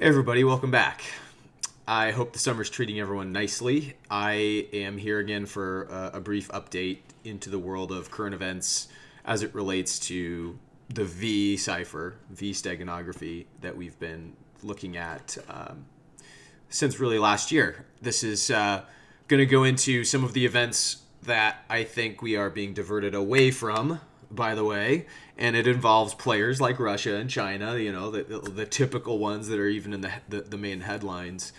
Hey everybody, welcome back. I hope the summer's treating everyone nicely. I am here again for a brief update into the world of current events as it relates to the V cipher, V steganography that we've been looking at since really last year. This is going to go into some of the events that I think we are being diverted away from, by the way, and it involves players like Russia and China, you know, the typical ones that are even in the main headlines.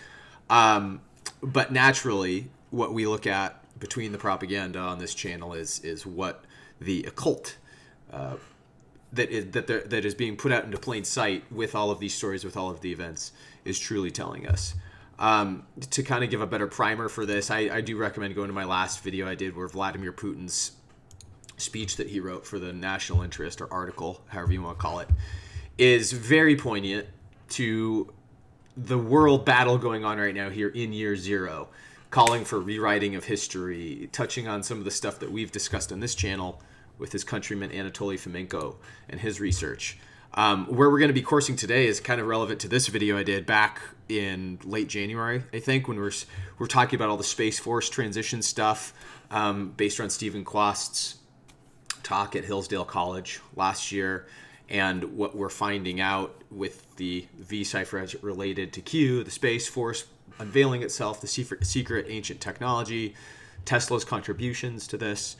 But naturally, what we look at between the propaganda on this channel is what the occult that is being put out into plain sight with all of these stories, with all of the events, is truly telling us. To kind of give a better primer for this, I do recommend going to my last video I did where Vladimir Putin's speech that he wrote for the national interest, or article, however you want to call it, is very poignant to the world battle going on right now here in year zero, calling for rewriting of history, touching on some of the stuff that we've discussed on this channel with his countryman Anatoly Fomenko and his research. Where we're going to be coursing today is kind of relevant to this video I did back in late January, I think, when we're talking about all the Space Force transition stuff based on Stephen Quast's talk at Hillsdale College last year, and what we're finding out with the V cipher as it related to Q, the Space Force unveiling itself, the secret ancient technology, Tesla's contributions to this.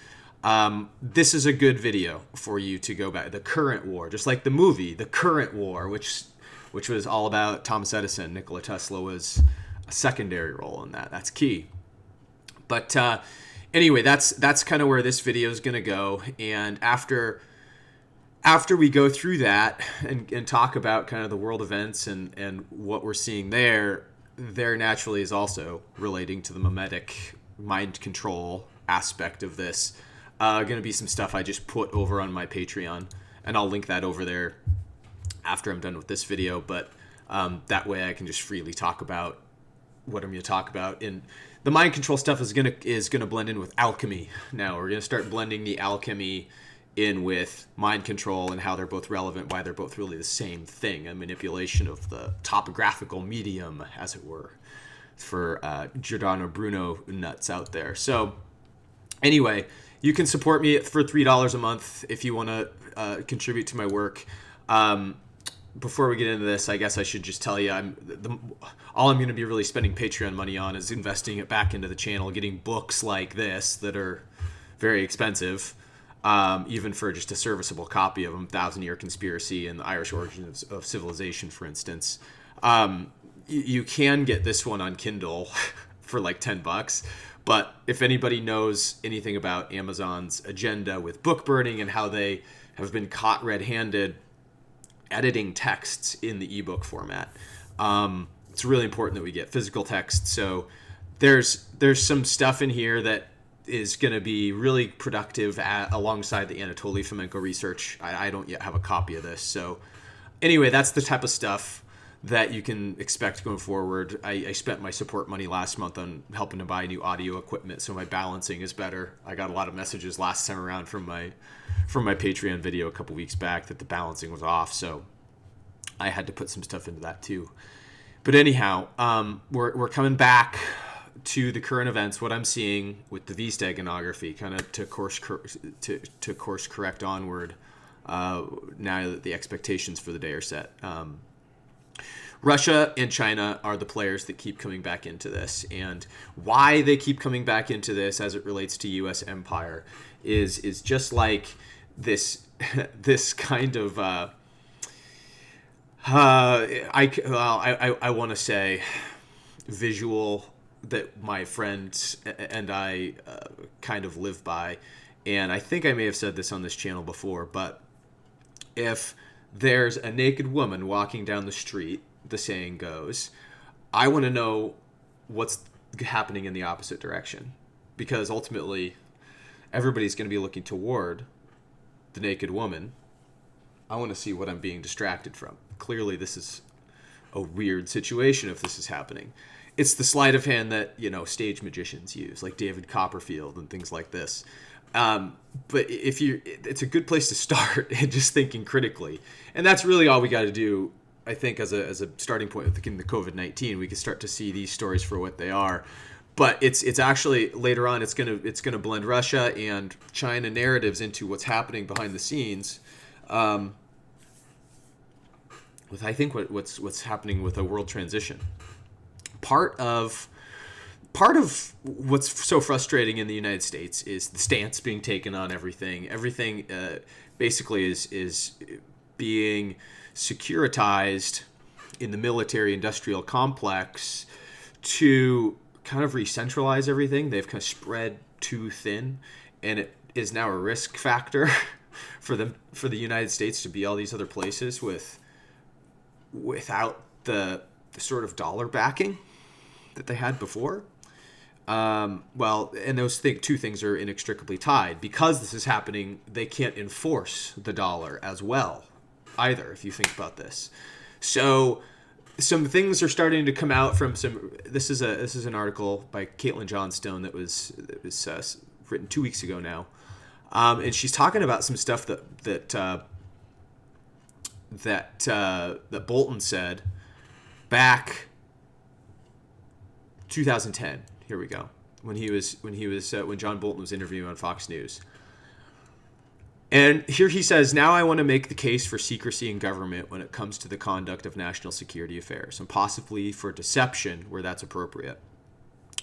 This is a good video for you to go back. The current war, just like the movie, The Current War, which was all about Thomas Edison. Nikola Tesla was a secondary role in that. That's key. But anyway, that's kind of where this video is going to go. And after we go through that and talk about kind of the world events and what we're seeing there naturally is also relating to the memetic mind control aspect of this. Going to be some stuff I just put over on my Patreon, and I'll link that over there after I'm done with this video. But that way I can just freely talk about what I'm going to talk about. And the mind control stuff is gonna blend in with alchemy. Now we're going to start blending the alchemy in with mind control and how they're both relevant, why they're both really the same thing, a manipulation of the topographical medium, as it were, for Giordano Bruno nuts out there. So anyway, you can support me for $3 a month if you want to contribute to my work. Before we get into this, I guess I should just tell you, all I'm going to be really spending Patreon money on is investing it back into the channel, getting books like this that are very expensive, even for just a serviceable copy of them, Thousand Year Conspiracy and the Irish Origins of Civilization, for instance. You can get this one on Kindle for like $10. But if anybody knows anything about Amazon's agenda with book burning and how they have been caught red-handed editing texts in the ebook format, it's really important that we get physical text. So there's some stuff in here that is going to be really productive alongside the Anatoly Fomenko research. I don't yet have a copy of this. So anyway, that's the type of stuff that you can expect going forward. I spent my support money last month on helping to buy new audio equipment, so my balancing is better. I got a lot of messages last time around from my Patreon video a couple weeks back that the balancing was off, so I had to put some stuff into that too. But anyhow, we're coming back to the current events, what I'm seeing with the V steganography, kind of to course correct onward now that the expectations for the day are set. Russia and China are the players that keep coming back into this, and why they keep coming back into this as it relates to U.S. empire is just like this kind of I want to say visual that my friend and I kind of live by, and I think I may have said this on this channel before, but if there's a naked woman walking down the street, the saying goes, I want to know what's happening in the opposite direction, because ultimately everybody's going to be looking toward the naked woman. I want to see what I'm being distracted from. Clearly this is a weird situation if this is happening. It's the sleight of hand that, stage magicians use, like David Copperfield and things like this. But it's a good place to start and just thinking critically. And that's really all we got to do I think as a starting point with the COVID-19, we can start to see these stories for what they are. But it's actually later on it's gonna blend Russia and China narratives into what's happening behind the scenes, with I think what's happening with a world transition. Part of what's so frustrating in the United States is the stance being taken on everything. Everything basically is being securitized in the military-industrial complex to kind of re-centralize everything. They've kind of spread too thin, and it is now a risk factor for the United States to be all these other places without the sort of dollar backing that they had before. Well, and those two things are inextricably tied. Because this is happening, they can't enforce the dollar as well either, if you think about this. So some things are starting to come out from some. This is an article by Caitlin Johnstone that was written 2 weeks ago now, and she's talking about some stuff that Bolton said back 2010. Here we go. When John Bolton was interviewing on Fox News. And here he says, now I want to make the case for secrecy in government when it comes to the conduct of national security affairs, and possibly for deception where that's appropriate.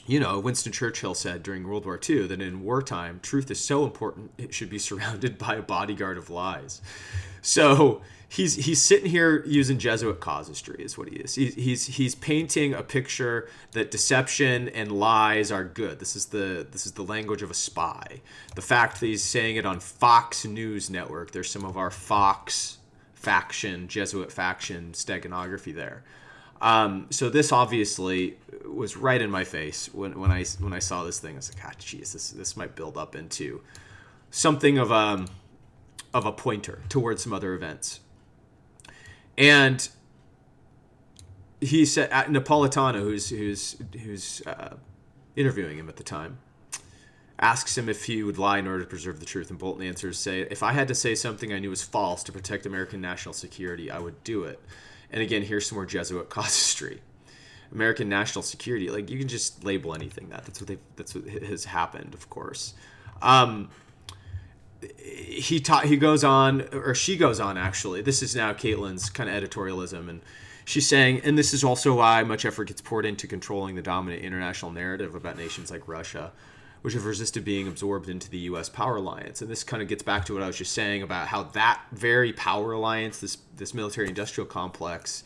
You know, Winston Churchill said during World War II that in wartime, truth is so important it should be surrounded by a bodyguard of lies. So he's sitting here using Jesuit casuistry is what he is. He's painting a picture that deception and lies are good. This is the language of a spy. The fact that he's saying it on Fox News Network, there's some of our Fox faction, Jesuit faction steganography there. So this obviously was right in my face when I saw this thing. I was like, ah, geez, this might build up into something of a pointer towards some other events. And he said, Napolitano, who's interviewing him at the time, asks him if he would lie in order to preserve the truth. And Bolton answers, if I had to say something I knew was false to protect American national security, I would do it. And again, here's some more Jesuit casuistry. American national security, like, you can just label anything that's what has happened, of course. He goes on, or she goes on, actually. This is now Caitlin's kind of editorialism, and she's saying, and this is also why much effort gets poured into controlling the dominant international narrative about nations like Russia, which have resisted being absorbed into the U.S. power alliance. And this kind of gets back to what I was just saying about how that very power alliance, this military-industrial complex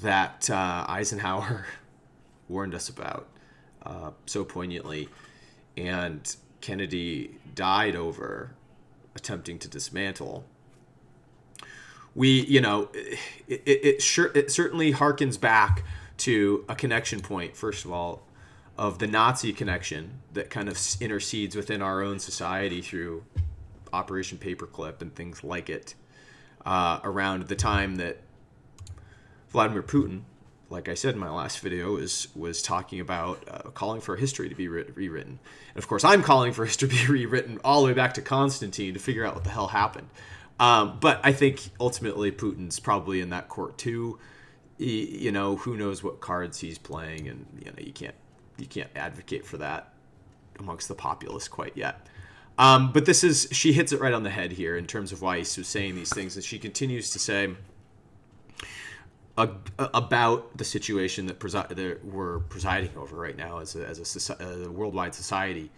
that Eisenhower warned us about so poignantly, and Kennedy died over attempting to dismantle. It certainly harkens back to a connection point, first of all, of the Nazi connection that kind of intercedes within our own society through Operation Paperclip and things like it, around the time that Vladimir Putin, like I said in my last video, was talking about calling for history to be rewritten. And of course, I'm calling for history to be rewritten all the way back to Constantine to figure out what the hell happened. But I think ultimately Putin's probably in that court too. Who knows what cards he's playing, and you can't advocate for that amongst the populace quite yet. But she hits it right on the head here in terms of why he's saying these things, and she continues to say about the that we're presiding over right now as a worldwide society.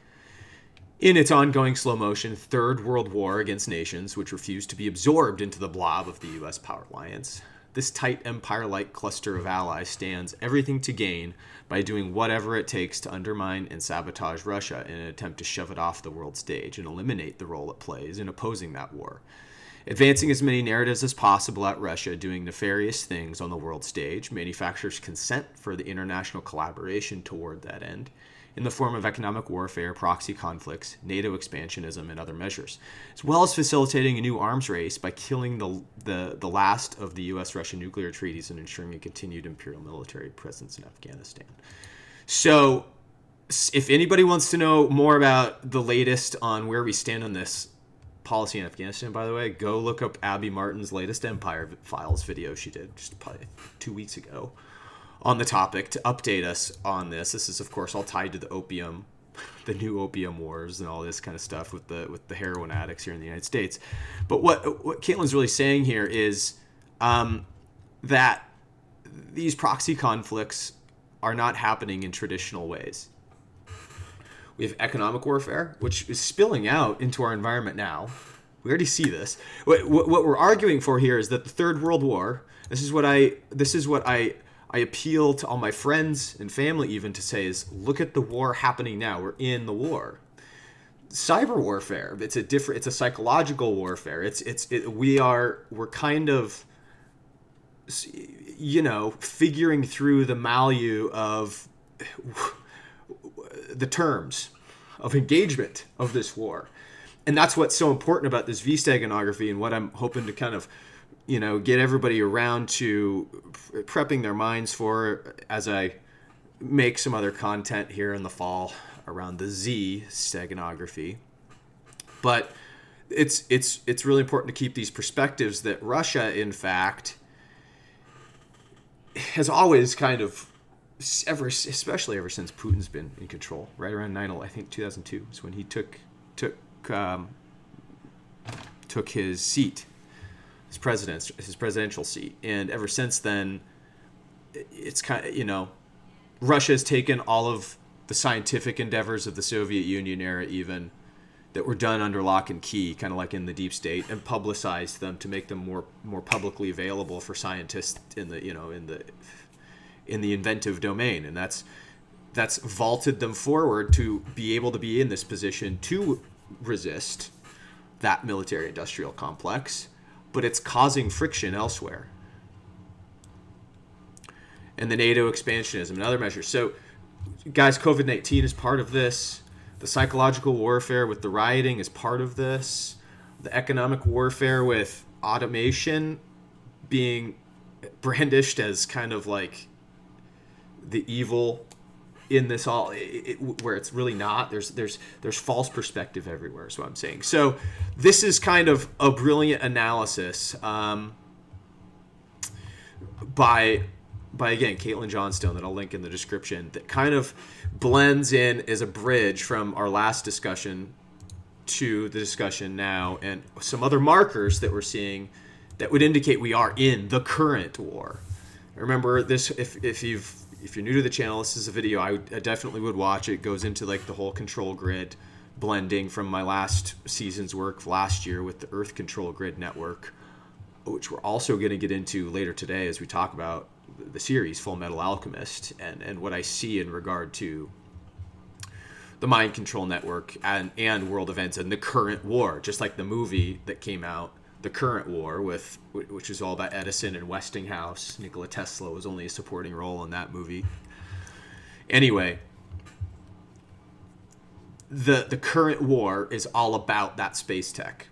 In its ongoing slow motion third world war against nations which refuse to be absorbed into the blob of the U.S. power alliance, this tight empire-like cluster of allies stands everything to gain by doing whatever it takes to undermine and sabotage Russia in an attempt to shove it off the world stage and eliminate the role it plays in opposing that war. Advancing as many narratives as possible at Russia doing nefarious things on the world stage manufactures consent for the international collaboration toward that end in the form of economic warfare, proxy conflicts, NATO expansionism, and other measures, as well as facilitating a new arms race by killing the last of the U.S.-Russia nuclear treaties and ensuring a continued imperial military presence in Afghanistan. So if anybody wants to know more about the latest on where we stand on this, policy in Afghanistan, by the way, go look up Abby Martin's latest Empire Files video she did just probably 2 weeks ago on the topic to update us on this. This is, of course, all tied to the opium, the new opium wars and all this kind of stuff with the heroin addicts here in the United States. But what Caitlin's really saying here is that these proxy conflicts are not happening in traditional ways. We have economic warfare, which is spilling out into our environment now. We already see this. What we're arguing for here is that the Third World War. This is what I appeal to all my friends and family even to say is, look at the war happening now. We're in the war. Cyber warfare. It's a psychological warfare. We're kind of, figuring through the milieu of the terms of engagement of this war. And that's what's so important about this V-steganography and what I'm hoping to kind of, get everybody around to prepping their minds for as I make some other content here in the fall around the Z steganography. But it's really important to keep these perspectives that Russia, in fact, has always kind of especially ever since Putin's been in control, right around 9/11, I think 2002 is when he took his seat, his presidential seat, and ever since then, it's kind of, Russia has taken all of the scientific endeavors of the Soviet Union era, even that were done under lock and key, kind of like in the deep state, and publicized them to make them more publicly available for scientists in the inventive domain, and that's vaulted them forward to be able to be in this position to resist that military-industrial complex, but it's causing friction elsewhere. And the NATO expansionism and other measures. So, guys, COVID-19 is part of this. The psychological warfare with the rioting is part of this. The economic warfare with automation being brandished as kind of like the evil in this all, where it's really not. There's false perspective everywhere is what I'm saying. So this is kind of a brilliant analysis by again Caitlin Johnstone that I'll link in the description, that kind of blends in as a bridge from our last discussion to the discussion now, and some other markers that we're seeing that would indicate we are in the current war. Remember this, if you're new to the channel, this is a video I definitely would watch. It goes into like the whole control grid blending from my last season's work last year with the Earth Control Grid Network, which we're also going to get into later today as we talk about the series Full Metal Alchemist and what I see in regard to the Mind Control Network and world events and the current war, just like the movie that came out, The Current War, which is all about Edison and Westinghouse. Nikola Tesla was only a supporting role in that movie. Anyway, the current war is all about that space tech.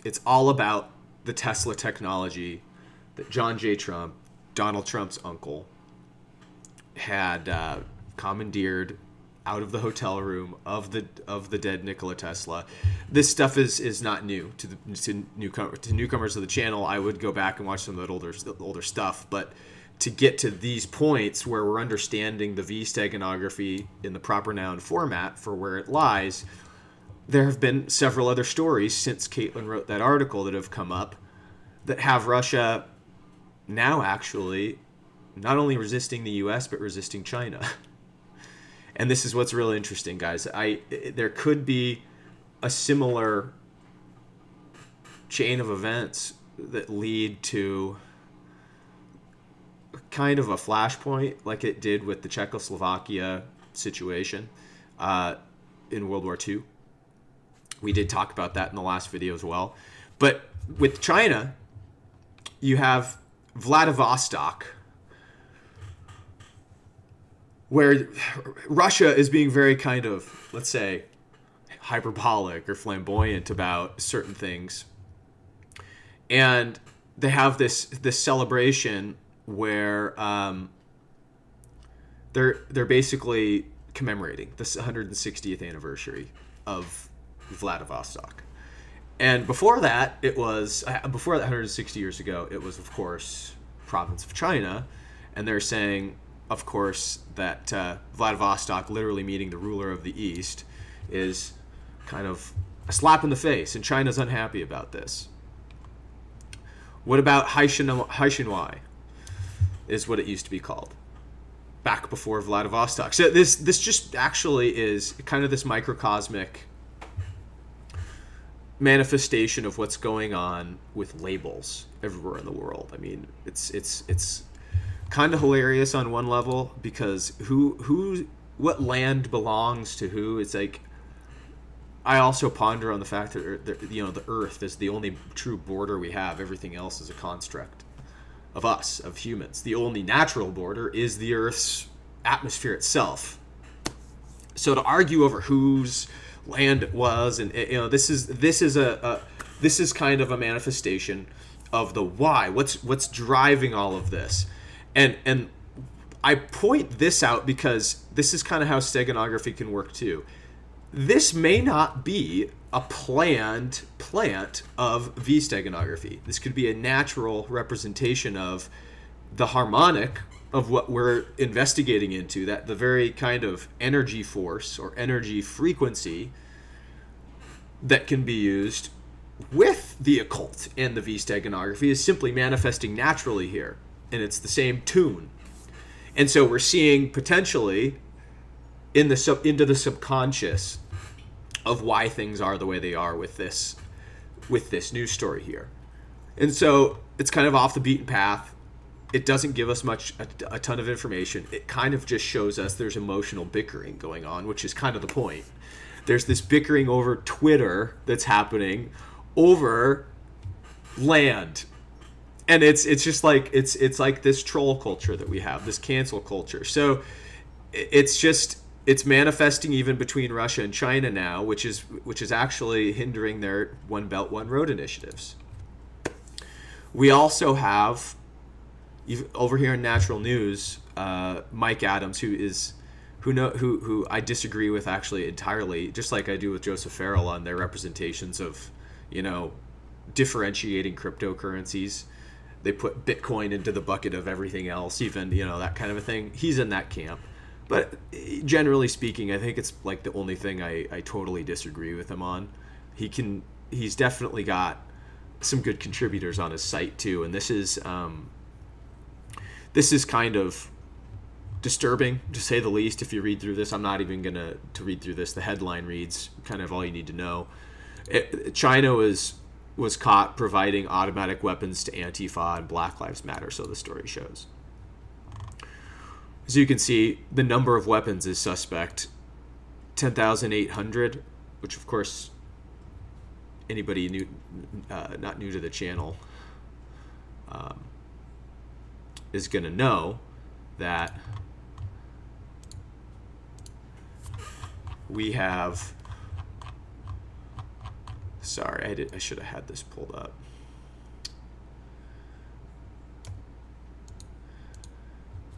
It's all about the Tesla technology that John J. Trump, Donald Trump's uncle, had commandeered out of the hotel room of the dead Nikola Tesla. This stuff is not new to newcomers of the channel. I would go back and watch some of that older stuff, but to get to these points where we're understanding the V-steganography in the proper noun format for where it lies, there have been several other stories since Caitlin wrote that article that have come up that have Russia now actually not only resisting the U.S. but resisting China. And this is what's really interesting, guys. There could be a similar chain of events that lead to kind of a flashpoint like it did with the Czechoslovakia situation in World War II. We did talk about that in the last video as well. But with China, you have Vladivostok, where Russia is being very kind of, let's say, hyperbolic or flamboyant about certain things. And they have this celebration where they're basically commemorating this 160th anniversary of Vladivostok. And before that, before that 160 years ago, it was, of course, province of China. And they're saying, of course, that Vladivostok, literally meaning the ruler of the East, is kind of a slap in the face. And China's unhappy about this. What about Haishinwai is what it used to be called back before Vladivostok. So this just actually is kind of this microcosmic manifestation of what's going on with labels everywhere in the world. I mean, it's kind of hilarious on one level, because what land belongs to who. It's like, I also ponder on the fact that the Earth is the only true border we have. Everything else is a construct of us, of humans. The only natural border is the Earth's atmosphere itself. So to argue over whose land it was, and this is kind of a manifestation of the why. What's driving all of this, and I point this out because this is kind of how steganography can work too. This may not be a planned plant of V-steganography. This could be a natural representation of the harmonic of what we're investigating into, that the very kind of energy force or energy frequency that can be used with the occult and the V-steganography is simply manifesting naturally here, and it's the same tune. And so we're seeing potentially into the subconscious of why things are the way they are with this news story here. And so it's kind of off the beaten path. It doesn't give us a ton of information. It kind of just shows us there's emotional bickering going on, which is kind of the point. There's this bickering over Twitter that's happening over land. And it's just like it's like this troll culture that we have, this cancel culture. So it's manifesting even between Russia and China now, which is actually hindering their One Belt, One Road initiatives. We also have over here in Natural News, Mike Adams, who I disagree with actually entirely, just like I do with Joseph Farrell on their representations of, differentiating cryptocurrencies. They put Bitcoin into the bucket of everything else, even, that kind of a thing. He's in that camp. But generally speaking, I think it's like the only thing I totally disagree with him on. He's definitely got some good contributors on his site too, and this is kind of disturbing, to say the least. If you read through this, I'm not even going to read through this. The headline reads kind of all you need to know. China was caught providing automatic weapons to Antifa and Black Lives Matter, so the story shows. As you can see, the number of weapons is suspect. 10,800, which of course anybody not new to the channel is going to know that we have... Sorry, I should have had this pulled up.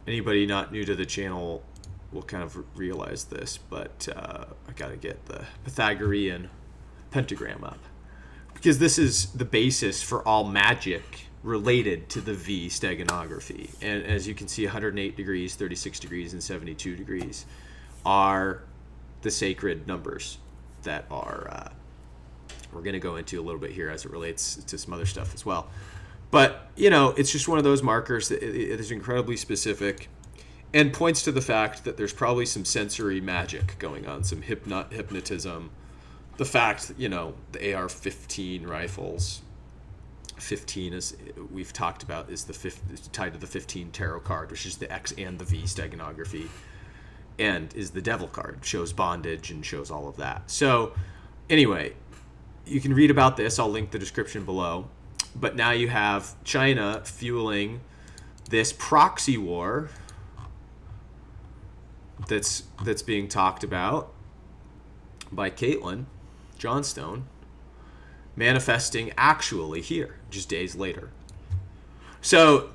Anybody not new to the channel will kind of realize this, but I got to get the Pythagorean pentagram up, because this is the basis for all magic related to the V steganography. And as you can see, 108 degrees, 36 degrees, and 72 degrees are the sacred numbers that are we're going to go into a little bit here as it relates to some other stuff as well. But, it's just one of those markers that it is incredibly specific and points to the fact that there's probably some sensory magic going on, some hypnotism. The fact that, the AR-15 rifles, 15, as we've talked about, is tied to the 15 tarot card, which is the X and the V steganography, and is the devil card, shows bondage and shows all of that. So, anyway, you can read about this. I'll link the description below. But now you have China fueling this proxy war that's being talked about by Caitlin Johnstone, manifesting actually here, just days later. So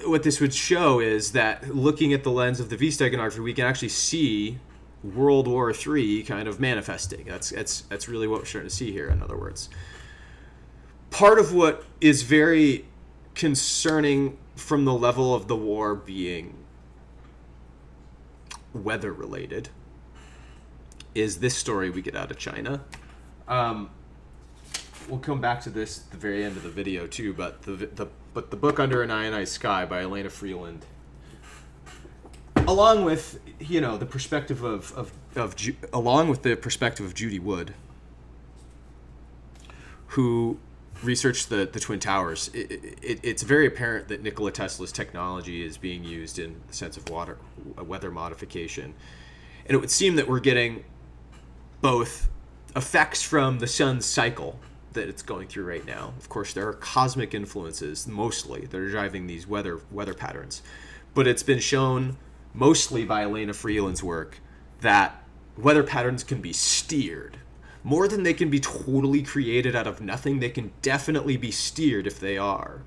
what this would show is that, looking at the lens of the V steganography, we can actually see World War III kind of manifesting. That's really what we're starting to see here, in other words. part of what is very concerning from the level of the war being weather related is this story we get out of China. We'll come back to this at the very end of the video too, but the book Under an Ionized Sky by Elena Freeland, along with the perspective along with the perspective of Judy Wood, who researched the Twin Towers, it's very apparent that Nikola Tesla's technology is being used in the sense of weather modification. And it would seem that we're getting both effects from the sun's cycle that it's going through right now. Of course, there are cosmic influences, mostly, that are driving these weather patterns. But it's been shown, mostly by Elena Freeland's work, that weather patterns can be steered. More than they can be totally created out of nothing, they can definitely be steered if they are.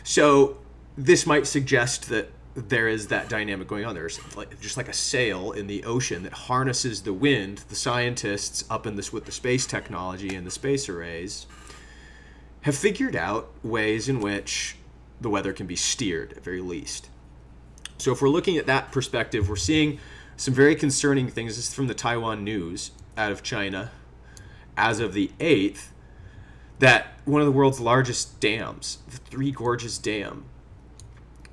So this might suggest that there is that dynamic going on. There's just like a sail in the ocean that harnesses the wind. The scientists up in this with the space technology and the space arrays have figured out ways in which the weather can be steered at very least. So if we're looking at that perspective, we're seeing some very concerning things. This is from the Taiwan News out of China as of the 8th, that one of the world's largest dams, the Three Gorges Dam,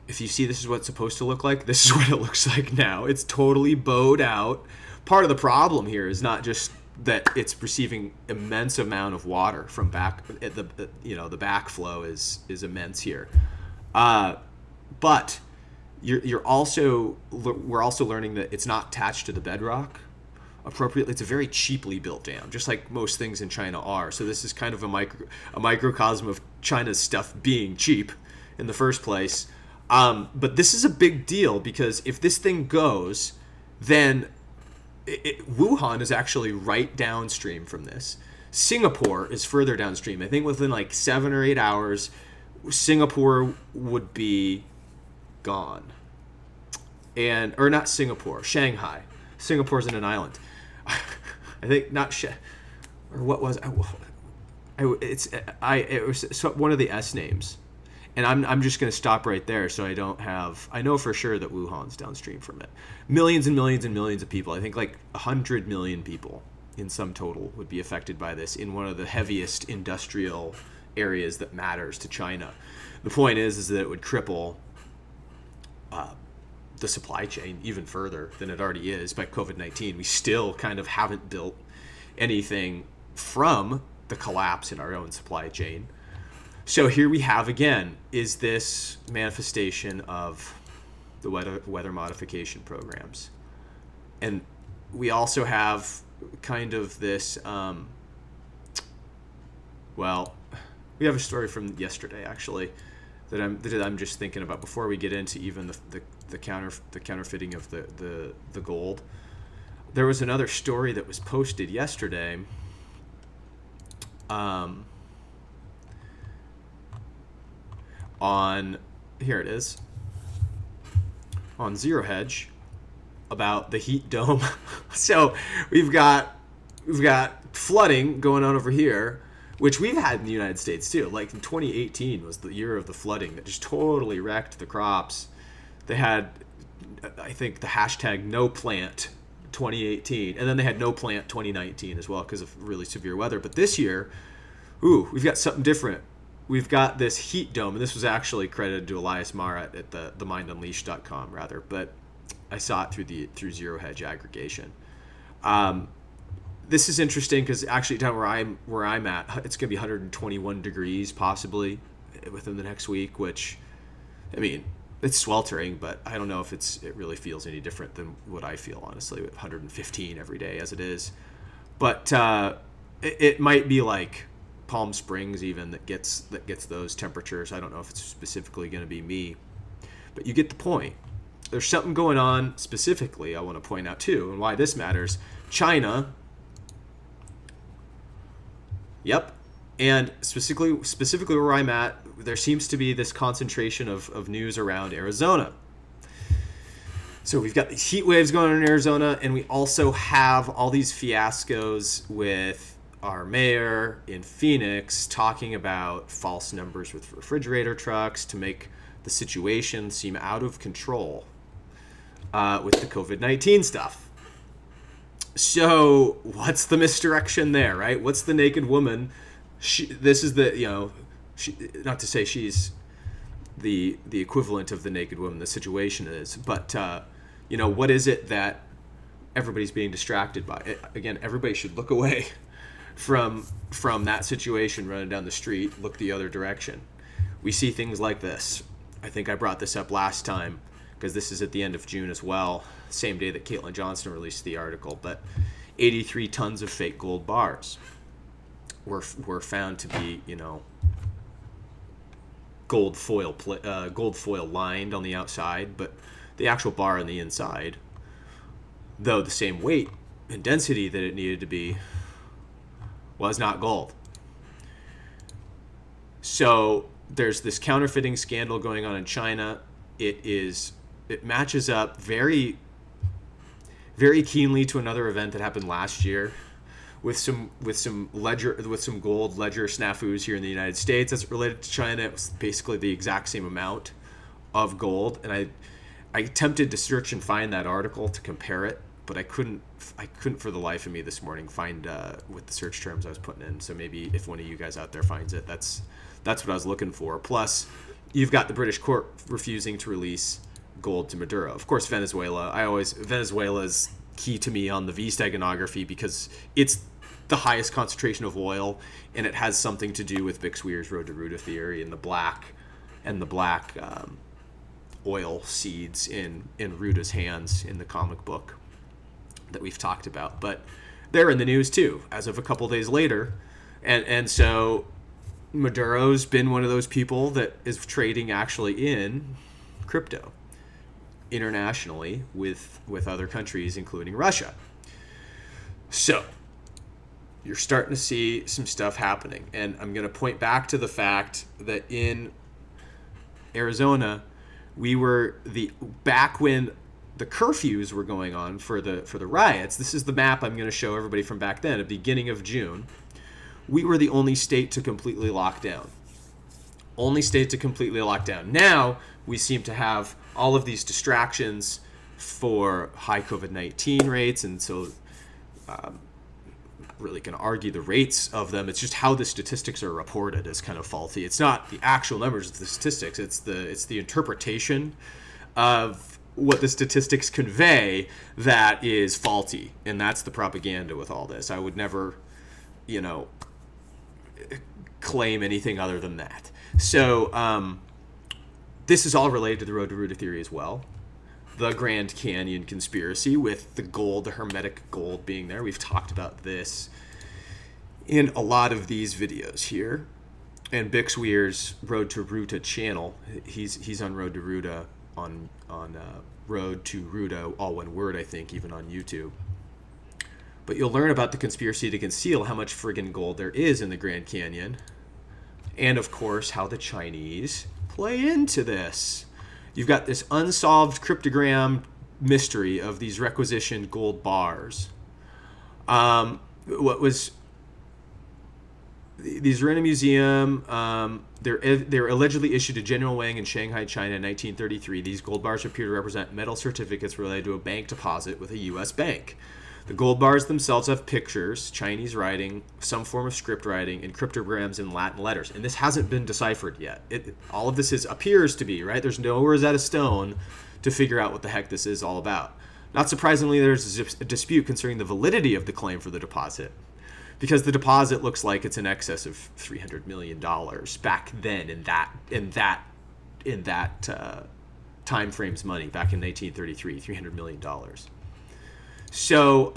if you see this is what it's supposed to look like, this is what it looks like now. It's totally bowed out. Part of the problem here is not just that it's receiving immense amount of water from back, the backflow is immense here, but we're also learning that it's not attached to the bedrock appropriately. It's a very cheaply built dam, just like most things in China are. So this is kind of a microcosm of China's stuff being cheap in the first place. But this is a big deal because if this thing goes, then Wuhan is actually right downstream from this. Singapore is further downstream. I think within like 7 or 8 hours, Singapore would be gone. Or not Singapore, Shanghai. Singapore's in an island. I think not or what was it was one of the S names. And I'm just going to stop right there so I know for sure that Wuhan's downstream from it. Millions and millions and millions of people, I think like 100 million people in sum total would be affected by this in one of the heaviest industrial areas that matters to China. The point is that it would cripple the supply chain even further than it already is by COVID-19. We still kind of haven't built anything from the collapse in our own supply chain. So here we have again, is this manifestation of the weather modification programs. And we also have kind of this, we have a story from yesterday actually that I'm just thinking about before we get into even the counterfeiting of the gold. There was another story that was posted yesterday. Here it is, on Zero Hedge, about the heat dome. So we've got flooding going on over here, which we've had in the United States too. Like in 2018 was the year of the flooding that just totally wrecked the crops. They had, I think, the hashtag no plant 2018, and then they had no plant 2019 as well because of really severe weather. But this year, we've got something different. We've got this heat dome, and this was actually credited to Elias Marat at the mindunleashed.com rather, but I saw it through Zero Hedge aggregation. This is interesting because actually down where I'm at, it's going to be 121 degrees possibly within the next week, which, I mean, it's sweltering, but I don't know if it really feels any different than what I feel, honestly, with 115 every day as it is. But it might be like Palm Springs even that gets those temperatures. I don't know if it's specifically going to be me, but you get the point. There's something going on specifically I want to point out too, and why this matters. China. Yep. And specifically where I'm at, there seems to be this concentration of news around Arizona. So we've got these heat waves going on in Arizona, and we also have all these fiascos with our mayor in Phoenix talking about false numbers with refrigerator trucks to make the situation seem out of control with the COVID-19 stuff. So what's the misdirection there, right? What's the naked woman? This is the, not to say she's the equivalent of the naked woman the situation is, but, what is it that everybody's being distracted by? Again, everybody should look away from that situation running down the street, look the other direction. We see things like this. I think I brought this up last time because this is at the end of June as well, same day that Caitlin Johnston released the article, but 83 tons of fake gold bars were found to be, gold foil lined on the outside, but the actual bar on the inside, though the same weight and density that it needed to be, was not gold. So there's this counterfeiting scandal going on in China. It matches up very, very keenly to another event that happened last year with some gold ledger snafus here in the United States as it related to China. It was basically the exact same amount of gold, and I attempted to search and find that article to compare it, but I couldn't for the life of me this morning find with the search terms I was putting in. So maybe if one of you guys out there finds it, that's what I was looking for. Plus, you've got the British court refusing to release gold to Maduro. Of course, Venezuela. Venezuela is key to me on the V steganography because it's the highest concentration of oil, and it has something to do with Bixweir's Road to Ruta theory and the black oil seeds in Ruta's hands in the comic book that we've talked about. But they're in the news too, as of a couple days later. And so Maduro's been one of those people that is trading actually in crypto internationally with other countries, including Russia. So you're starting to see some stuff happening. And I'm going to point back to the fact that in Arizona, we were back when the curfews were going on for the riots. This is the map I'm going to show everybody from back then, at the beginning of June. We were the only state to completely lock down. Only state to completely lock down. Now we seem to have all of these distractions for high COVID-19 rates, and so really going to argue the rates of them. It's just how the statistics are reported is kind of faulty. It's not the actual numbers of the statistics. It's the interpretation of what the statistics convey that is faulty, and that's the propaganda with all this. I would never, claim anything other than that. So this is all related to the Road to Ruta theory as well. The Grand Canyon conspiracy with the gold, the hermetic gold being there. We've talked about this in a lot of these videos here. And Bixweir's Road to Ruta channel, he's on Road to Ruta on Road to Ruta, all one word, I think, even on YouTube. But you'll learn about the conspiracy to conceal how much friggin' gold there is in the Grand Canyon. And, of course, how the Chinese play into this. You've got this unsolved cryptogram mystery of these requisitioned gold bars. These are in a museum. They're allegedly issued to General Wang in Shanghai, China in 1933. These gold bars appear to represent metal certificates related to a bank deposit with a U.S. bank. The gold bars themselves have pictures, Chinese writing, some form of script writing, and cryptograms in Latin letters. And this hasn't been deciphered yet. All of this appears to be, right? There's no Rosetta Stone to figure out what the heck this is all about. Not surprisingly, there's a dispute concerning the validity of the claim for the deposit, because the deposit looks like it's in excess of $300 million back then in that time frame's money, back in 1933, $300 million. So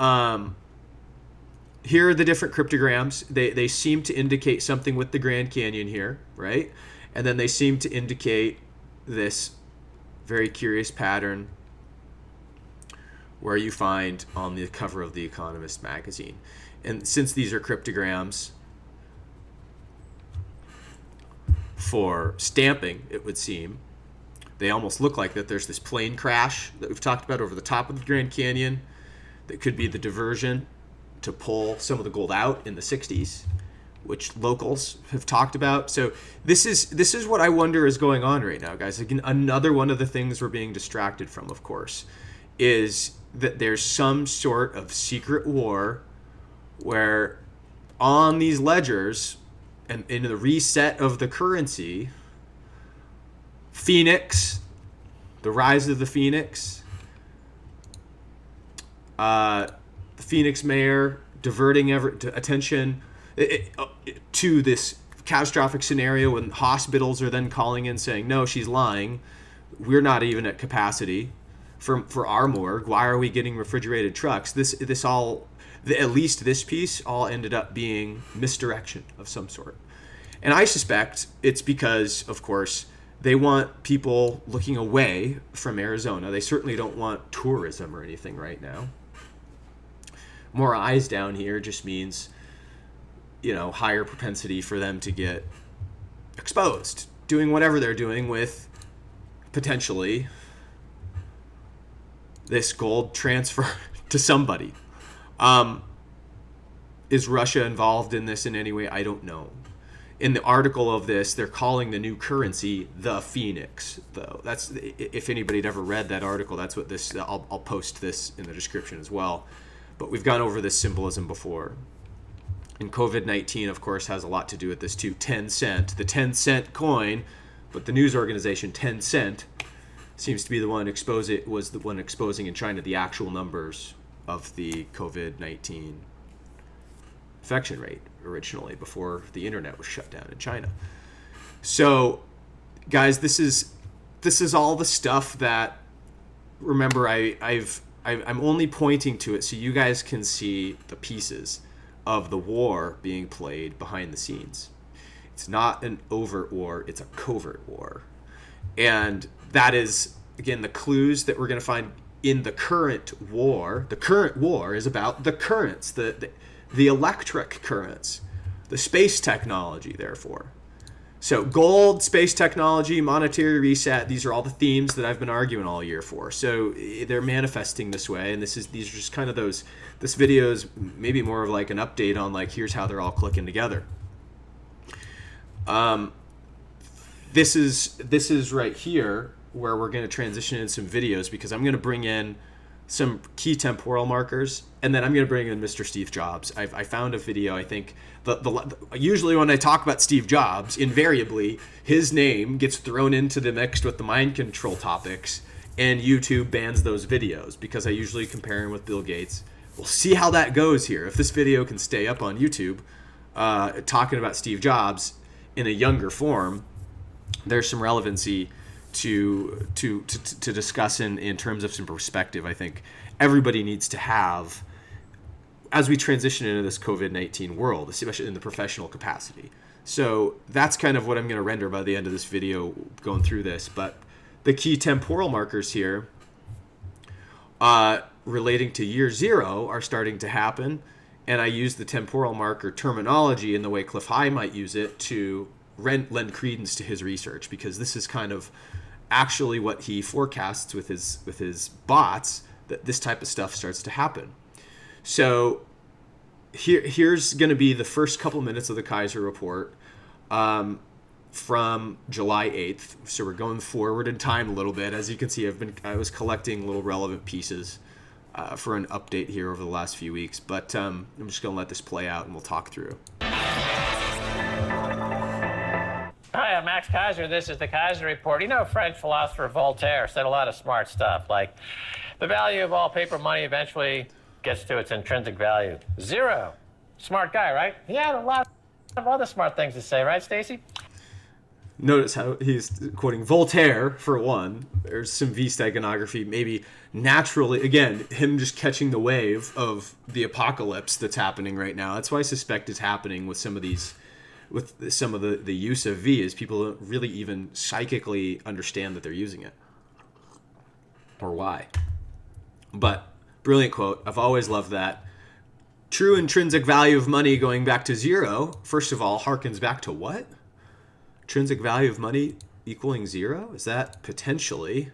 here are the different cryptograms. They seem to indicate something with the Grand Canyon here, right? And then they seem to indicate this very curious pattern where you find on the cover of The Economist magazine. And since these are cryptograms for stamping, it would seem, they almost look like that there's this plane crash that we've talked about over the top of the Grand Canyon that could be the diversion to pull some of the gold out in the 60s, which locals have talked about. So this is what I wonder is going on right now, guys. Again, another one of the things we're being distracted from, of course, is that there's some sort of secret war where on these ledgers and in the reset of the currency, Phoenix, the rise of the Phoenix, the Phoenix mayor diverting attention to this catastrophic scenario when hospitals are then calling in saying, no, she's lying. We're not even at capacity for our morgue. Why are we getting refrigerated trucks? This all, at least this piece, all ended up being misdirection of some sort. And I suspect it's because, of course, they want people looking away from Arizona. They certainly don't want tourism or anything right now. More eyes down here just means, higher propensity for them to get exposed, doing whatever they're doing with potentially this gold transfer to somebody. Is Russia involved in this in any way? I don't know. In the article of this, they're calling the new currency the Phoenix, though. That's, if anybody had ever read that article, that's what this, I'll post this in the description as well. But we've gone over this symbolism before. And COVID-19, of course, has a lot to do with this too. 10 cent, the 10-cent coin, but the news organization 10 Cent seems to be the one exposing in China the actual numbers of the COVID-19 infection rate originally before the internet was shut down in China. So, guys, this is all the stuff that, remember, I'm only pointing to it so you guys can see the pieces of the war being played behind the scenes. It's not an overt war, it's a covert war. And that is, again, the clues that we're going to find in the current war. The current war is about the currents, the electric currents, the space technology, therefore. So gold, space technology, monetary reset, these are all the themes that I've been arguing all year for. So they're manifesting this way, and these are just kind of those, this video is maybe more of like an update on like, here's how they're all clicking together. This is right here where we're going to transition in some videos, because I'm going to bring in some key temporal markers, and then I'm going to bring in Mr. Steve Jobs. I found a video, I think, usually when I talk about Steve Jobs, invariably, his name gets thrown into the mix with the mind control topics, and YouTube bans those videos, because I usually compare him with Bill Gates. We'll see how that goes here. If this video can stay up on YouTube, talking about Steve Jobs in a younger form, there's some relevancy to discuss in terms of some perspective I think everybody needs to have as we transition into this COVID-19 world, especially in the professional capacity. So that's kind of what I'm going to render by the end of this video going through this. But the key temporal markers here relating to year zero are starting to happen. And I use the temporal marker terminology in the way Cliff High might use it to lend credence to his research, because this is kind of actually what he forecasts with his bots, that this type of stuff starts to happen. So here's going to be the first couple minutes of the Kaiser report from July 8th. So we're going forward in time a little bit. As you can see, I was collecting little relevant pieces for an update here over the last few weeks. But I'm just going to let this play out and we'll talk through. Hi, I'm Max Kaiser. This is the Kaiser Report. You know, French philosopher Voltaire said a lot of smart stuff, like the value of all paper money eventually gets to its intrinsic value. Zero. Smart guy, right? He had a lot of other smart things to say, right, Stacy? Notice how he's quoting Voltaire, for one. There's some V-steganography, maybe naturally, again, him just catching the wave of the apocalypse that's happening right now. That's why I suspect it's happening with some of these, with some of the use of V, is people don't really even psychically understand that they're using it or why. But brilliant quote. I've always loved that. True intrinsic value of money going back to zero, first of all, harkens back to what? Intrinsic value of money equaling zero? Is that potentially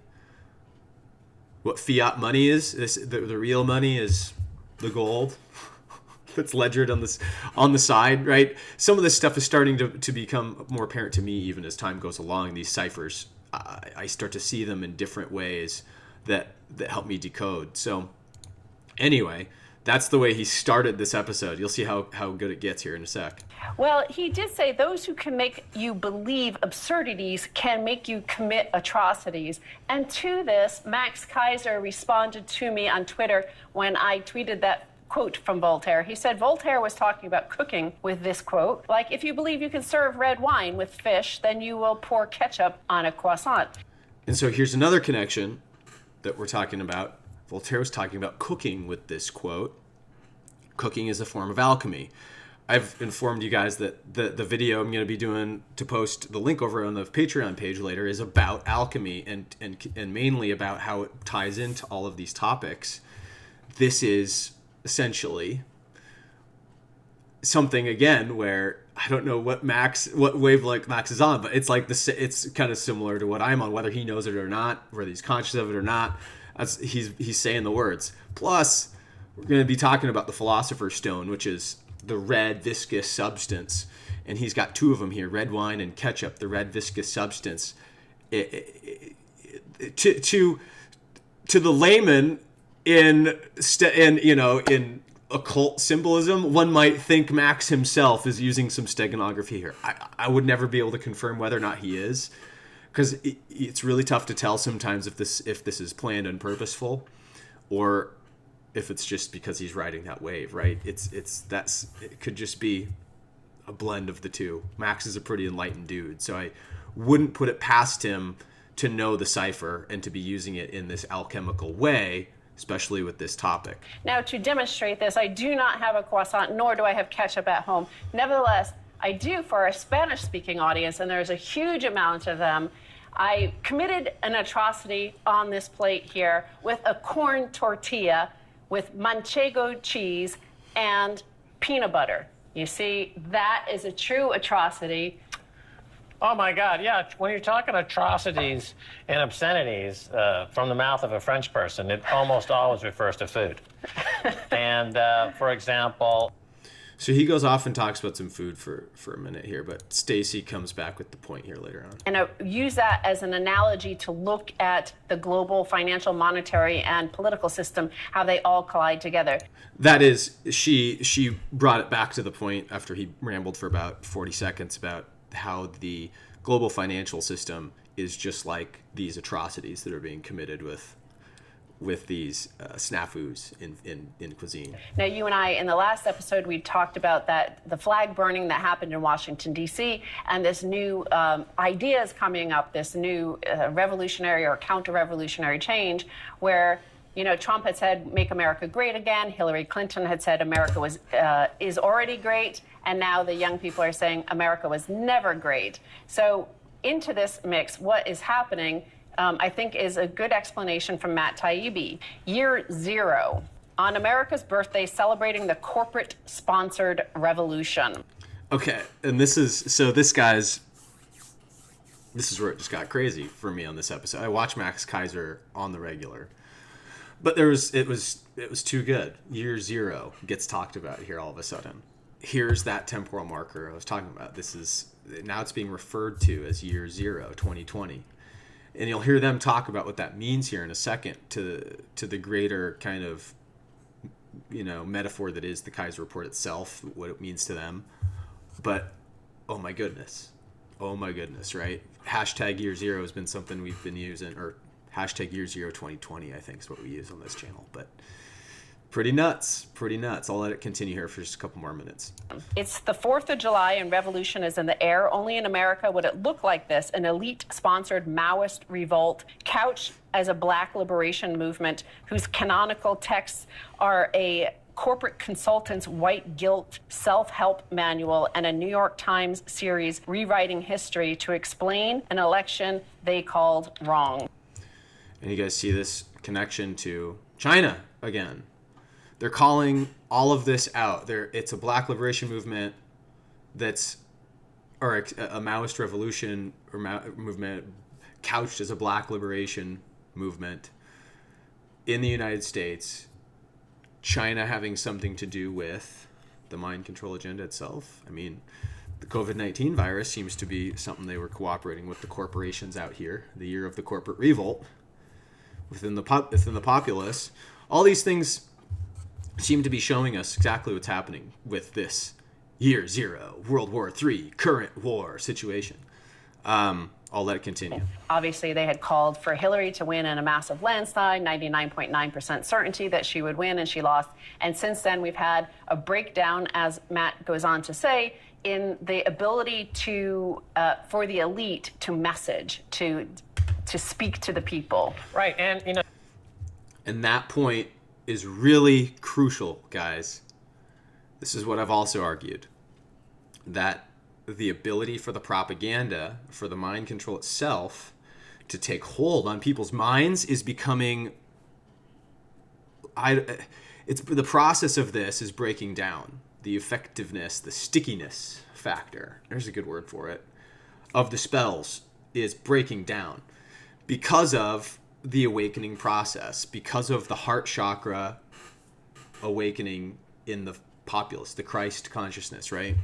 what fiat money is? The real money is the gold. that's ledgered on the side, right? Some of this stuff is starting to become more apparent to me even as time goes along. These ciphers, I start to see them in different ways that help me decode. So anyway, that's the way he started this episode. You'll see how good it gets here in a sec. Well, he did say those who can make you believe absurdities can make you commit atrocities. And to this, Max Kaiser responded to me on Twitter when I tweeted that quote from Voltaire. He said Voltaire was talking about cooking with this quote, like, if you believe you can serve red wine with fish, then you will pour ketchup on a croissant. And so here's another connection that we're talking about. Voltaire was talking about cooking with this quote. Cooking is a form of alchemy. I've informed you guys that the video I'm going to be doing to post the link over on the Patreon page later is about alchemy and mainly about how it ties into all of these topics. This is essentially something, again, where I don't know what wavelength Max is on, but it's like it's kind of similar to what I'm on, whether he knows it or not, whether he's conscious of it or not. He's saying the words. Plus, we're going to be talking about the Philosopher's Stone, which is the red viscous substance, and he's got two of them here: red wine and ketchup. The red viscous substance. To the layman in occult symbolism, one might think Max himself is using some steganography here. I would never be able to confirm whether or not he is, because it's really tough to tell sometimes if this is planned and purposeful, or if it's just because he's riding that wave, right? It could just be a blend of the two. Max is a pretty enlightened dude, so I wouldn't put it past him to know the cipher and to be using it in this alchemical way, especially with this topic. Now, to demonstrate this, I do not have a croissant, nor do I have ketchup at home. Nevertheless, I do for a Spanish-speaking audience, and there's a huge amount of them. I committed an atrocity on this plate here with a corn tortilla with manchego cheese and peanut butter. You see, that is a true atrocity. Oh my God, yeah, when you're talking atrocities and obscenities from the mouth of a French person, it almost always refers to food. And for example... So he goes off and talks about some food for a minute here, but Stacy comes back with the point here later on. And I use that as an analogy to look at the global financial, monetary, and political system, how they all collide together. That is, she brought it back to the point after he rambled for about 40 seconds about how the global financial system is just like these atrocities that are being committed with these snafus in cuisine. Now, you and I, in the last episode, we talked about the flag burning that happened in Washington, D.C., and this new ideas coming up, this new revolutionary or counter-revolutionary change where, Trump had said, make America great again. Hillary Clinton had said America is already great. And now the young people are saying America was never great. So into this mix, what is happening, I think, is a good explanation from Matt Taibbi. YearZERO, on America's birthday, celebrating the corporate-sponsored revolution. Okay, and this is where it just got crazy for me on this episode. I watch Max Kaiser on the regular, but it was too good. YearZERO gets talked about here all of a sudden. Here's that temporal marker I was talking about. Now it's being referred to as YearZERO 2020. And you'll hear them talk about what that means here in a second to the greater kind of, metaphor that is the Kaiser Report itself, what it means to them. But, oh my goodness, right? Hashtag YearZERO has been something we've been using, or hashtag YearZERO 2020, I think is what we use on this channel. But pretty nuts. I'll let it continue here for just a couple more minutes. It's the 4th of July and revolution is in the air. Only in America would it look like this, an elite-sponsored Maoist revolt couched as a black liberation movement whose canonical texts are a corporate consultant's white guilt self-help manual and a New York Times series rewriting history to explain an election they called wrong. And you guys see this connection to China again. They're calling all of this out. It's a black liberation movement or a Maoist revolution or movement couched as a black liberation movement in the United States. China having something to do with the mind control agenda itself. I mean, the COVID-19 virus seems to be something they were cooperating with the corporations out here. The year of the corporate revolt within the populace. All these things seem to be showing us exactly what's happening with this Year Zero, World War III, current war situation. I'll let it continue. Obviously, they had called for Hillary to win in a massive landslide, 99.9% certainty that she would win, and she lost. And since then, we've had a breakdown, as Matt goes on to say, in the ability to for the elite to message, to speak to the people. Right, and you know. And that point is really crucial, guys. This is what I've also argued, that the ability for the propaganda, for the mind control itself, to take hold on people's minds is becoming. It's the process of this is breaking down. The effectiveness, the stickiness factor, there's a good word for it, of the spells is breaking down because of the awakening process, because of the heart chakra awakening in the populace, the Christ consciousness, right?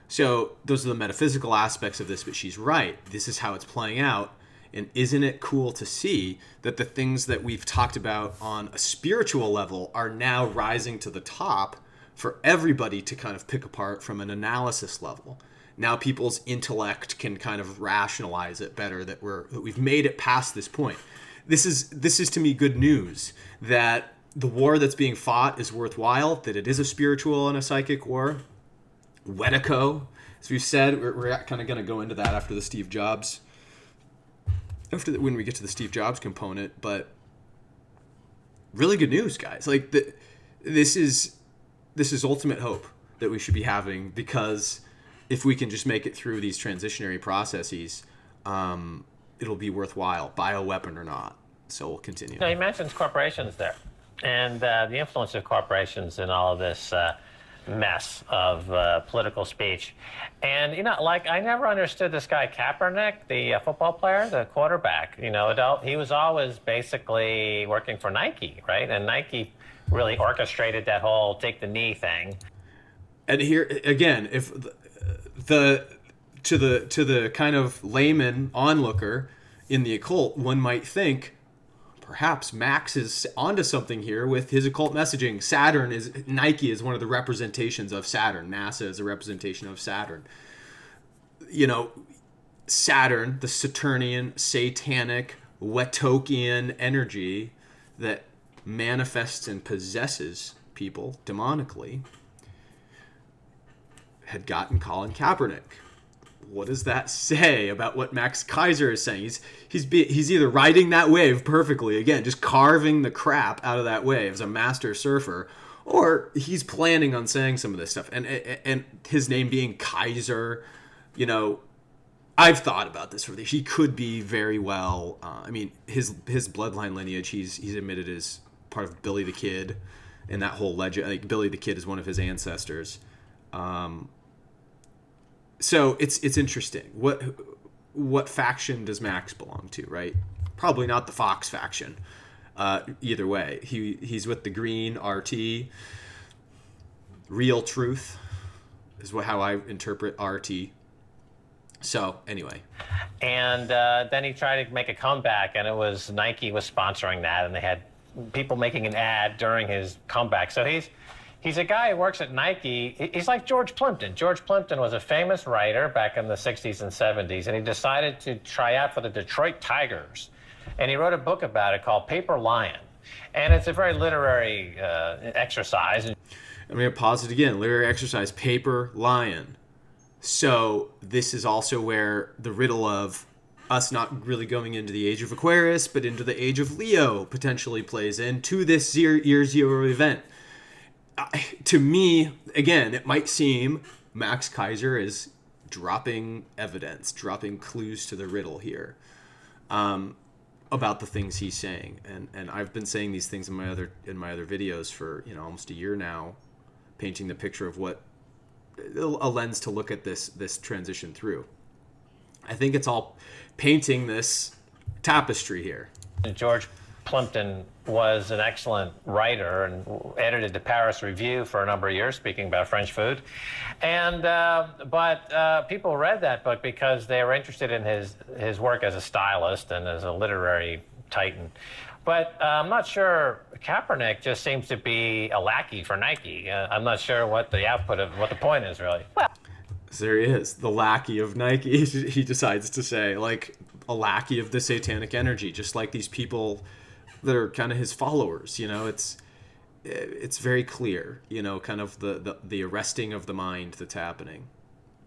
So those are the metaphysical aspects of this, but she's right. This is how it's playing out. And isn't it cool to see that the things that we've talked about on a spiritual level are now rising to the top for everybody to kind of pick apart from an analysis level? Now people's intellect can kind of rationalize it better, that we've made it past this point. This is to me good news, that the war that's being fought is worthwhile, that it is a spiritual and a psychic war. Wetiko, as we've said, we're kind of going to go into that after the Steve Jobs, when we get to the Steve Jobs component. But really good news, guys. Like this is ultimate hope that we should be having, because if we can just make it through these transitionary processes, it'll be worthwhile, bioweapon or not. So we'll continue. Now, he mentions corporations there, and the influence of corporations in all of this mess of political speech. And, you know, like, I never understood this guy Kaepernick, the football player, the quarterback. You know, he was always basically working for Nike, right? And Nike really orchestrated that whole take the knee thing. And here again, if to the kind of layman onlooker in the occult, one might think perhaps Max is onto something here with his occult messaging. Nike is one of the representations of Saturn. NASA is a representation of Saturn. You know, Saturn, the Saturnian, satanic, Wetokian energy that manifests and possesses people demonically, had gotten Colin Kaepernick. What does that say about what Max Kaiser is saying? He's either riding that wave perfectly, again, just carving the crap out of that wave as a master surfer, or he's planning on saying some of this stuff. And his name being Kaiser, you know, I've thought about this. He could be very well. I mean, his bloodline lineage, he's admitted is part of Billy the Kid, and that whole legend. Like Billy the Kid is one of his ancestors. So it's interesting. What faction does Max belong to, right? Probably not the Fox faction. Either way, he's with the Green RT. Real Truth is how I interpret RT. So anyway. And then he tried to make a comeback, and it was Nike was sponsoring that, and they had people making an ad during his comeback. So he's a guy who works at Nike. He's like George Plimpton. George Plimpton was a famous writer back in the 60s and 70s, and he decided to try out for the Detroit Tigers. And he wrote a book about it called Paper Lion. And it's a very literary exercise. I'm going to pause it again. Literary exercise, Paper Lion. So this is also where the riddle of us not really going into the age of Aquarius, but into the age of Leo potentially plays into this Year Zero event. To me, again, it might seem Max Kaiser is dropping evidence, dropping clues to the riddle here about the things he's saying, and I've been saying these things in my other videos for almost a year now, painting the picture of what a lens to look at this transition through. I think it's all painting this tapestry here. George Plimpton was an excellent writer and edited the Paris Review for a number of years, speaking about French food. And but people read that book because they were interested in his work as a stylist and as a literary titan. But I'm not sure. Kaepernick just seems to be a lackey for Nike. I'm not sure what the point is really. Well, so there he is, the lackey of Nike. He decides to say, like, a lackey of the satanic energy, just like these people that are kind of his followers. You know, it's very clear, you know, kind of the arresting of the mind that's happening,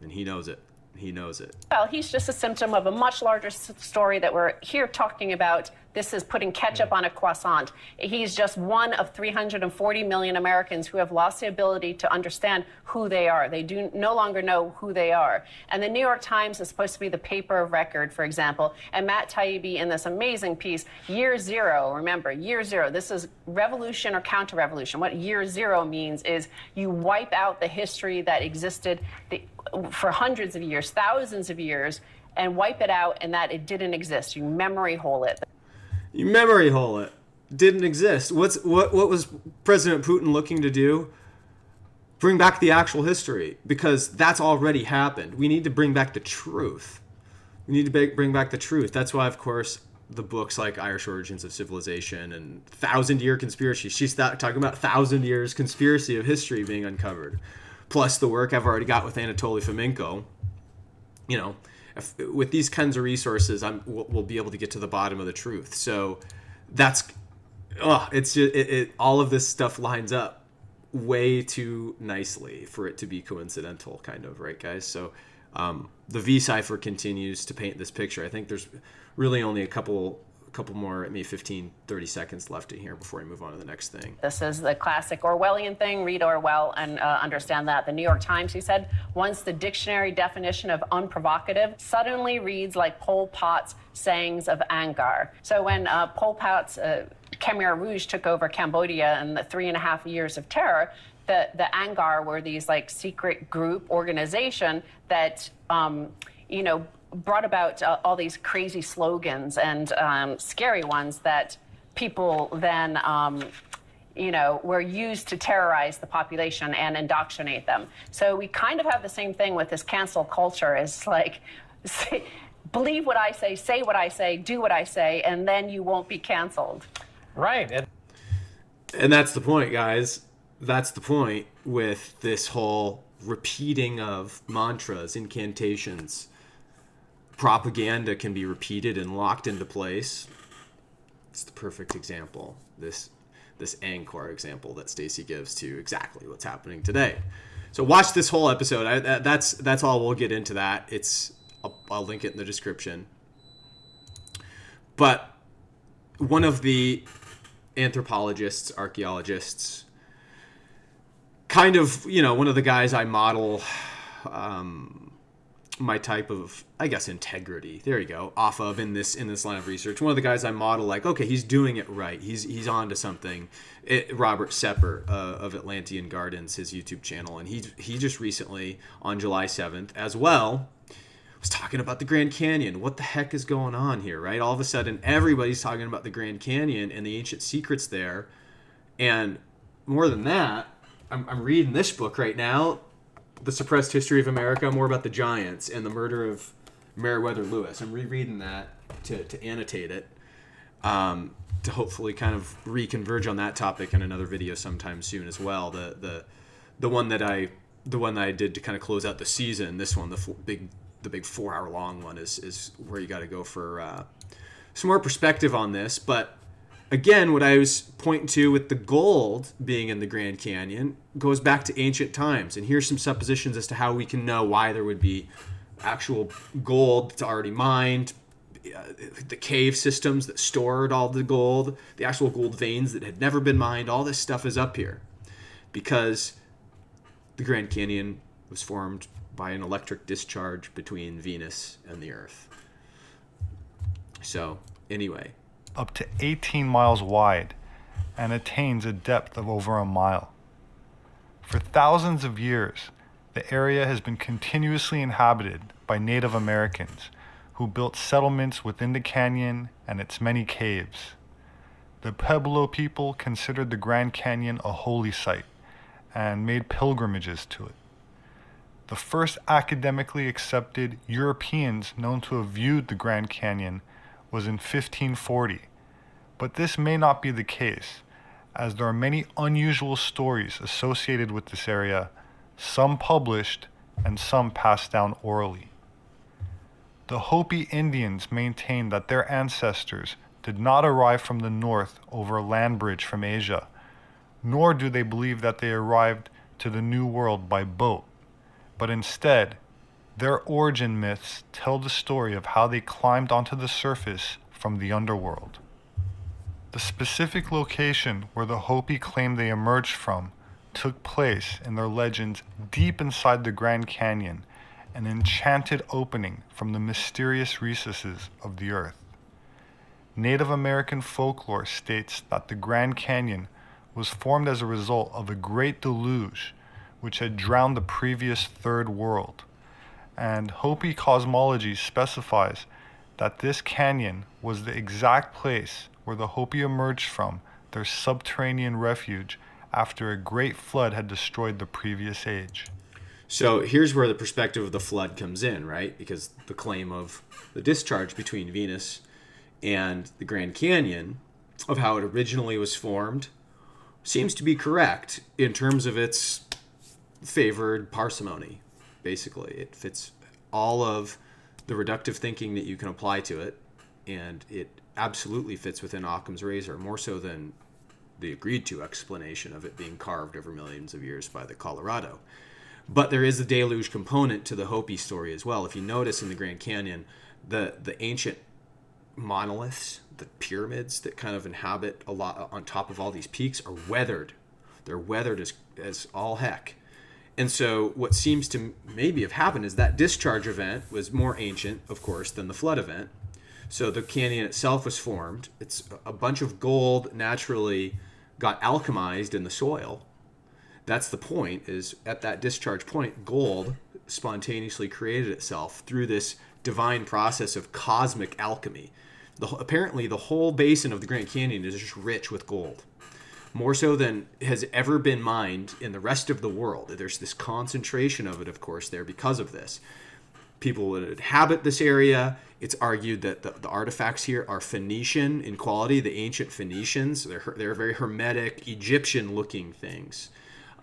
and he knows it. He knows it. Well, he's just a symptom of a much larger story that we're here talking about. This is putting ketchup on a croissant. He's just one of 340 million Americans who have lost the ability to understand who they are. They do no longer know who they are. And the New York Times is supposed to be the paper of record, for example. And Matt Taibbi in this amazing piece, YearZERO, remember, YearZERO, this is revolution or counter-revolution. What YearZERO means is you wipe out the history that existed for hundreds of years, thousands of years, and wipe it out, and that it didn't exist. You memory hole it. You memory hole it. Didn't exist. What was President Putin looking to do? Bring back the actual history, because that's already happened. We need to bring back the truth. We need to bring back the truth. That's why, of course, the books like Irish Origins of Civilization and 1,000-Year Conspiracy. She's talking about 1,000 years conspiracy of history being uncovered. Plus the work I've already got with Anatoly Fomenko. You know, with these kinds of resources, we'll be able to get to the bottom of the truth. So that's, it's just, all of this stuff lines up way too nicely for it to be coincidental, kind of, right, guys? So the V cipher continues to paint this picture. I think there's really only a couple more, maybe 15, 30 seconds left in here before we move on to the next thing. This is the classic Orwellian thing. Read Orwell and understand that. The New York Times, he said, once the dictionary definition of unprovocative suddenly reads like Pol Pot's sayings of Angar. So when Pol Pot's Khmer Rouge took over Cambodia in the 3.5 years of terror, the Angar were these like secret group organization that, brought about all these crazy slogans and scary ones that people then, were used to terrorize the population and indoctrinate them. So we kind of have the same thing with this cancel culture. It's like, believe what I say what I say, do what I say, and then you won't be canceled. Right. And that's the point, guys. That's the point with this whole repeating of mantras, incantations. Propaganda can be repeated and locked into place. It's the perfect example. This Angkor example that Stacey gives to exactly what's happening today. So watch this whole episode. That's all we'll get into that. I'll link it in the description. But one of the anthropologists, archaeologists, kind of, one of the guys I model my type of, I guess, integrity, there you go, off of in this line of research. One of the guys I model, like, okay, he's doing it right. He's on to something. Robert Sepper of Atlantean Gardens, his YouTube channel. And he just recently, on July 7th, as well, was talking about the Grand Canyon. What the heck is going on here, right? All of a sudden, everybody's talking about the Grand Canyon and the ancient secrets there. And more than that, I'm reading this book right now, The Suppressed History of America, more about the Giants and the murder of Meriwether Lewis. I'm rereading that to annotate it, to hopefully kind of reconverge on that topic in another video sometime soon as well. The one that I did to kind of close out the season. This one, the big 4-hour long one, is where you got to go for some more perspective on this. But again, what I was pointing to with the gold being in the Grand Canyon goes back to ancient times. And here's some suppositions as to how we can know why there would be actual gold that's already mined, the cave systems that stored all the gold, the actual gold veins that had never been mined. All this stuff is up here because the Grand Canyon was formed by an electric discharge between Venus and the Earth. So, anyway. Up to 18 miles wide and attains a depth of over a mile. For thousands of years, the area has been continuously inhabited by Native Americans who built settlements within the canyon and its many caves. the Pueblo people considered the Grand Canyon a holy site and made pilgrimages to it. The first academically accepted Europeans known to have viewed the Grand Canyon was in 1540, but this may not be the case, as there are many unusual stories associated with this area, some published and some passed down orally. The Hopi Indians maintain that their ancestors did not arrive from the north over a land bridge from Asia, nor do they believe that they arrived to the New World by boat, but instead, their origin myths tell the story of how they climbed onto the surface from the underworld. The specific location where the Hopi claim they emerged from took place in their legends deep inside the Grand Canyon, an enchanted opening from the mysterious recesses of the earth. Native American folklore states that the Grand Canyon was formed as a result of a great deluge which had drowned the previous third world, and Hopi cosmology specifies that this canyon was the exact place where the Hopi emerged from their subterranean refuge after a great flood had destroyed the previous age. So here's where the perspective of the flood comes in, right? Because the claim of the discharge between Venus and the Grand Canyon, of how it originally was formed, seems to be correct in terms of its favored parsimony. Basically, it fits all of the reductive thinking that you can apply to it, and it absolutely fits within Occam's razor, more so than the agreed to explanation of it being carved over millions of years by the Colorado. But there is a deluge component to the Hopi story as well. If you notice in the Grand Canyon, the ancient monoliths, the pyramids that kind of inhabit a lot on top of all these peaks are weathered. They're weathered as all heck. And so what seems to maybe have happened is that discharge event was more ancient, of course, than the flood event. So the canyon itself was formed. It's a bunch of gold naturally got alchemized in the soil. That's the point, is at that discharge point, gold spontaneously created itself through this divine process of cosmic alchemy. Apparently, the whole basin of the Grand Canyon is just rich with gold. More so than has ever been mined in the rest of the world. There's this concentration of it, of course, there because of this. People would inhabit this area. It's argued that the artifacts here are Phoenician in quality, the ancient Phoenicians. They're very hermetic, Egyptian-looking things.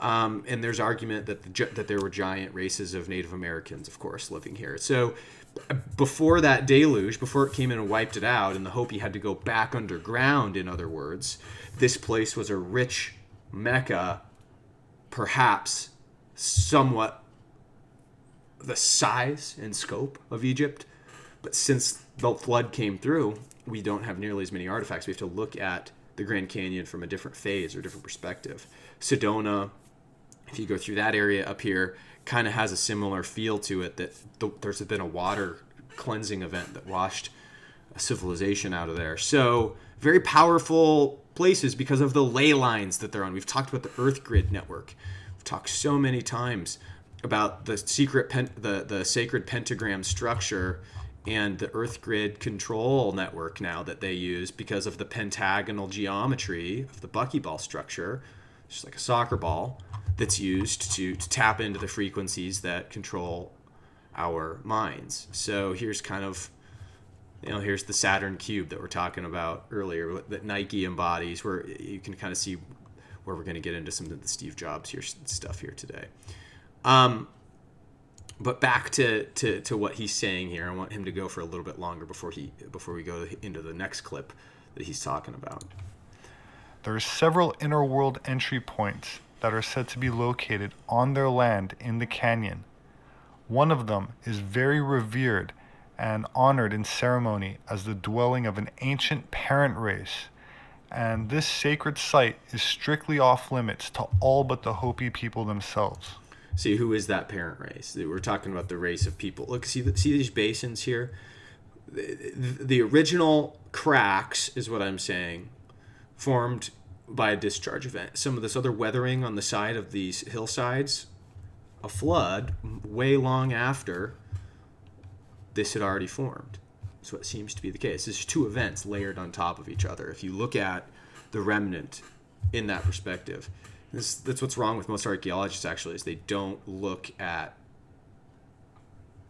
And there's argument that there were giant races of Native Americans, of course, living here. So before that deluge, before it came in and wiped it out, and the Hopi had to go back underground, in other words, this place was a rich mecca, perhaps somewhat the size and scope of Egypt. But since the flood came through, we don't have nearly as many artifacts. We have to look at the Grand Canyon from a different phase or different perspective. Sedona, if you go through that area up here, kind of has a similar feel to it, that there's been a water cleansing event that washed a civilization out of there. So very powerful places because of the ley lines that they're on. We've talked about the Earth Grid Network. We've talked so many times about the the sacred pentagram structure and the Earth Grid control network now that they use because of the pentagonal geometry of the buckyball structure, just like a soccer ball, that's used to tap into the frequencies that control our minds. So here's kind of, here's the Saturn cube that we're talking about earlier that Nike embodies, where you can kind of see where we're going to get into some of the Steve Jobs stuff here today. But back to what he's saying here. I want him to go for a little bit longer before we go into the next clip that he's talking about. There are several inner world entry points that are said to be located on their land in the canyon. One of them is very revered and honored in ceremony as the dwelling of an ancient parent race, and this sacred site is strictly off limits to all but the Hopi people themselves. See, who is that parent race? We're talking about the race of people. Look, see these basins here? The original cracks, is what I'm saying, formed by a discharge event. Some of this other weathering on the side of these hillsides, a flood way long after this had already formed. That's what seems to be the case. There's two events layered on top of each other. If you look at the remnant in that perspective. That's what's wrong with most archaeologists, actually, is they don't look at,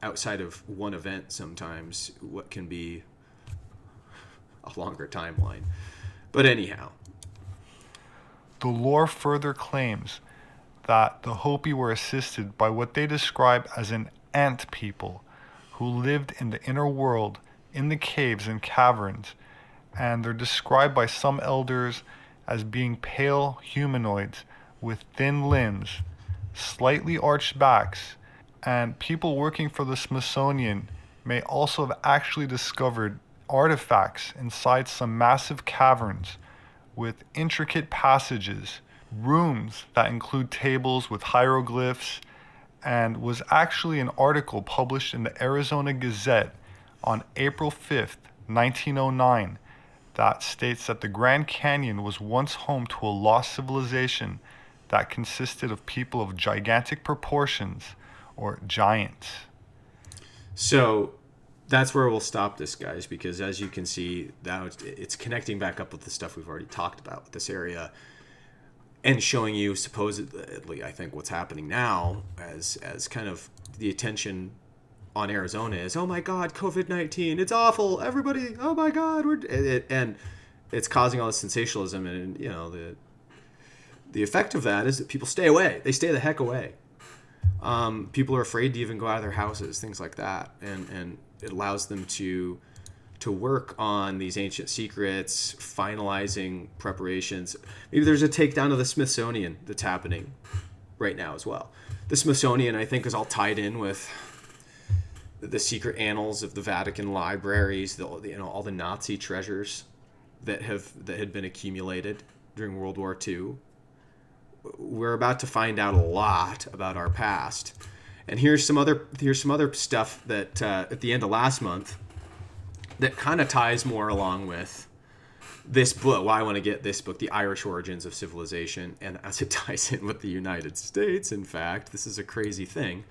outside of one event sometimes, what can be a longer timeline. But anyhow. The lore further claims that the Hopi were assisted by what they describe as an ant people who lived in the inner world in the caves and caverns, and they're described by some elders as being pale humanoids with thin limbs, slightly arched backs, and people working for the Smithsonian may also have actually discovered artifacts inside some massive caverns with intricate passages, rooms that include tables with hieroglyphs, and was actually an article published in the Arizona Gazette on April 5th, 1909, that states that the Grand Canyon was once home to a lost civilization that consisted of people of gigantic proportions, or giants. So that's where we'll stop this, guys, because as you can see, now it's connecting back up with the stuff we've already talked about with this area, and showing you supposedly, I think, what's happening now as kind of the attention on Arizona is, oh my God, COVID-19, it's awful, everybody, oh my God, and it's causing all this sensationalism, and you know the effect of that is that people stay away. They stay the heck away. People are afraid to even go out of their houses, things like that, and it allows them to work on these ancient secrets, finalizing preparations. Maybe there's a takedown of the Smithsonian that's happening right now as well. The Smithsonian, I think, is all tied in with the secret annals of the Vatican libraries, all the Nazi treasures that had been accumulated during World War II. We're about to find out a lot about our past, and here's some other stuff that at the end of last month that kind of ties more along with this book. Why I want to get this book, The Irish Origins of Civilization, and as it ties in with the United States. In fact, this is a crazy thing.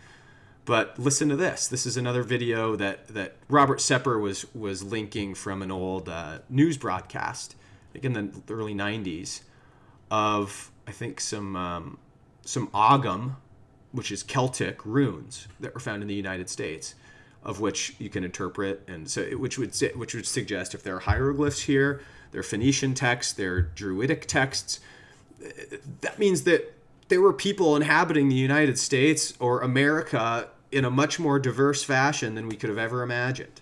But listen to this. This is another video that Robert Sepper was linking from an old news broadcast, I think in the early 90s, of I think some Ogham, which is Celtic runes that were found in the United States, of which you can interpret, and so which would suggest if there are hieroglyphs here, there are Phoenician texts, there are Druidic texts. That means that there were people inhabiting the United States or America in a much more diverse fashion than we could have ever imagined.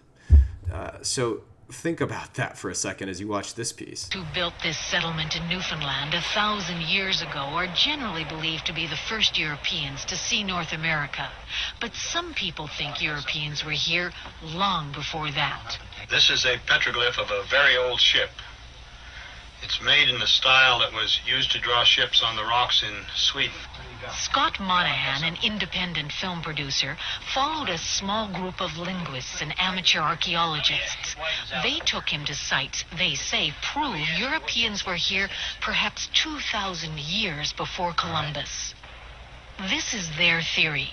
So think about that for a second as you watch this piece. Who built this settlement in Newfoundland 1,000 years ago are generally believed to be the first Europeans to see North America. But some people think Europeans were here long before that. This is a petroglyph of a very old ship. It's made in the style that was used to draw ships on the rocks in Sweden. Scott Monahan, an independent film producer, followed a small group of linguists and amateur archaeologists. They took him to sites they say prove Europeans were here perhaps 2,000 years before Columbus. This is their theory.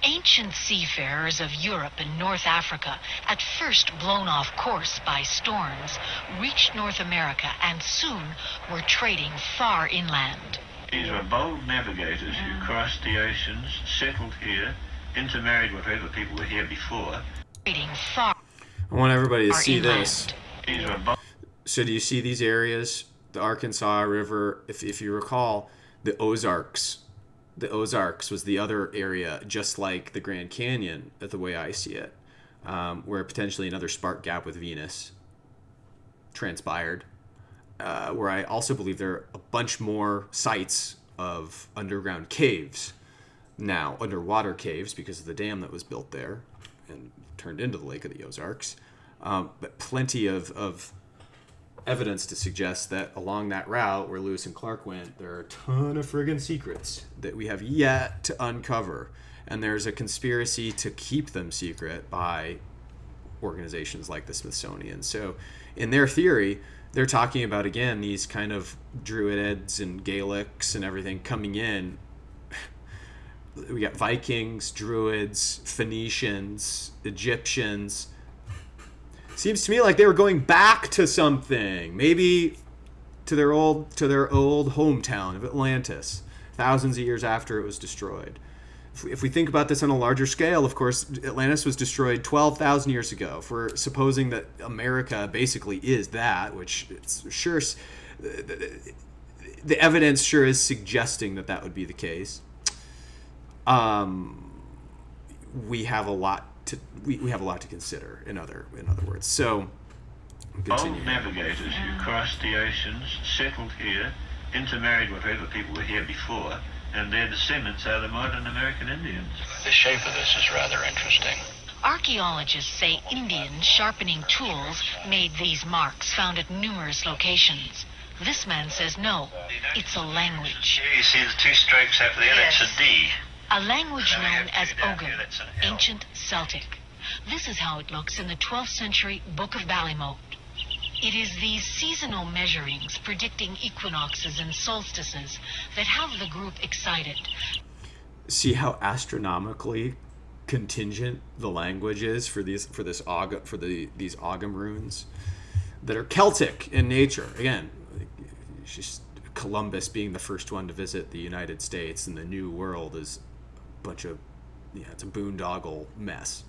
Ancient seafarers of Europe and North Africa, at first blown off course by storms, reached North America and soon were trading far inland. These were bold navigators who crossed the oceans, settled here, intermarried with other people who were here before. Trading far. I want everybody to see inland. this. These were bold. So do you see these areas? The Arkansas River, if you recall, the Ozarks. The Ozarks was the other area, just like the Grand Canyon, the way I see it, where potentially another spark gap with Venus transpired. Where I also believe there are a bunch more sites of underground caves now, underwater caves, because of the dam that was built there and turned into the Lake of the Ozarks. But plenty of evidence to suggest that along that route where Lewis and Clark went, there are a ton of friggin' secrets that we have yet to uncover. And there's a conspiracy to keep them secret by organizations like the Smithsonian. So in their theory, they're talking about, again, these kind of Druids and Gaelics and everything coming in. We got Vikings, Druids, Phoenicians, Egyptians. Seems to me like they were going back to something. Maybe to their old hometown of Atlantis, thousands of years after it was destroyed. If we think about this on a larger scale, of course, Atlantis was destroyed 12,000 years ago. If we're supposing that America basically is that, which it's sure, the evidence sure is suggesting that would be the case. We have a lot to consider. In other words, so continue. Old navigators who crossed the oceans, settled here, intermarried with whoever people were here before, and their descendants are the modern American Indians. The shape of this is rather interesting. Archaeologists say Indians sharpening tools made these marks found at numerous locations. This man says no, it's a language. Here you see the two strokes after the L, it's a D. A language known as Ogham, ancient Celtic. This is how it looks in the 12th century Book of Ballymote. It is these seasonal measurings predicting equinoxes and solstices that have the group excited. See how astronomically contingent the language is for these Ogham runes that are Celtic in nature. Again, it's just Columbus being the first one to visit the United States and the New World is a bunch of it's a boondoggle mess.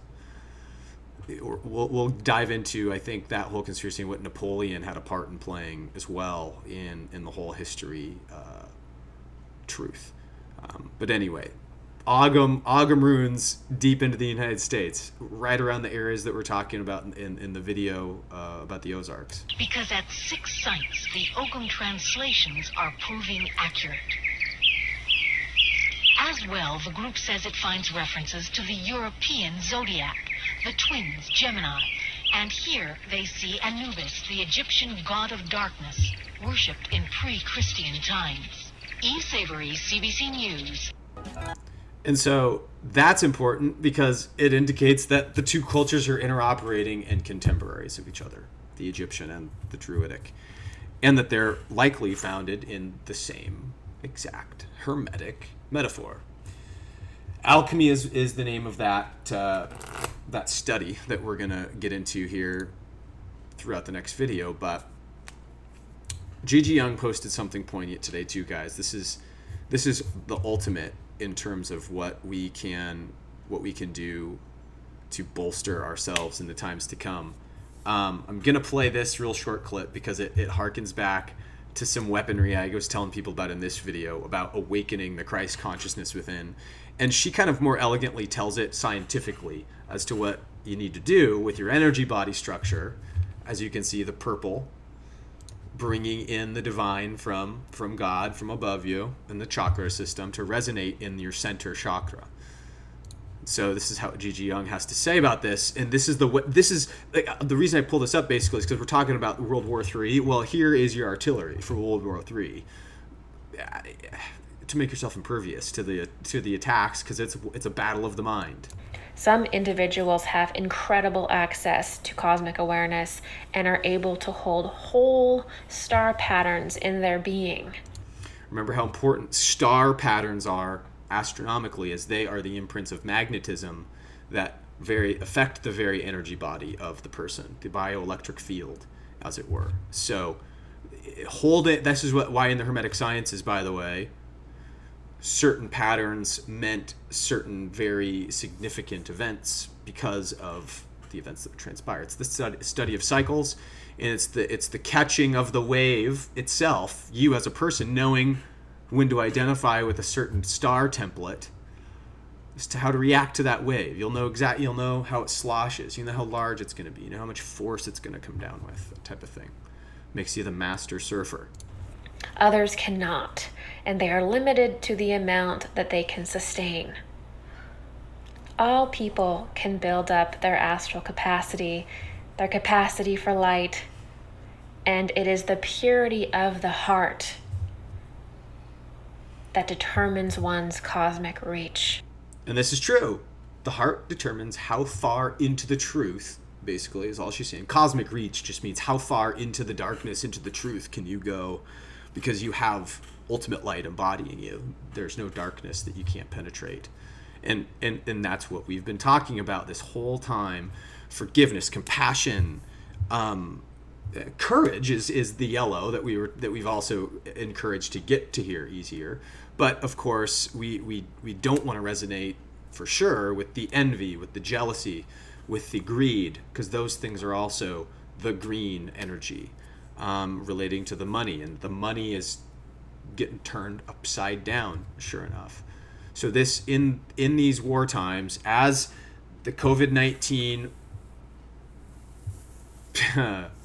We'll dive into, I think, that whole conspiracy and what Napoleon had a part in playing as well in the whole history truth. But anyway, Ogham runes deep into the United States, right around the areas that we're talking about in the video about the Ozarks. Because at 6 sites, the Ogham translations are proving accurate. As well, the group says it finds references to the European zodiac, the twins, Gemini, and here they see Anubis, the Egyptian god of darkness, worshipped in pre-Christian times. Eve Savory, CBC News. And so that's important because it indicates that the two cultures are interoperating and contemporaries of each other, the Egyptian and the Druidic, and that they're likely founded in the same exact Hermetic metaphor. Alchemy is the name of that study that we're going to get into here throughout the next video, but Gigi Young posted something poignant today too, guys. This is the ultimate in terms of what we can do to bolster ourselves in the times to come. I'm gonna play this real short clip because it harkens back to some weaponry I was telling people about in this video about awakening the Christ consciousness within, and she kind of more elegantly tells it scientifically as to what you need to do with your energy body structure. As you can see, the purple bringing in the divine from God, from above you, and the chakra system to resonate in your center chakra. So this is how Gigi Young has to say about this, and this is the reason I pull this up basically is because we're talking about World War III. Well, here is your artillery for World War III to make yourself impervious to the attacks, because it's a battle of the mind. Some individuals have incredible access to cosmic awareness and are able to hold whole star patterns in their being. Remember how important star patterns are astronomically, as they are the imprints of magnetism that affect the very energy body of the person, the bioelectric field, as it were. So hold it. This is why in the Hermetic sciences, by the way, certain patterns meant certain very significant events because of the events that transpire. It's the study of cycles, and it's the catching of the wave itself. You as a person knowing when to identify with a certain star template as to how to react to that wave. You'll know how it sloshes. You know how large it's going to be. You know how much force it's going to come down with. That type of thing makes you the master surfer. Others cannot, and they are limited to the amount that they can sustain. All people can build up their astral capacity, their capacity for light, and it is the purity of the heart that determines one's cosmic reach. And this is true. The heart determines how far into the truth, basically, is all she's saying. Cosmic reach just means how far into the darkness, into the truth can you go, because you have ultimate light embodying you. There's no darkness that you can't penetrate. And that's what we've been talking about this whole time. Forgiveness, compassion, courage is the yellow that we've also encouraged to get to hear easier. But of course, we don't want to resonate for sure with the envy, with the jealousy, with the greed, because those things are also the green energy relating to the money, and the money is getting turned upside down, sure enough. So this in these war times, as the COVID-19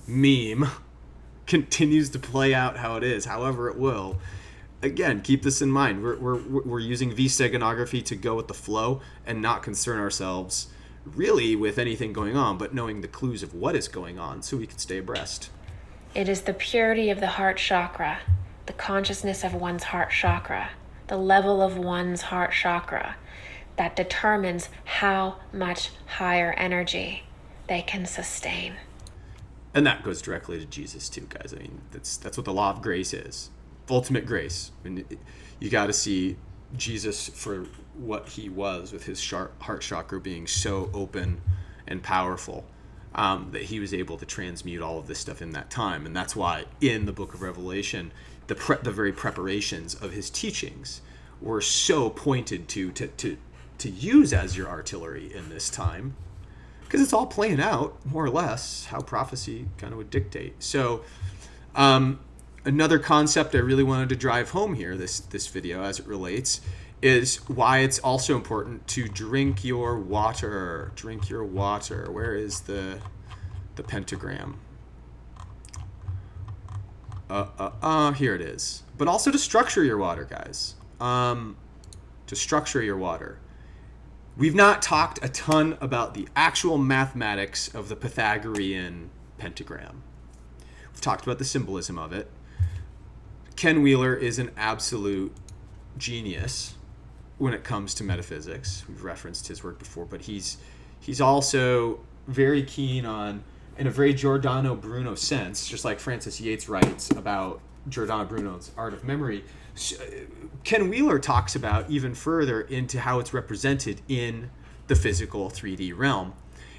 meme continues to play out how it is, however it will. Again, keep this in mind. We're using V-steganography to go with the flow and not concern ourselves really with anything going on, but knowing the clues of what is going on so we can stay abreast. It is the purity of the heart chakra, the consciousness of one's heart chakra, the level of one's heart chakra that determines how much higher energy they can sustain. And that goes directly to Jesus too, guys. I mean, that's what the law of grace is. Ultimate grace. I mean, you got to see Jesus for what he was, with his heart chakra being so open and powerful, that he was able to transmute all of this stuff in that time. And that's why in the book of Revelation, the very preparations of his teachings were so pointed to use as your artillery in this time, because it's all playing out more or less how prophecy kind of would dictate. So another concept I really wanted to drive home here, this video, as it relates, is why it's also important to drink your water. Drink your water. Where is the pentagram? Here it is. But also to structure your water, guys. To structure your water. We've not talked a ton about the actual mathematics of the Pythagorean pentagram. We've talked about the symbolism of it. Ken Wheeler is an absolute genius when it comes to metaphysics. We've referenced his work before, but he's also very keen on, in a very Giordano Bruno sense, just like Francis Yates writes about Giordano Bruno's Art of Memory. Ken Wheeler talks about even further into how it's represented in the physical 3D realm.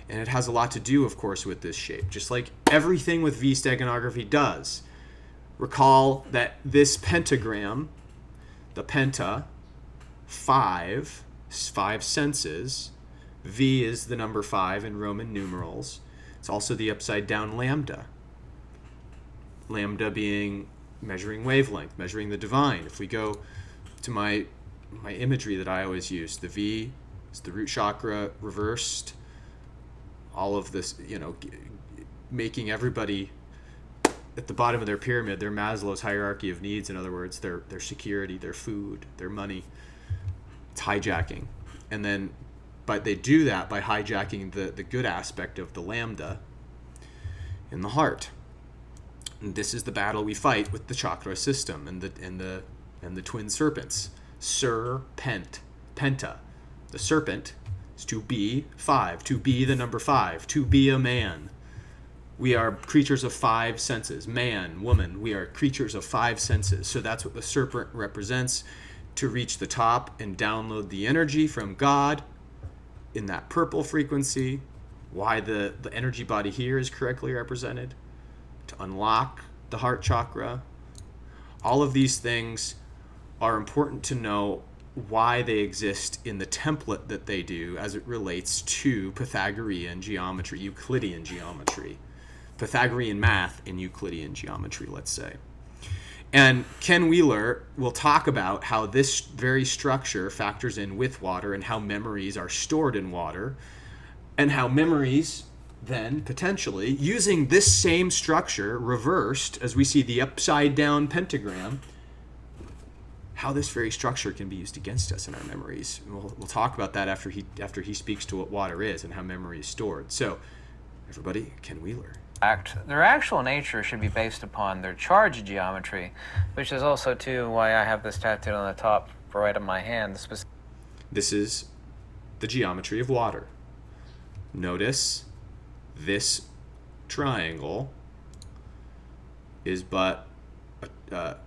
And it has a lot to do, of course, with this shape, just like everything with V-steganography does. Recall that this pentagram, the penta, five senses, V is the number 5 in Roman numerals. It's also the upside down lambda. Lambda being measuring wavelength, measuring the divine. If we go to my imagery that I always use, the V is the root chakra reversed. All of this, making everybody at the bottom of their pyramid, their Maslow's hierarchy of needs, in other words, their security, their food, their money. It's hijacking. And then, but they do that by hijacking the good aspect of the lambda in the heart. And this is the battle we fight with the chakra system and the twin serpents. Penta. The serpent is to be 5, to be the number 5, to be a man. We are creatures of 5 senses. Man, woman, we are creatures of 5 senses. So that's what the serpent represents, to reach the top and download the energy from God in that purple frequency. Why the energy body here is correctly represented. To unlock the heart chakra. All of these things are important to know why they exist in the template that they do as it relates to Pythagorean geometry, Euclidean geometry. Pythagorean math in Euclidean geometry, let's say. And Ken Wheeler will talk about how this very structure factors in with water and how memories are stored in water, and how memories then potentially, using this same structure reversed, as we see the upside down pentagram, how this very structure can be used against us in our memories. And we'll talk about that after he speaks to what water is and how memory is stored. So, everybody, Ken Wheeler. Their actual nature should be based upon their charge geometry, which is also, too, why I have this tattooed on the top right of my hand. This is the geometry of water. Notice this triangle is but a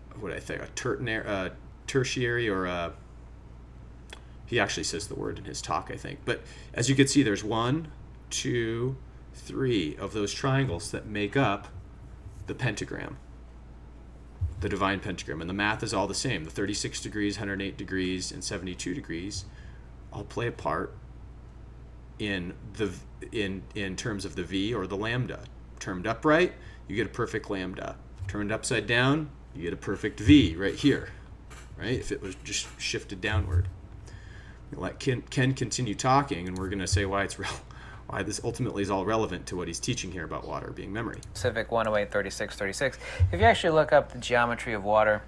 tertiary, or he actually says the word in his talk, I think. But as you can see, there's 1, 2, 3 of those triangles that make up the pentagram, the divine pentagram. And the math is all the same. The 36 degrees, 108 degrees, and 72 degrees all play a part in terms of the V or the lambda. Turned upright, you get a perfect lambda. Turned upside down, you get a perfect V right here, right? If it was just shifted downward. We'll let Ken continue talking, and we're going to say why this ultimately is all relevant to what he's teaching here about water being memory. Pacific 108, 36, 36. If you actually look up the geometry of water,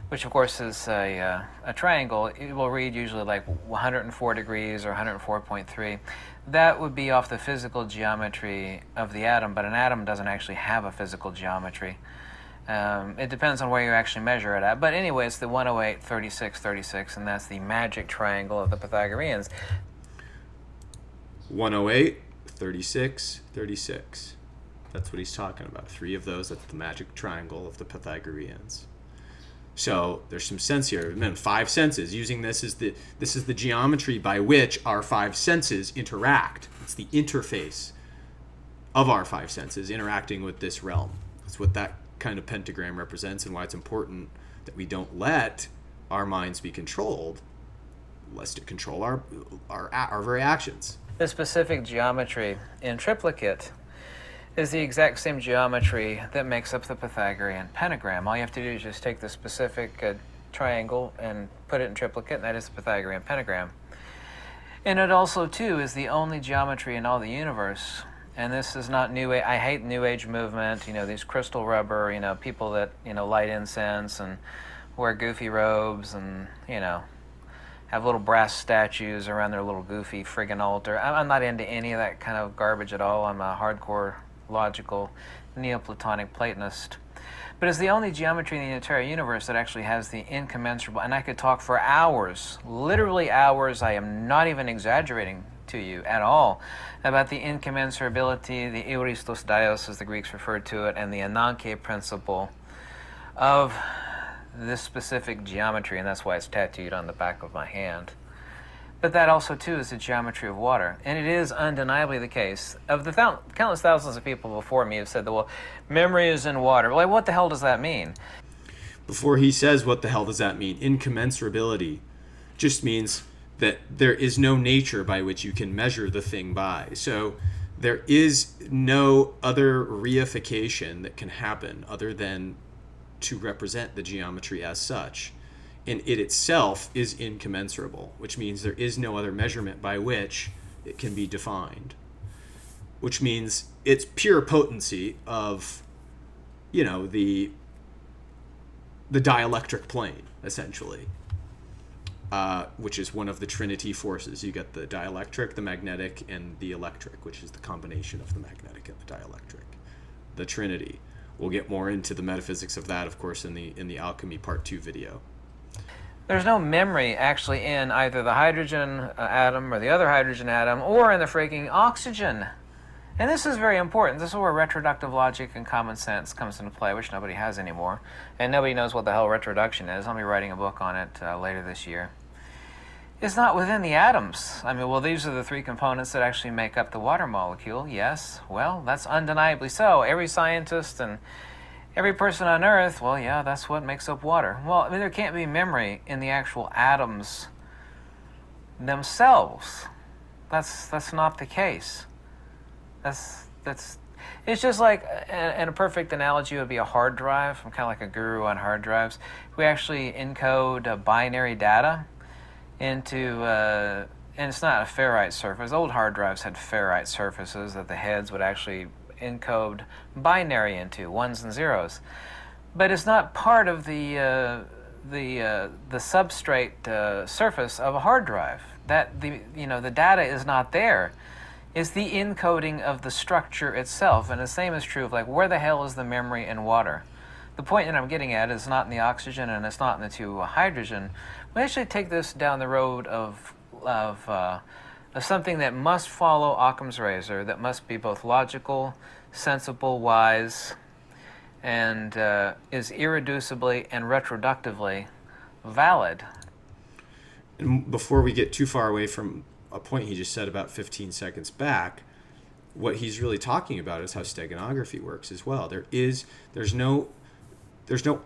which of course is a triangle, it will read usually like 104 degrees or 104.3. That would be off the physical geometry of the atom, but an atom doesn't actually have a physical geometry. It depends on where you actually measure it at. But anyway, it's the 108, 36, 36, and that's the magic triangle of the Pythagoreans. 108, 36, 36. That's what he's talking about. 3 of those, that's the magic triangle of the Pythagoreans. So there's some sense here. And then 5 senses. Using this is the geometry by which our 5 senses interact. It's the interface of our 5 senses interacting with this realm. That's what that kind of pentagram represents, and why it's important that we don't let our minds be controlled, lest it control our very actions. The specific geometry in triplicate is the exact same geometry that makes up the Pythagorean pentagram. All you have to do is just take the specific triangle and put it in triplicate, and that is the Pythagorean pentagram. And it also, too, is the only geometry in all the universe. And this is not New Age. I hate New Age movement, these crystal rubber, people that, light incense and wear goofy robes and, have little brass statues around their little goofy friggin' altar. I'm not into any of that kind of garbage at all. I'm a hardcore, logical, Neoplatonic Platonist. But it's the only geometry in the entire universe that actually has the incommensurable, and I could talk for hours, literally hours, I am not even exaggerating to you at all, about the incommensurability, the euristos dios as the Greeks referred to it, and the ananke principle of this specific geometry, and that's why it's tattooed on the back of my hand. But that also, too, is the geometry of water. And it is undeniably the case. Of the countless thousands of people before me have said that, well, memory is in water. Well, what the hell does that mean? Before he says what the hell does that mean, incommensurability just means that there is no nature by which you can measure the thing by. So there is no other reification that can happen other than to represent the geometry as such. And it itself is incommensurable, which means there is no other measurement by which it can be defined, which means it's pure potency of, the dielectric plane, essentially, which is one of the Trinity forces. You get the dielectric, the magnetic, and the electric, which is the combination of the magnetic and the dielectric, the Trinity. We'll get more into the metaphysics of that, of course, in the Alchemy Part 2 video. There's no memory actually in either the hydrogen atom or the other hydrogen atom or in the freaking oxygen. And this is very important. This is where retroductive logic and common sense comes into play, which nobody has anymore. And nobody knows what the hell retroduction is. I'll be writing a book on it later this year. It's not within the atoms. These are the 3 components that actually make up the water molecule. Yes, well, that's undeniably so. Every scientist and every person on Earth, well, yeah, that's what makes up water. Well, there can't be memory in the actual atoms themselves. That's not the case. It's just like, and a perfect analogy would be a hard drive. I'm kind of like a guru on hard drives. We actually encode binary data into, and it's not a ferrite surface. Old hard drives had ferrite surfaces that the heads would actually encode binary into, 1s and 0s. But it's not part of the substrate surface of a hard drive. That the data is not there. It's the encoding of the structure itself, and the same is true of where the hell is the memory in water. The point that I'm getting at is not in the oxygen and it's not in the 2 hydrogen. We actually take this down the road of something that must follow Occam's razor, that must be both logical, sensible, wise, and is irreducibly and retroductively valid. And before we get too far away from a point he just said about 15 seconds back, what he's really talking about is how steganography works as well. There's no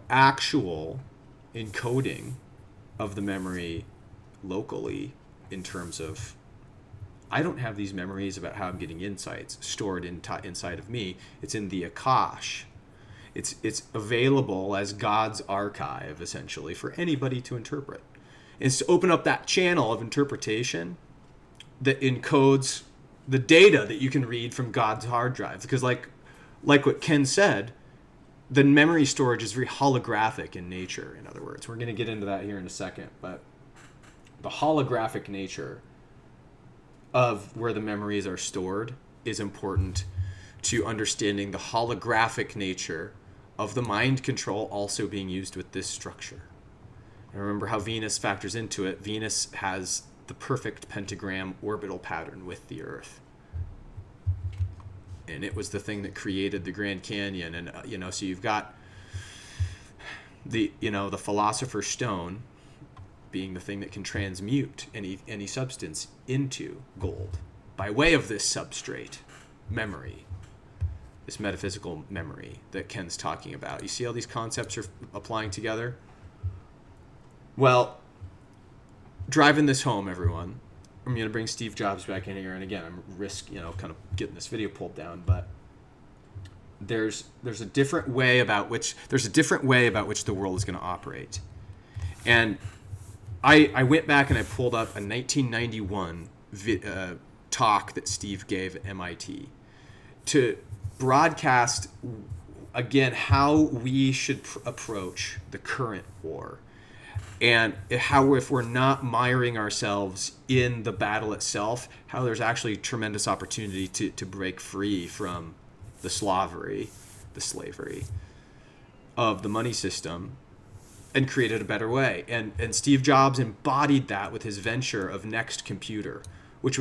actual encoding of the memory locally in terms of, I don't have these memories about how I'm getting insights stored inside of me. It's in the Akash. It's available as God's archive, essentially, for anybody to interpret. It's to open up that channel of interpretation that encodes the data that you can read from God's hard drive. Because like what Ken said, the memory storage is very holographic in nature, in other words. We're going to get into that here in a second, but the holographic nature of where the memories are stored is important to understanding the holographic nature of the mind control also being used with this structure. And remember how Venus factors into it. Venus has the perfect pentagram orbital pattern with the Earth. And it was the thing that created the Grand Canyon. And, so you've got the Philosopher's Stone being the thing that can transmute any substance into gold by way of this substrate memory, this metaphysical memory that Ken's talking about. You see how these concepts are applying together? Well, driving this home, everyone, I'm going to bring Steve Jobs back in here, and again, I'm kind of getting this video pulled down, but there's a different way about which the world is going to operate. And I went back and I pulled up a 1991 talk that Steve gave at MIT to broadcast, again, how we should approach the current war. And how, if we're not miring ourselves in the battle itself, how there's actually tremendous opportunity to break free from the slavery of the money system and created a better way. And Steve Jobs embodied that with his venture of NeXT Computer, where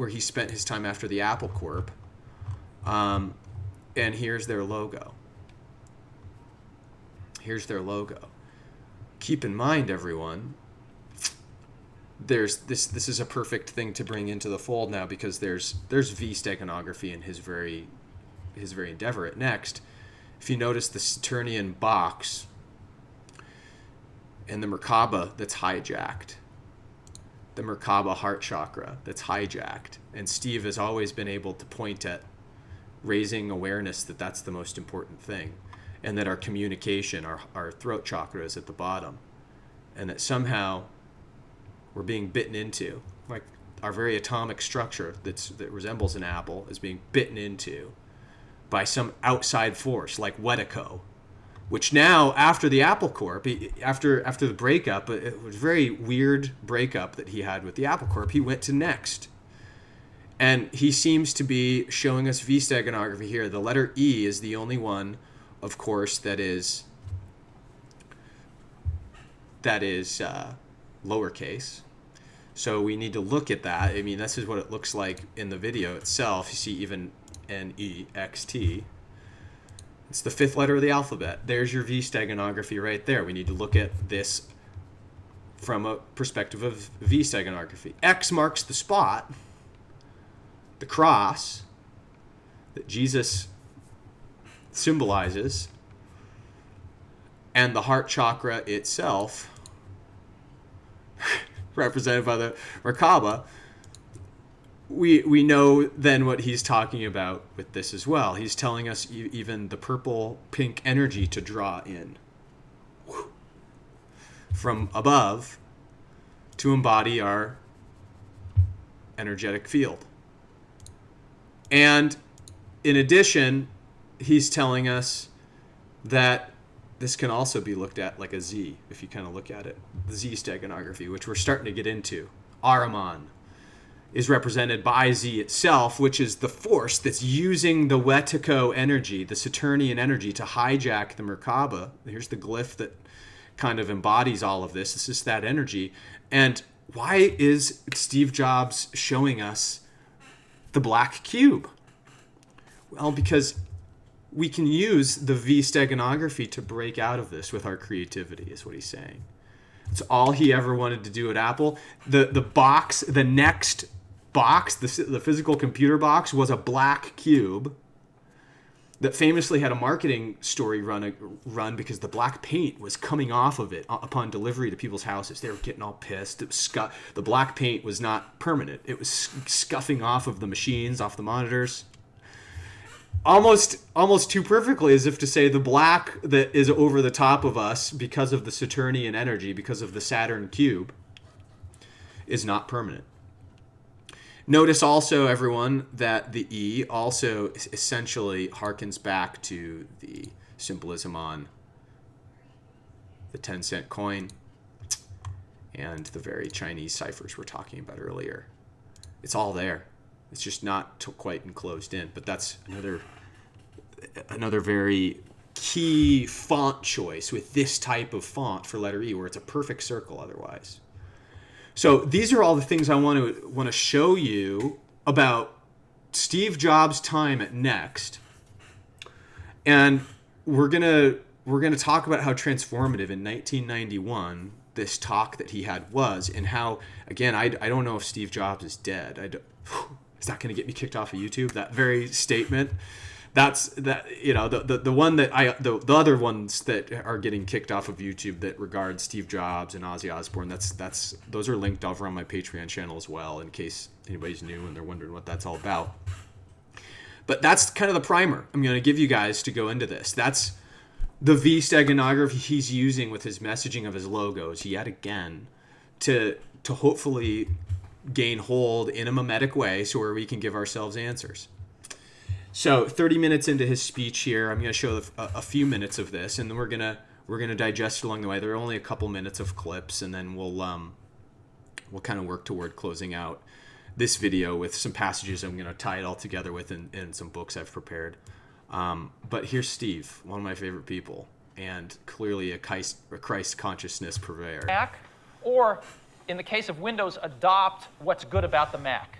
he spent his time after the Apple Corp. And here's their logo. Keep in mind, everyone, this is a perfect thing to bring into the fold now, because there's V steganography in his very endeavor at NeXT. If you notice the Saturnian box and the Merkaba that's hijacked, the Merkaba heart chakra that's hijacked, and Steve has always been able to point at raising awareness that that's the most important thing, and that our communication, our throat chakra is at the bottom, and that somehow we're being bitten into, like our very atomic structure that resembles an apple is being bitten into by some outside force like Wetiko, which now, after the Apple Corp, after the breakup, it was a very weird breakup that he had with the Apple Corp, he went to NeXT. And he seems to be showing us V steganography here. The letter E is the only one, of course, that is lowercase. So we need to look at that. I mean, this is what it looks like in the video itself. You see even NeXT. It's the fifth letter of the alphabet. There's your V steganography right there. We need to look at this from a perspective of V steganography. X marks the spot, the cross that Jesus symbolizes, and the heart chakra itself, represented by the Merkaba. We know then what he's talking about with this as well. He's telling us even the purple-pink energy to draw in from above to embody our energetic field. And in addition, he's telling us that this can also be looked at like a Z, if you kind of look at it. The Z steganography, which we're starting to get into. Ahriman is represented by Z itself, which is the force that's using the Wetiko energy, the Saturnian energy, to hijack the Merkaba. Here's the glyph that kind of embodies all of this. This is that energy. And why is Steve Jobs showing us the black cube? Well, because we can use the V steganography to break out of this with our creativity, is what he's saying. It's all he ever wanted to do at Apple. The box, the NeXT box, the physical computer box, was a black cube that famously had a marketing story run because the black paint was coming off of it upon delivery to people's houses. They were getting all pissed. It was the black paint was not permanent. It was scuffing off of the machines, off the monitors. Almost too perfectly, as if to say the black that is over the top of us because of the Saturnian energy, because of the Saturn cube, is not permanent. Notice also, everyone, that the E also essentially harkens back to the symbolism on the 10-cent coin and the very Chinese ciphers we're talking about earlier. It's all there. It's just not quite enclosed in. But that's another very key font choice with this type of font for letter E, where it's a perfect circle otherwise. So these are all the things I want to show you about Steve Jobs' time at NeXT, and we're gonna talk about how transformative in 1991 this talk that he had was, and how, again, I don't know if Steve Jobs is dead. Is that going to get me kicked off of YouTube? That very statement. The one that the other ones that are getting kicked off of YouTube that regard Steve Jobs and Ozzy Osbourne, those are linked over on my Patreon channel as well, in case anybody's new and they're wondering what that's all about. But that's kind of the primer I'm going to give you guys to go into this. That's the V steganography he's using with his messaging of his logos yet again to hopefully gain hold in a mimetic way, so where we can give ourselves answers. So 30 minutes into his speech here, I'm going to show a few minutes of this, and then we're gonna digest along the way. There are only a couple minutes of clips, and then we'll kind of work toward closing out this video with some passages I'm going to tie it all together with in some books I've prepared. But here's Steve, one of my favorite people, and clearly a Christ consciousness purveyor. Mac, or in the case of Windows, adopt what's good about the Mac.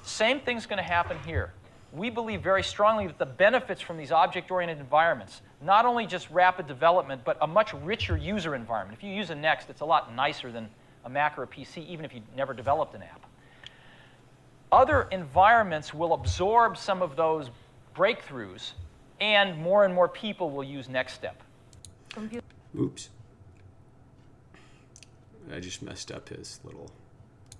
Same thing's going to happen here. We believe very strongly that the benefits from these object-oriented environments, not only just rapid development, but a much richer user environment. If you use a NeXT, it's a lot nicer than a Mac or a PC, even if you never developed an app. Other environments will absorb some of those breakthroughs, and more people will use NeXT. Oops. I just messed up his little...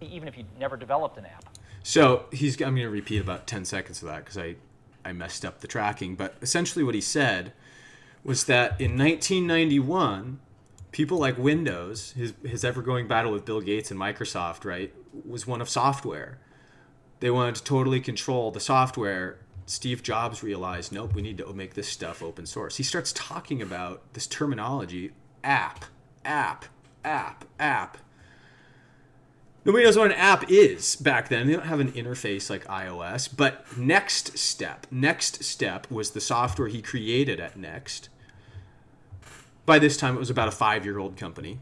Even if you never developed an app. So I'm going to repeat about 10 seconds of that because I messed up the tracking. But essentially what he said was that in 1991, people like Windows, his ever-going battle with Bill Gates and Microsoft, right, was one of software. They wanted to totally control the software. Steve Jobs realized, nope, we need to make this stuff open source. He starts talking about this terminology, app. Nobody knows what an app is back then. They don't have an interface like iOS. But NeXT was the software he created at NeXT. By this time, it was about a 5-year-old company.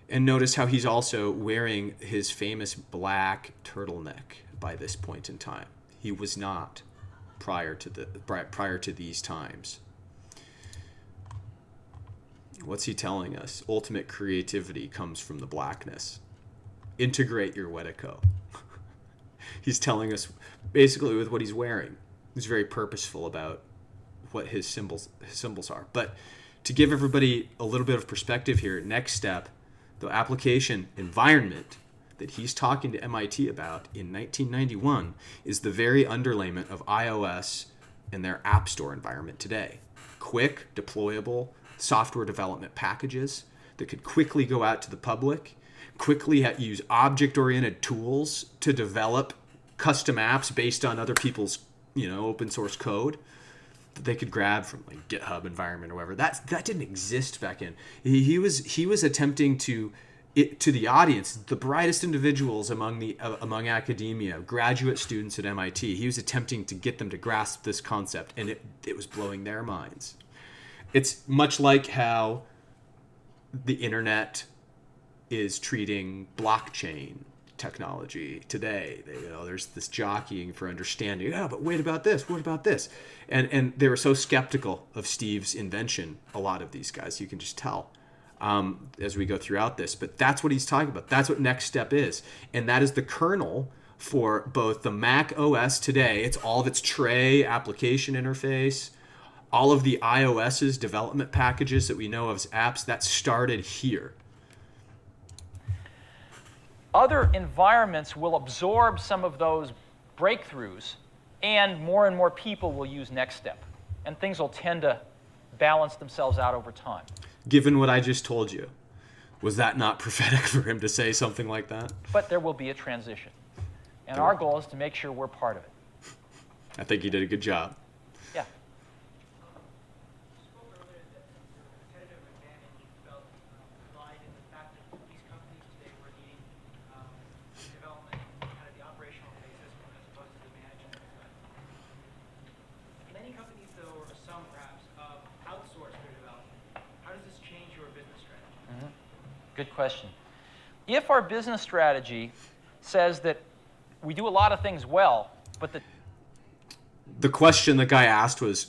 And notice how he's also wearing his famous black turtleneck by this point in time. He was not prior to these times. What's he telling us? Ultimate creativity comes from the blackness. Integrate your Wetiko. He's telling us basically with what he's wearing. He's very purposeful about what his symbols are. But to give everybody a little bit of perspective here, next step, the application environment that he's talking to MIT about in 1991 is the very underlayment of iOS and their App Store environment today. Quick, deployable software development packages that could quickly go out to the public, quickly use object-oriented tools to develop custom apps based on other people's, open source code that they could grab from like GitHub environment or whatever. That didn't exist back in. He was attempting to the audience, the brightest individuals among academia, graduate students at MIT. He was attempting to get them to grasp this concept, and it was blowing their minds. It's much like how the internet is treating blockchain technology today. There's this jockeying for understanding. Yeah, but wait about this. What about this? And they were so skeptical of Steve's invention. A lot of these guys, you can just tell as we go throughout this. But that's what he's talking about. That's what next step is, and that is the kernel for both the Mac OS today, it's all of its tray application interface, all of the iOS's development packages that we know of as apps, that started here. Other environments will absorb some of those breakthroughs, and more people will use NeXT. And things will tend to balance themselves out over time. Given what I just told you, was that not prophetic for him to say something like that? But there will be a transition. And our goal is to make sure we're part of it. I think he did a good job. Yeah. Many companies, though, or some perhaps, outsource their development. How does this change your business strategy? Good question. If our business strategy says that we do a lot of things well, but the question the guy asked was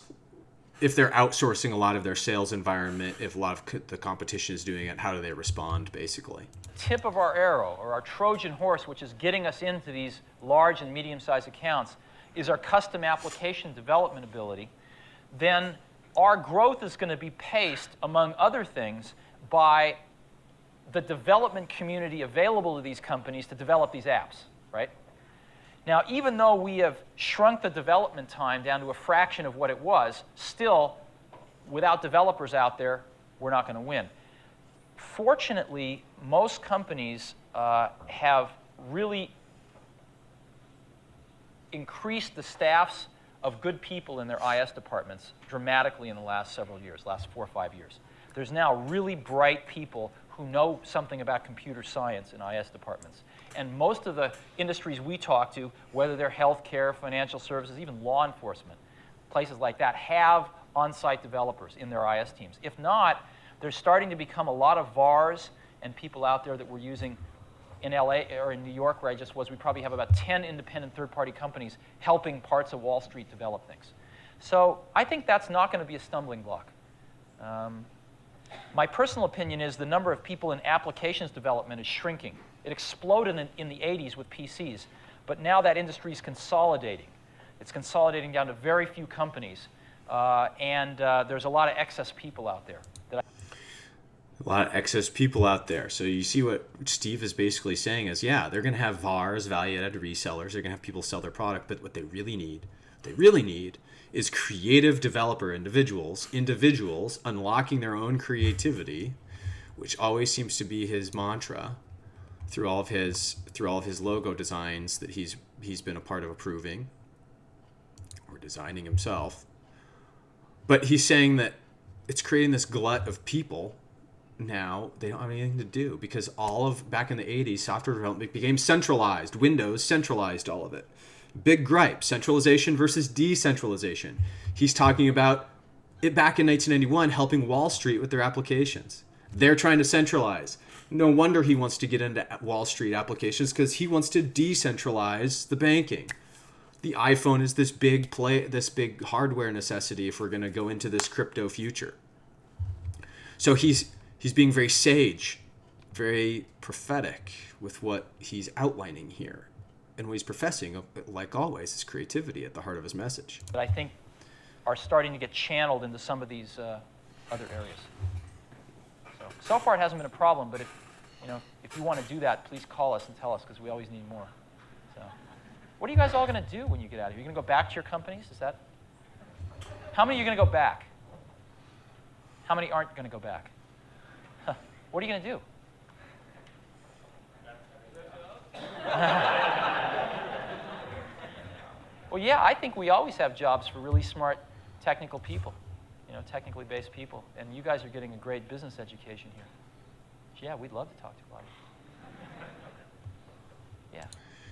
if they're outsourcing a lot of their sales environment, if a lot of the competition is doing it, how do they respond, basically? tip of our arrow, or our Trojan horse, which is getting us into these large and medium-sized accounts, is our custom application development ability, then our growth is going to be paced, among other things, by the development community available to these companies to develop these apps, right? Now, even though we have shrunk the development time down to a fraction of what it was, still, without developers out there, we're not going to win. Fortunately, most companies have really increased the staffs of good people in their IS departments dramatically in the last several years, last 4 or 5 years. There's now really bright people who know something about computer science in IS departments. And most of the industries we talk to, whether they're healthcare, financial services, even law enforcement, places like that, have on-site developers in their IS teams. If not, there's starting to become a lot of VARs and people out there that we're using in LA or in New York, where I just was. We probably have about 10 independent third-party companies helping parts of Wall Street develop things. So I think that's not going to be a stumbling block. My personal opinion is the number of people in applications development is shrinking. It exploded in the 80s with PCs, but now that industry is consolidating. It's consolidating down to very few companies, and there's a lot of excess people out there. A lot of excess people out there. So you see what Steve is basically saying is, yeah, they're going to have VARs, value-added resellers. They're going to have people sell their product, but what they really need is creative developer individuals unlocking their own creativity, which always seems to be his mantra through all of his logo designs that he's been a part of approving or designing himself. But he's saying that it's creating this glut of people. Now they don't have anything to do because back in the 80s, software development became centralized. Windows centralized all of it. Big gripe, centralization versus decentralization. He's talking about it back in 1991, helping Wall Street with their applications. They're trying to centralize. No wonder he wants to get into Wall Street applications, because he wants to decentralize the banking. The iPhone is this big big hardware necessity if we're going to go into this crypto future. So he's being very sage, very prophetic with what he's outlining here. And what he's professing, like always, is creativity at the heart of his message. That I think are starting to get channeled into some of these other areas. So far it hasn't been a problem, but if you want to do that, please call us and tell us, because we always need more. So, what are you guys all going to do when you get out of here? Are you going to go back to your companies? How many are you going to go back? How many aren't going to go back? What are you going to do? Well, yeah, I think we always have jobs for really smart technical people, technically based people. And you guys are getting a great business education here. Yeah, we'd love to talk to a lot of you. Yeah.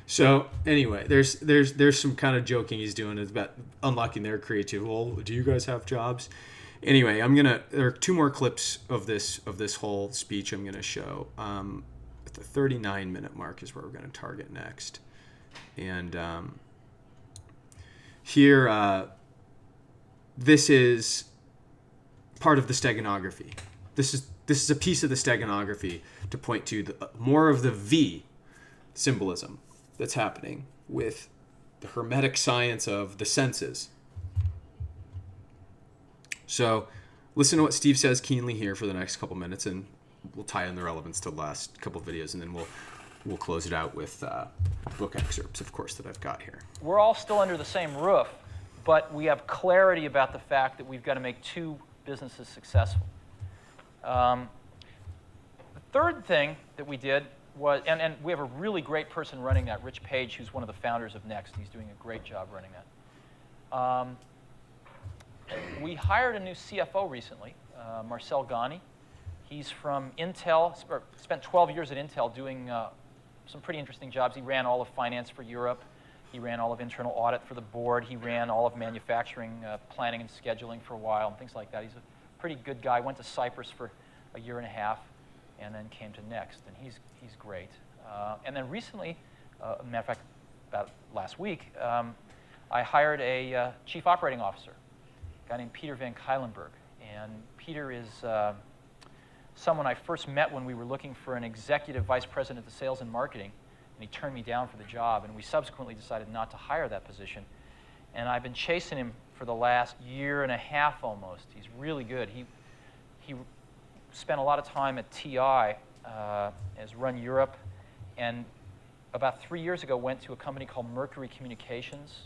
So anyway, there's some kind of joking he's doing about unlocking their creativity. Well, do you guys have jobs? Anyway, there are 2 more clips of this whole speech I'm gonna show. At the 39-minute mark is where we're gonna target next. And here, this is part of the steganography. This is a piece of the steganography to point to more of the V symbolism. that's happening with the hermetic science of the senses. So listen to what Steve says keenly here for the next couple minutes, and we'll tie in the relevance to the last couple of videos, and then we'll close it out with book excerpts, of course, that I've got here. We're all still under the same roof, but we have clarity about the fact that we've got to make two businesses successful. The third thing that we did was, and we have a really great person running that, Rich Page, who's one of the founders of NeXT. He's doing a great job running that. We hired a new CFO recently, Marcel Ghani. He's from Intel, spent 12 years at Intel doing some pretty interesting jobs. He ran all of finance for Europe. He ran all of internal audit for the board. He ran all of manufacturing, planning and scheduling for a while, and things like that. He's a pretty good guy. Went to Cyprus for a year and a half, and then came to NeXT, and he's great. And then recently, matter of fact, about last week, I hired a chief operating officer, a guy named Peter Van Kuylenberg. And Peter is someone I first met when we were looking for an executive vice president of sales and marketing, and he turned me down for the job, and we subsequently decided not to hire that position. And I've been chasing him for the last year and a half almost. He's really good. He spent a lot of time at TI, has run Europe, and about 3 years ago went to a company called Mercury Communications.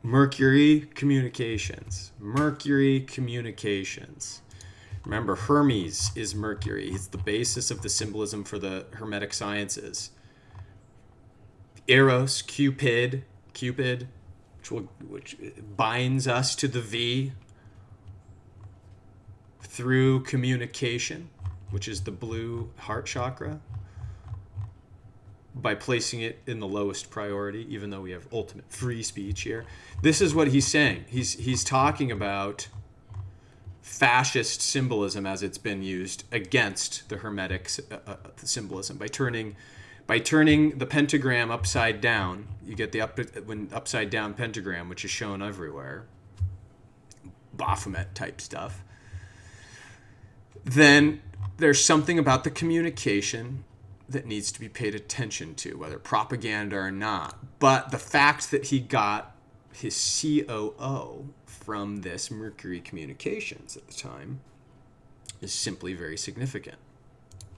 Mercury Communications. Mercury Communications. Remember, Hermes is Mercury. He's the basis of the symbolism for the Hermetic sciences. Eros, Cupid, which binds us to the V through communication, which is the blue heart chakra, by placing it in the lowest priority, even though we have ultimate free speech here. This is what he's saying. He's talking about fascist symbolism as it's been used against the Hermetic symbolism by turning the pentagram upside down. You get the upside down pentagram, which is shown everywhere, Baphomet type stuff. Then there's something about the communication that needs to be paid attention to, whether propaganda or not. But the fact that he got his COO from this Mercury Communications at the time is simply very significant.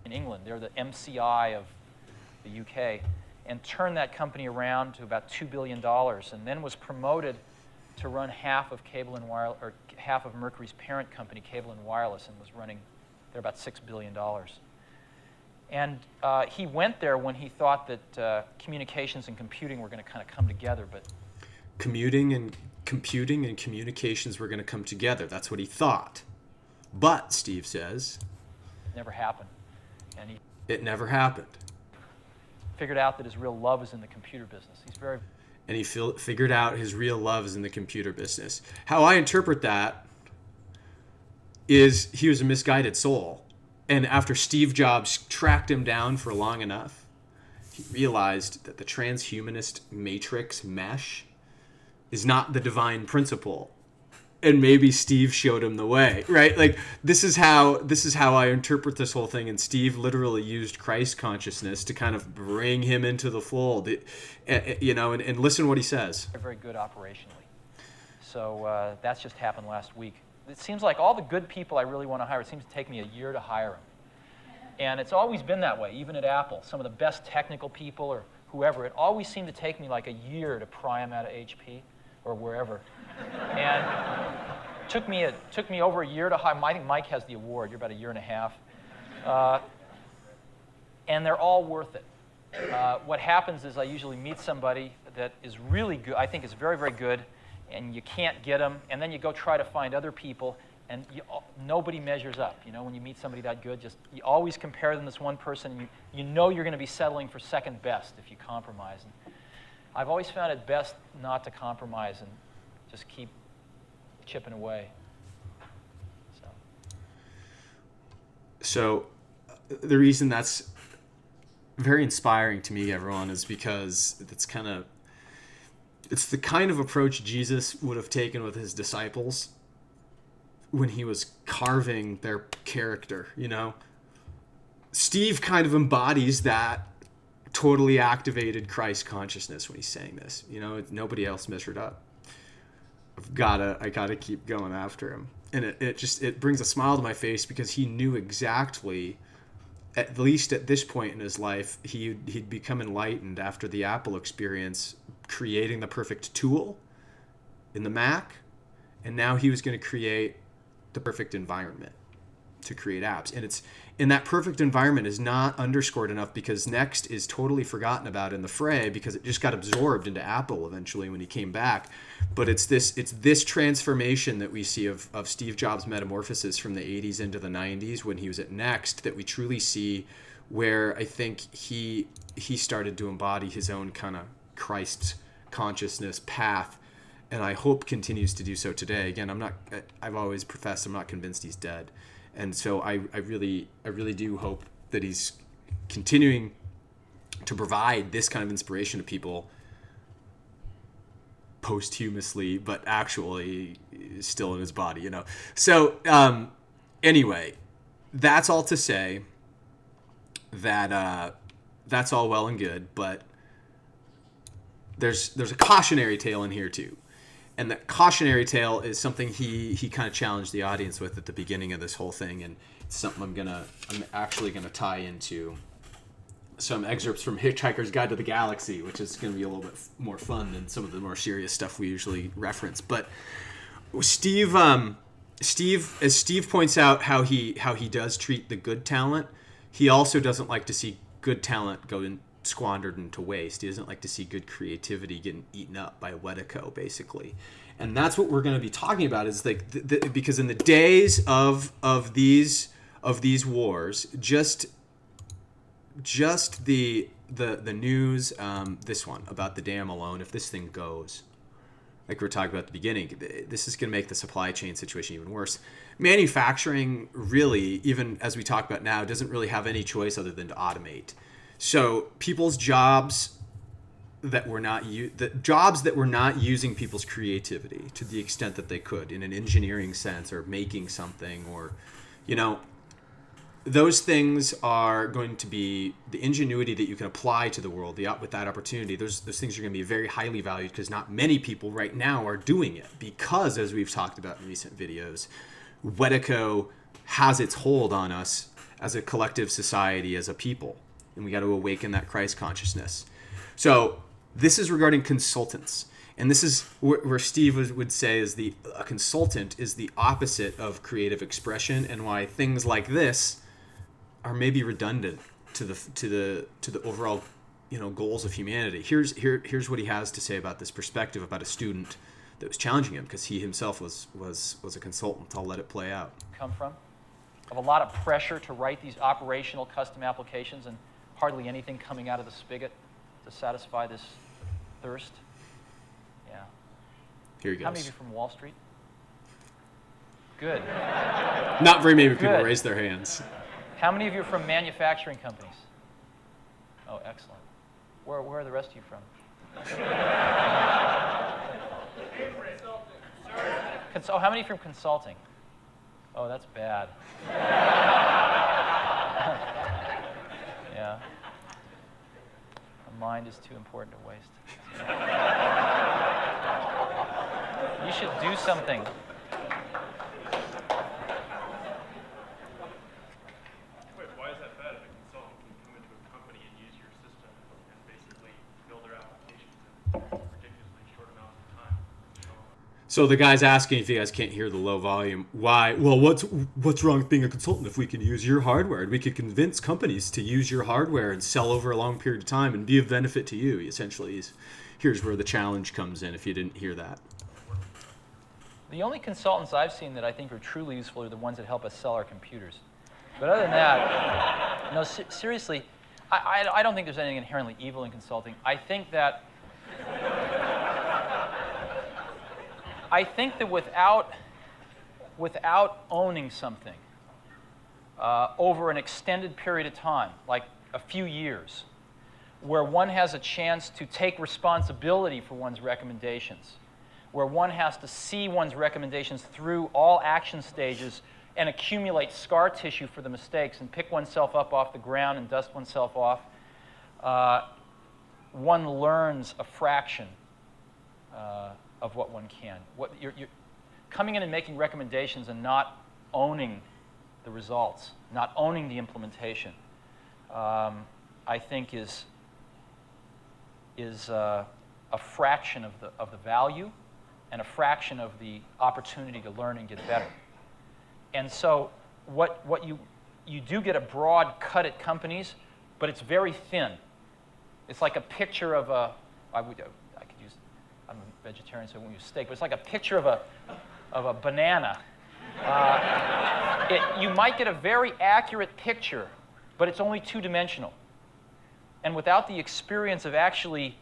In England, they're the MCI of the UK, and turned that company around to about $2 billion, and then was promoted to run half of Cable and Wireless, or half of Mercury's parent company, Cable and Wireless, and was running, they're about $6 billion. And he went there when he thought that communications and computing were going to kind of come together, but commuting and computing and communications were going to come together. That's what he thought. But, Steve says, it never happened. And it never happened. Figured out that his real love is in the computer business. And he figured out his real love is in the computer business. How I interpret that is he was a misguided soul. And after Steve Jobs tracked him down for long enough, he realized that the transhumanist matrix mesh is not the divine principle. And maybe Steve showed him the way, right? Like, this is how I interpret this whole thing. And Steve literally used Christ consciousness to kind of bring him into the fold, and listen to what he says. They're very good operationally. So that's just happened last week. It seems like all the good people I really want to hire, it seems to take me a year to hire them. And it's always been that way, even at Apple. Some of the best technical people or whoever, it always seemed to take me like a year to pry them out of HP or wherever. And took me over a year to hire. I think Mike has the award. You're about a year and a half. And they're all worth it. What happens is I usually meet somebody that is really good, I think is very, very good, and you can't get them, and then you go try to find other people, and nobody measures up. You know, when you meet somebody that good, you always compare them to this one person, and you know you're going to be settling for second best if you compromise. And I've always found it best not to compromise and just keep chipping away. So the reason that's very inspiring to me, everyone, is because it's the kind of approach Jesus would have taken with his disciples when he was carving their character, you know? Steve kind of embodies that totally activated Christ consciousness when he's saying this. You know, nobody else measured up. I gotta keep going after him. And it brings a smile to my face because he knew exactly, at least at this point in his life, he'd become enlightened after the Apple experience, creating the perfect tool in the Mac, and now he was going to create the perfect environment to create apps. And that perfect environment is not underscored enough because NeXT is totally forgotten about in the fray because it just got absorbed into Apple eventually when he came back. But it's this transformation that we see of Steve Jobs' metamorphosis from the 80s into the 90s when he was at NeXT that we truly see, where I think he started to embody his own kind of Christ consciousness path, and I hope continues to do so today. Again, I've always professed I'm not convinced he's dead. And so I really do hope that he's continuing to provide this kind of inspiration to people posthumously, but actually still in his body, you know. So anyway, that's all to say that that's all well and good, but there's a cautionary tale in here too. And that cautionary tale is something he kind of challenged the audience with at the beginning of this whole thing, and it's something I'm actually gonna tie into some excerpts from Hitchhiker's Guide to the Galaxy, which is gonna be a little bit more fun than some of the more serious stuff we usually reference. But Steve, as Steve points out, how he does treat the good talent, he also doesn't like to see good talent go squandered into waste. He doesn't like to see good creativity getting eaten up by Wetiko, basically. And that's what we're going to be talking about, is like because in the days of these wars, just the news, this one about the dam alone, if this thing goes, like we were talking about at the beginning, this is going to make the supply chain situation even worse. Manufacturing really, even as we talk about now, doesn't really have any choice other than to automate. So people's jobs that were not using people's creativity to the extent that they could in an engineering sense, or making something, or, you know, those things are going to be the ingenuity that you can apply to the world. With that opportunity, those things are going to be very highly valued, because not many people right now are doing it, because, as we've talked about in recent videos, Wetiko has its hold on us as a collective society, as a people. And we got to awaken that Christ consciousness. So this is regarding consultants. And this is where Steve would say a consultant is the opposite of creative expression, and why things like this are maybe redundant to the overall, you know, goals of humanity. Here's what he has to say about this perspective about a student that was challenging him, because he himself was a consultant. I'll let it play out. Come from? Of a lot of pressure to write these operational custom applications, and hardly anything coming out of the spigot to satisfy this thirst. Yeah. Here he goes. How many of you from Wall Street? Good. Not very many people raise their hands. How many of you are from manufacturing companies? Oh, excellent. Where are the rest of you from? How many from consulting? Oh, that's bad. Yeah. A mind is too important to waste. You should do something. Wait, why is that bad if a consultant can come into a company and use your system and basically build their applications in ridiculously short amounts of time? So the guy's asking, if you guys can't hear the low volume, why? Well, what's wrong with being a consultant if we can use your hardware, and we could convince companies to use your hardware and sell over a long period of time and be of benefit to you? Essentially, here's where the challenge comes in, if you didn't hear that. The only consultants I've seen that I think are truly useful are the ones that help us sell our computers. But other than that, no, seriously, I don't think there's anything inherently evil in consulting. I think that without owning something over an extended period of time, like a few years, where one has a chance to take responsibility for one's recommendations, where one has to see one's recommendations through all action stages and accumulate scar tissue for the mistakes and pick oneself up off the ground and dust oneself off, one learns a fraction of what one can. You're coming in and making recommendations and not owning the results, not owning the implementation, I think is a fraction of the value and a fraction of the opportunity to learn and get better. And so what you do get a broad cut at companies, but it's very thin. It's like a picture of I could use, I'm a vegetarian, so I won't use steak, but it's like a picture of a banana. You might get a very accurate picture, but it's only two-dimensional. And without the experience of actually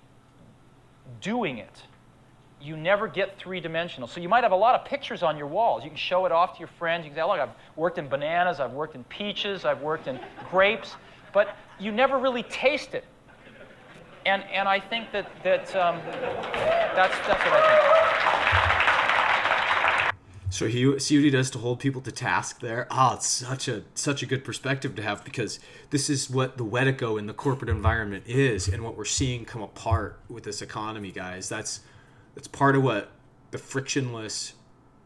doing it, you never get three-dimensional. So you might have a lot of pictures on your walls. You can show it off to your friends. You can say, look, I've worked in bananas, I've worked in peaches, I've worked in grapes, but you never really taste it. And I think that's what I think. So see what he does to hold people to task there? It's such a good perspective to have, because this is what the Wetiko in the corporate environment is, and what we're seeing come apart with this economy, guys. That's part of what the frictionless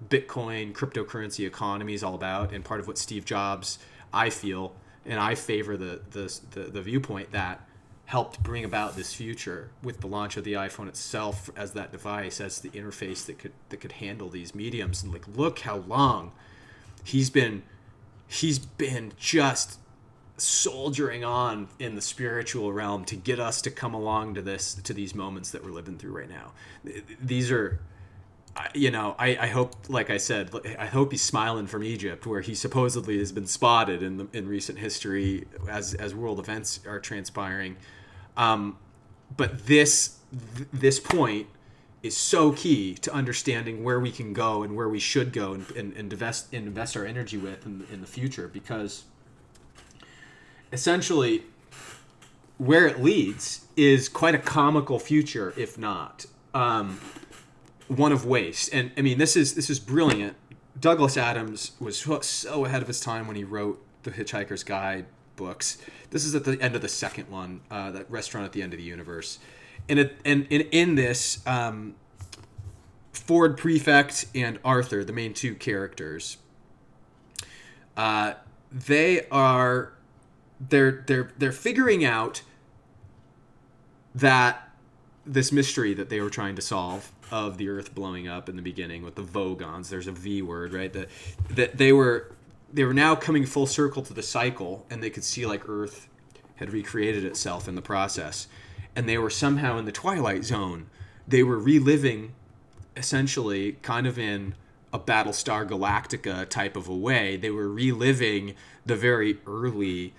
Bitcoin cryptocurrency economy is all about, and part of what Steve Jobs, I feel, and I favor the viewpoint that helped bring about this future with the launch of the iPhone itself as that device, as the interface that could handle these mediums. And like, look how long he's been just soldiering on in the spiritual realm to get us to come along to these moments that we're living through right now. These are, I hope, like I said, I hope he's smiling from Egypt, where he supposedly has been spotted in recent history as world events are transpiring. But this point is so key to understanding where we can go and where we should go and invest our energy with in the future, because essentially where it leads is quite a comical future, if not one of waste. And I mean, this is brilliant. Douglas Adams was so ahead of his time when he wrote the Hitchhiker's Guide books. This is at the end of the second one, that Restaurant at the End of the Universe. And in this, Ford Prefect and Arthur, the main two characters, they're figuring out that this mystery that they were trying to solve of the Earth blowing up in the beginning with the Vogons, there's a V word, right? That they were now coming full circle to the cycle, and they could see like Earth had recreated itself in the process. And they were somehow in the Twilight Zone. They were reliving, essentially, kind of in a Battlestar Galactica type of a way. They were reliving the very early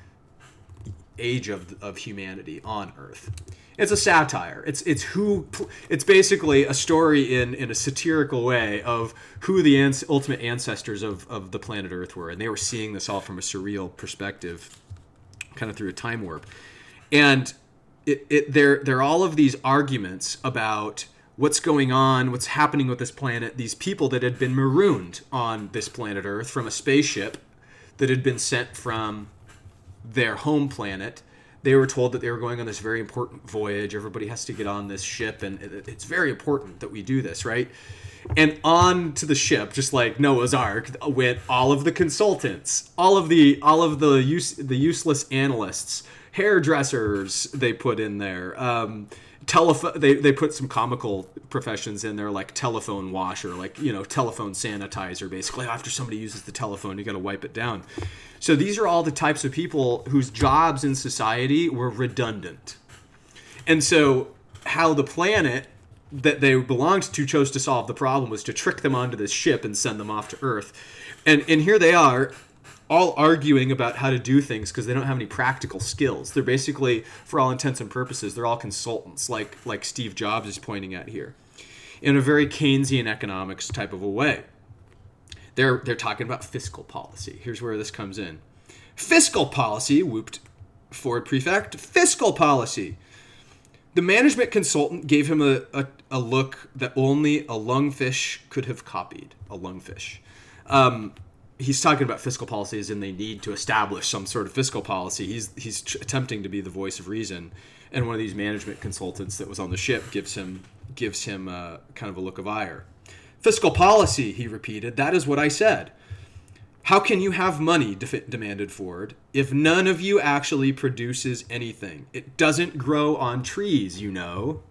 age of humanity on Earth. It's a satire. It's basically a story in a satirical way of who the ultimate ancestors of the planet Earth were, and they were seeing this all from a surreal perspective, kind of through a time warp. And there are all of these arguments about what's going on, what's happening with this planet, these people that had been marooned on this planet Earth from a spaceship that had been sent from their home planet. They were told that they were going on this very important voyage. Everybody has to get on this ship, and it's very important that we do this, right? And on to the ship, just like Noah's Ark, went all of the consultants, all of the useless analysts, hairdressers. They put in there. They put some comical professions in there, like telephone washer, like telephone sanitizer. Basically, after somebody uses the telephone, you got to wipe it down. So these are all the types of people whose jobs in society were redundant. And so how the planet that they belonged to chose to solve the problem was to trick them onto this ship and send them off to Earth. And here they are, all arguing about how to do things because they don't have any practical skills. They're basically, for all intents and purposes, they're all consultants, like Steve Jobs is pointing at here, in a very Keynesian economics type of a way. They're talking about fiscal policy. Here's where this comes in. Fiscal policy, whooped Ford Prefect, fiscal policy. The management consultant gave him a look that only a lungfish could have copied. A lungfish. he's talking about fiscal policies, and they need to establish some sort of fiscal policy. He's attempting to be the voice of reason, and one of these management consultants that was on the ship gives him kind of a look of ire. Fiscal policy, he repeated. That is what I said. How can you have money, demanded Ford, if none of you actually produces anything? It doesn't grow on trees, you know.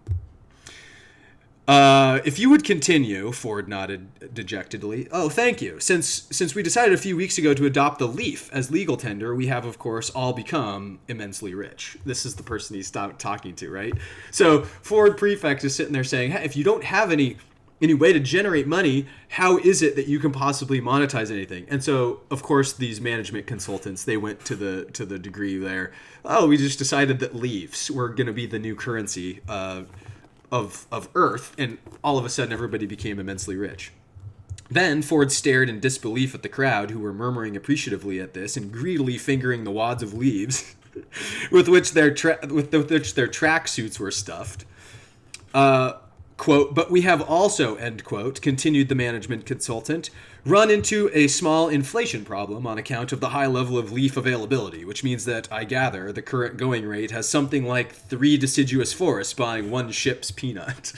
If you would continue, Ford nodded dejectedly. Oh, thank you. Since we decided a few weeks ago to adopt the leaf as legal tender, we have, of course, all become immensely rich. This is the person he's talking to, right? So Ford Prefect is sitting there saying, hey, if you don't have any way to generate money, how is it that you can possibly monetize anything? And so, of course, these management consultants, they went to the degree there. Oh, we just decided that leaves were going to be the new currency of Earth, and all of a sudden everybody became immensely rich. Then Ford stared in disbelief at the crowd, who were murmuring appreciatively at this and greedily fingering the wads of leaves with which their track suits were stuffed. Quote, but we have also, end quote, continued the management consultant, run into a small inflation problem on account of the high level of leaf availability, which means that, I gather, the current going rate has something like 3 deciduous forests buying 1 ship's peanut.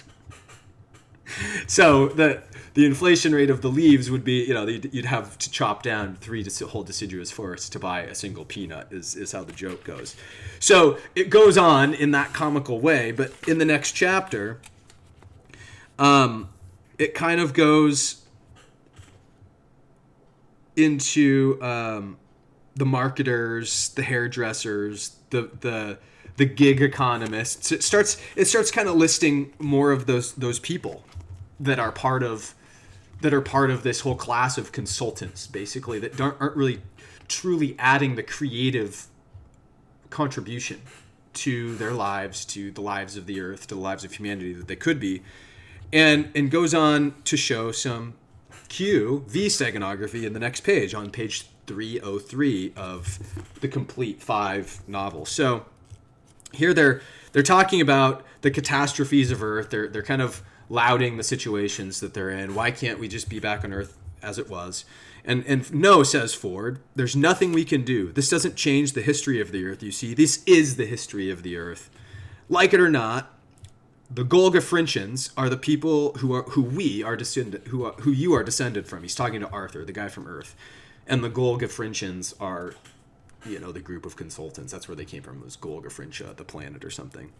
So the inflation rate of the leaves would be, you'd have to chop down 3 whole deciduous forests to buy a single peanut, is how the joke goes. So it goes on in that comical way, but in the next chapter, it kind of goes into the marketers, the hairdressers, the gig economists. It starts kind of listing more of those people that are part of this whole class of consultants, basically, that aren't really truly adding the creative contribution to their lives, to the lives of the earth, to the lives of humanity that they could be. And goes on to show some V steganography in the next page, on page 303 of the complete 5 novel. So here they're talking about the catastrophes of Earth. They're kind of lauding the situations that they're in. Why can't we just be back on Earth as it was? And no, says Ford, there's nothing we can do. This doesn't change the history of the Earth, you see. This is the history of the Earth. Like it or not, the Golgafrinchians are the people who you are descended from. He's talking to Arthur, the guy from Earth. And the Golgafrinchians are, the group of consultants. That's where they came from. It was Golgafrincha, the planet or something.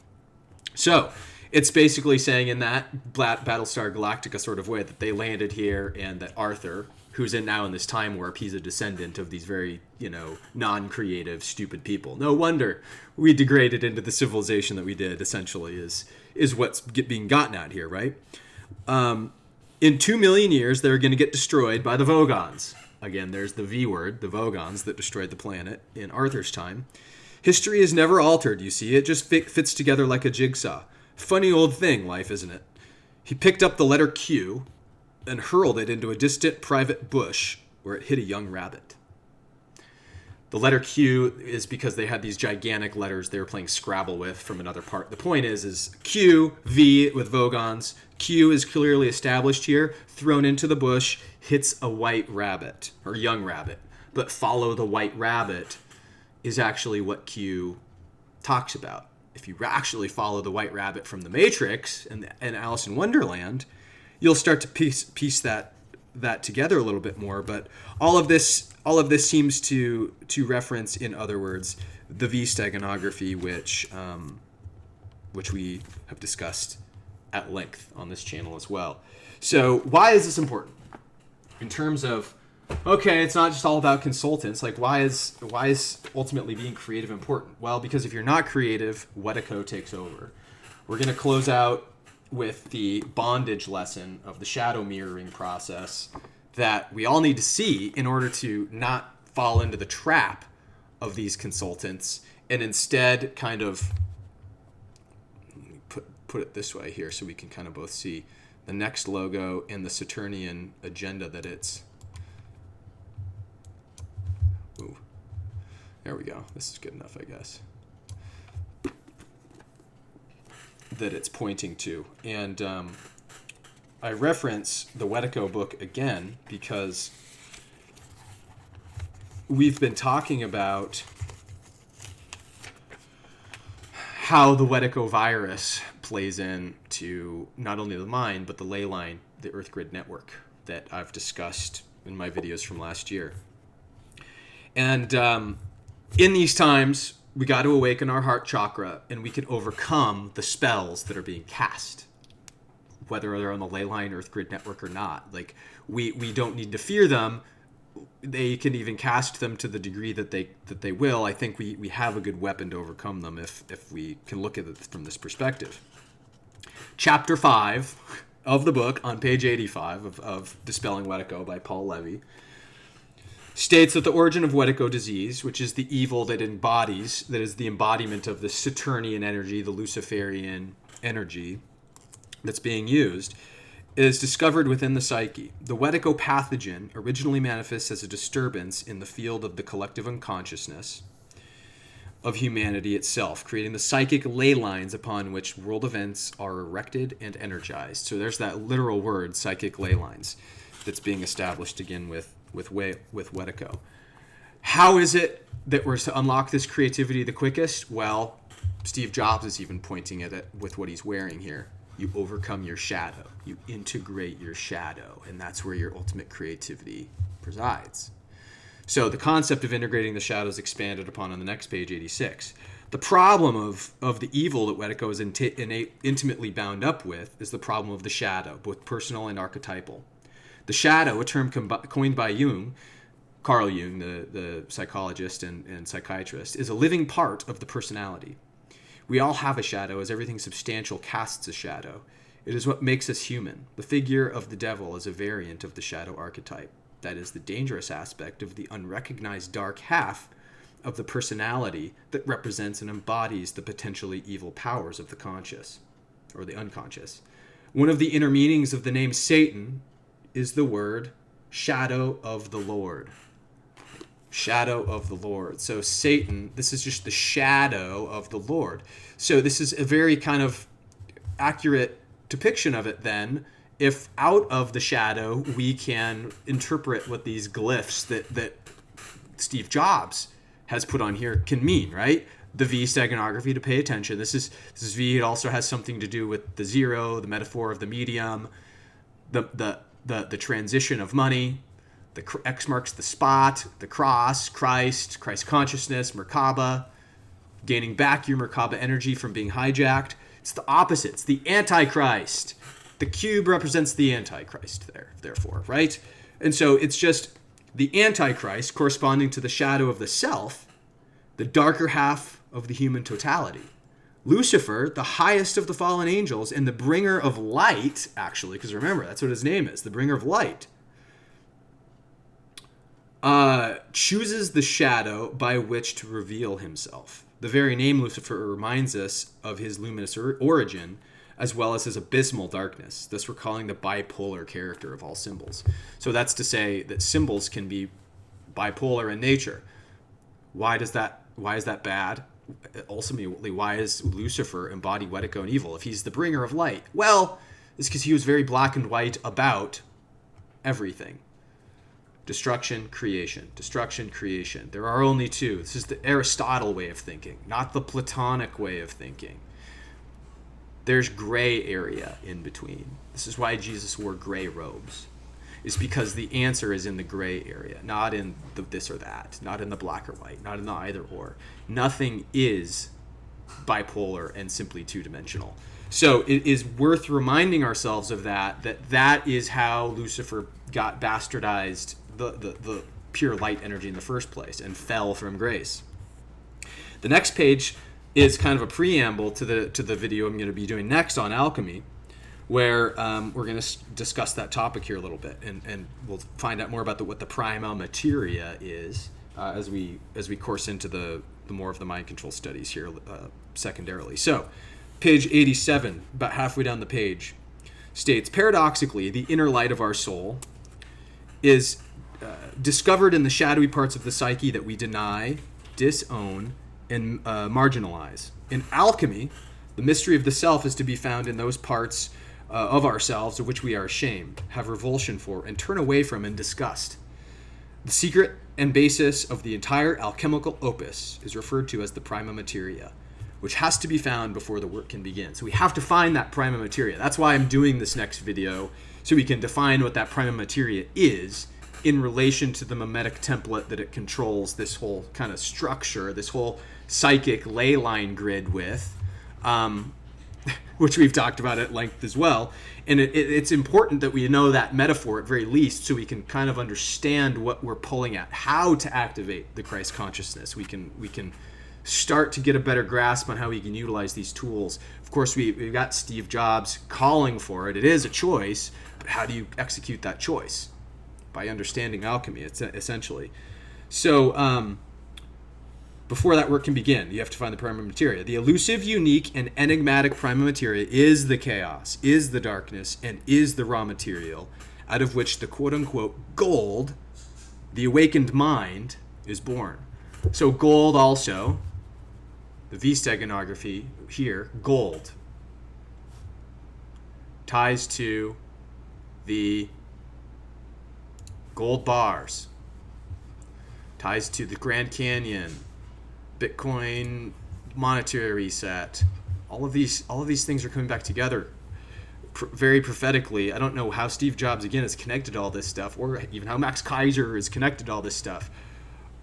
So it's basically saying in that Battlestar Galactica sort of way that they landed here, and that Arthur, who's now in this time warp, he's a descendant of these very, non-creative, stupid people. No wonder we degraded into the civilization that we did, essentially, is what's being gotten at here, right? In 2 million years, they're going to get destroyed by the Vogons. Again, there's the V word, the Vogons that destroyed the planet in Arthur's time. History is never altered, you see. It just fits together like a jigsaw. Funny old thing, life, isn't it? He picked up the letter Q and hurled it into a distant private bush where it hit a young rabbit. The letter Q is because they had these gigantic letters they were playing Scrabble with from another part. The point is Q, V with Vogons. Q is clearly established here, thrown into the bush, hits a white rabbit, or young rabbit. But follow the white rabbit is actually what Q talks about. If you actually follow the white rabbit from the Matrix and Alice in Wonderland, you'll start to piece that together a little bit more. But all of this seems to reference, in other words, the V steganography, which we have discussed at length on this channel as well. So why is this important? In terms of, okay, it's not just all about consultants. Like, why is ultimately being creative important? Well, because if you're not creative, Wetiko takes over. We're going to close out with the bondage lesson of the shadow mirroring process that we all need to see in order to not fall into the trap of these consultants, and instead kind of, let me put it this way here so we can kind of both see the NeXT logo and the Saturnian agenda that it's, ooh, there we go. This is good enough, I guess, that it's pointing to. And I reference the Wetiko book again because we've been talking about how the Wetiko virus plays into not only the mind, but the ley line, the Earth grid network that I've discussed in my videos from last year. And in these times, we got to awaken our heart chakra, and we can overcome the spells that are being cast, whether they're on the ley line, Earth grid network or not. Like, we don't need to fear them. They can even cast them to the degree that they will. I think we have a good weapon to overcome them if we can look at it from this perspective. Chapter 5 of the book, on page 85 of Dispelling Wetiko by Paul Levy, states that the origin of Wetiko disease, which is the evil that is the embodiment of the Saturnian energy, the Luciferian energy that's being used, is discovered within the psyche. The Wetiko pathogen originally manifests as a disturbance in the field of the collective unconsciousness of humanity itself, creating the psychic ley lines upon which world events are erected and energized. So there's that literal word, psychic ley lines, that's being established again with Wetiko. How is it that we're to unlock this creativity the quickest? Well, Steve Jobs is even pointing at it with what he's wearing here. You overcome your shadow. You integrate your shadow, and that's where your ultimate creativity presides. So the concept of integrating the shadow is expanded upon on the next page, 86. The problem of the evil that Wetiko is intimately bound up with is the problem of the shadow, both personal and archetypal. The shadow, a term coined by Jung, Carl Jung, the psychologist and psychiatrist, is a living part of the personality. We all have a shadow, as everything substantial casts a shadow. It is what makes us human. The figure of the devil is a variant of the shadow archetype. That is the dangerous aspect of the unrecognized dark half of the personality that represents and embodies the potentially evil powers of the conscious, or the unconscious. One of the inner meanings of the name Satan is the word shadow of the Lord. Shadow of the Lord. So Satan, this is just the shadow of the Lord. So this is a very kind of accurate depiction of it then, if out of the shadow we can interpret what these glyphs that Steve Jobs has put on here can mean, right? The V steganography, to pay attention. This is V. It also has something to do with the zero, the metaphor of the medium, the transition of money. The X marks the spot, the cross, Christ consciousness, Merkaba, gaining back your Merkaba energy from being hijacked. It's the opposite. It's the Antichrist. The cube represents the Antichrist therefore, right? And so it's just the Antichrist corresponding to the shadow of the self, the darker half of the human totality. Lucifer, the highest of the fallen angels and the bringer of light, actually, because remember, that's what his name is, the bringer of light, chooses the shadow by which to reveal himself. The very name Lucifer reminds us of his luminous origin, as well as his abysmal darkness. Thus we're calling the bipolar character of all symbols. So that's to say that symbols can be bipolar in nature. Why is that bad? Ultimately, why is Lucifer embody Wetiko and evil if he's the bringer of light? Well, it's because he was very black and white about everything. Destruction, creation. Destruction, creation. There are only two. This is the Aristotle way of thinking, not the Platonic way of thinking. There's gray area in between. This is why Jesus wore gray robes. Is because the answer is in the gray area, not in the this or that, not in the black or white, not in the either or. Nothing is bipolar and simply two-dimensional. So it is worth reminding ourselves of that is how Lucifer got bastardized the pure light energy in the first place and fell from grace. The next page is kind of a preamble to the video I'm going to be doing next on alchemy, where we're going to discuss that topic here a little bit, and we'll find out more about what the prima materia is as we course into the more of the mind control studies here secondarily. So, page 87, about halfway down the page, states, paradoxically, the inner light of our soul is discovered in the shadowy parts of the psyche that we deny, disown, and marginalize. In alchemy, the mystery of the self is to be found in those parts of ourselves of which we are ashamed, have revulsion for, and turn away from in disgust. The secret and basis of the entire alchemical opus is referred to as the prima materia, which has to be found before the work can begin. So we have to find that prima materia. That's why I'm doing this next video, so we can define what that prima materia is in relation to the mimetic template that it controls this whole kind of structure, this whole psychic ley line grid with, which we've talked about at length as well. And it's important that we know that metaphor at very least, so we can kind of understand what we're pulling at, how to activate the Christ consciousness. We can start to get a better grasp on how we can utilize these tools. Of course, we've got Steve Jobs calling for it. It is a choice, but how do you execute that choice? By understanding alchemy, it's essentially. So before that work can begin, you have to find the prima materia. The elusive, unique, and enigmatic prima materia is the chaos, is the darkness, and is the raw material out of which the quote-unquote gold, the awakened mind, is born. So gold also, the V-steganography here, gold, ties to the gold bars, ties to the Grand Canyon, Bitcoin monetary reset. All of these things are coming back together very prophetically. I don't know how Steve Jobs again is connected to all this stuff, or even how Max Kaiser is connected to all this stuff.